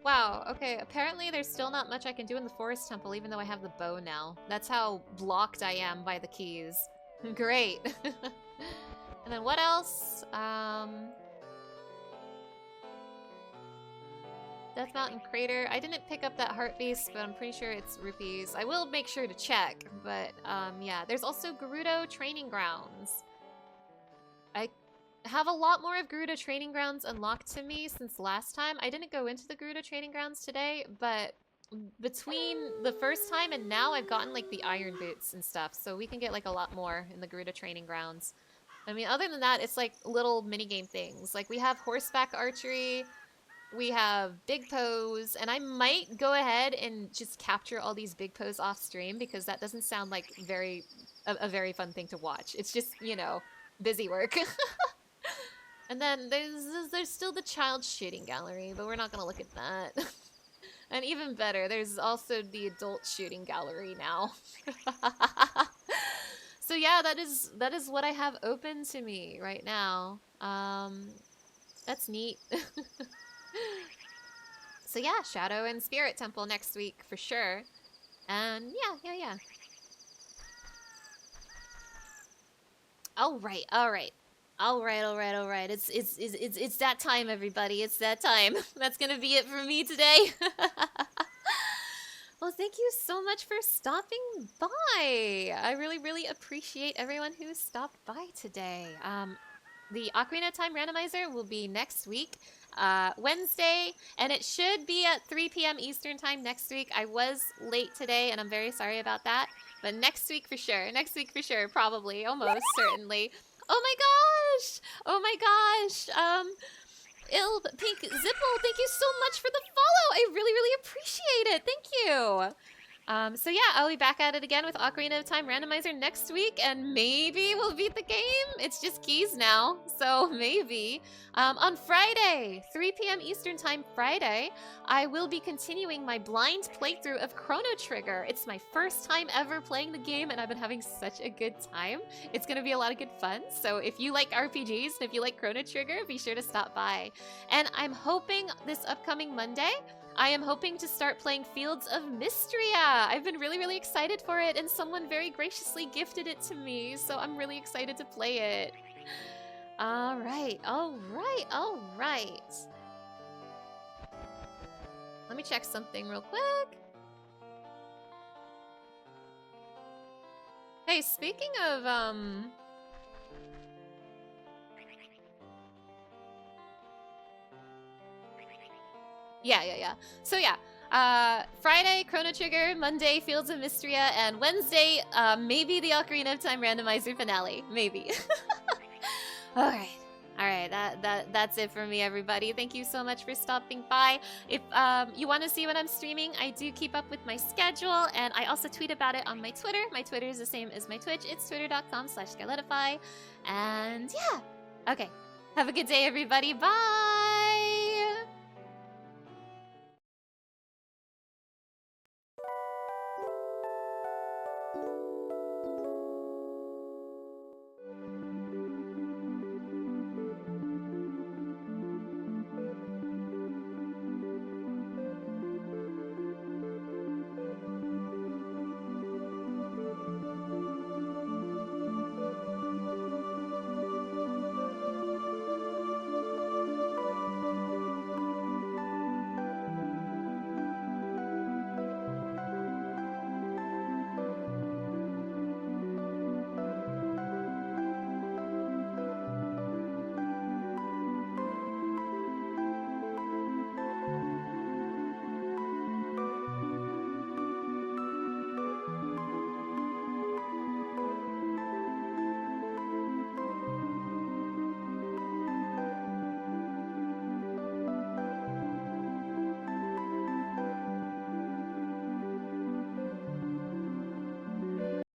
Wow, okay, apparently there's still not much I can do in the Forest Temple even though I have the bow now. That's how blocked I am by the keys. Great. And then what else? Death Mountain Crater. I didn't pick up that Heart Beast, but I'm pretty sure it's rupees. I will make sure to check, but yeah. There's also Gerudo Training Grounds. I have a lot more of Gerudo Training Grounds unlocked to me since last time. I didn't go into the Gerudo Training Grounds today, but between the first time and now, I've gotten like the Iron Boots and stuff, so we can get like a lot more in the Gerudo Training Grounds. I mean, other than that, it's like little minigame things. Like we have horseback archery, we have big pose, and I might go ahead and just capture all these big pose off stream because that doesn't sound like a very fun thing to watch. It's just, you know, busy work. And then there's still the child shooting gallery, but we're not gonna look at that. And even better, there's also the adult shooting gallery now. So yeah, that is what I have open to me right now. That's neat. So yeah, Shadow and Spirit Temple next week for sure. And yeah. All right. It's that time, everybody. It's that time. That's gonna be it for me today. Well, thank you so much for stopping by. I really, really appreciate everyone who stopped by today. The Ocarina of Time randomizer will be next week, Wednesday, and it should be at 3 p.m. Eastern Time next week. I was late today, and I'm very sorry about that. But next week for sure. Next week for sure. Probably. Almost certainly. Oh my gosh! Oh my gosh! Ilb, Pink, Zipple, thank you so much for the follow. I really, really appreciate it. Thank you. So yeah, I'll be back at it again with Ocarina of Time Randomizer next week, and maybe we'll beat the game. It's just keys now, so maybe. On Friday, 3 p.m. Eastern Time Friday, I will be continuing my blind playthrough of Chrono Trigger. It's my first time ever playing the game, and I've been having such a good time. It's gonna be a lot of good fun, so if you like RPGs and if you like Chrono Trigger, be sure to stop by. And I'm hoping this upcoming Monday, I am hoping to start playing Fields of Mystria. I've been really, really excited for it, and someone very graciously gifted it to me, so I'm really excited to play it. All right. Let me check something real quick. Hey, speaking of, Yeah. So yeah, Friday, Chrono Trigger, Monday, Fields of Mystria, and Wednesday, maybe the Ocarina of Time randomizer finale. Maybe. Alright, that's it for me, everybody. Thank you so much for stopping by. If you want to see when I'm streaming, I do keep up with my schedule, and I also tweet about it on my Twitter. My Twitter is the same as my Twitch. It's twitter.com/Scarletify. And yeah, okay. Have a good day, everybody. Bye!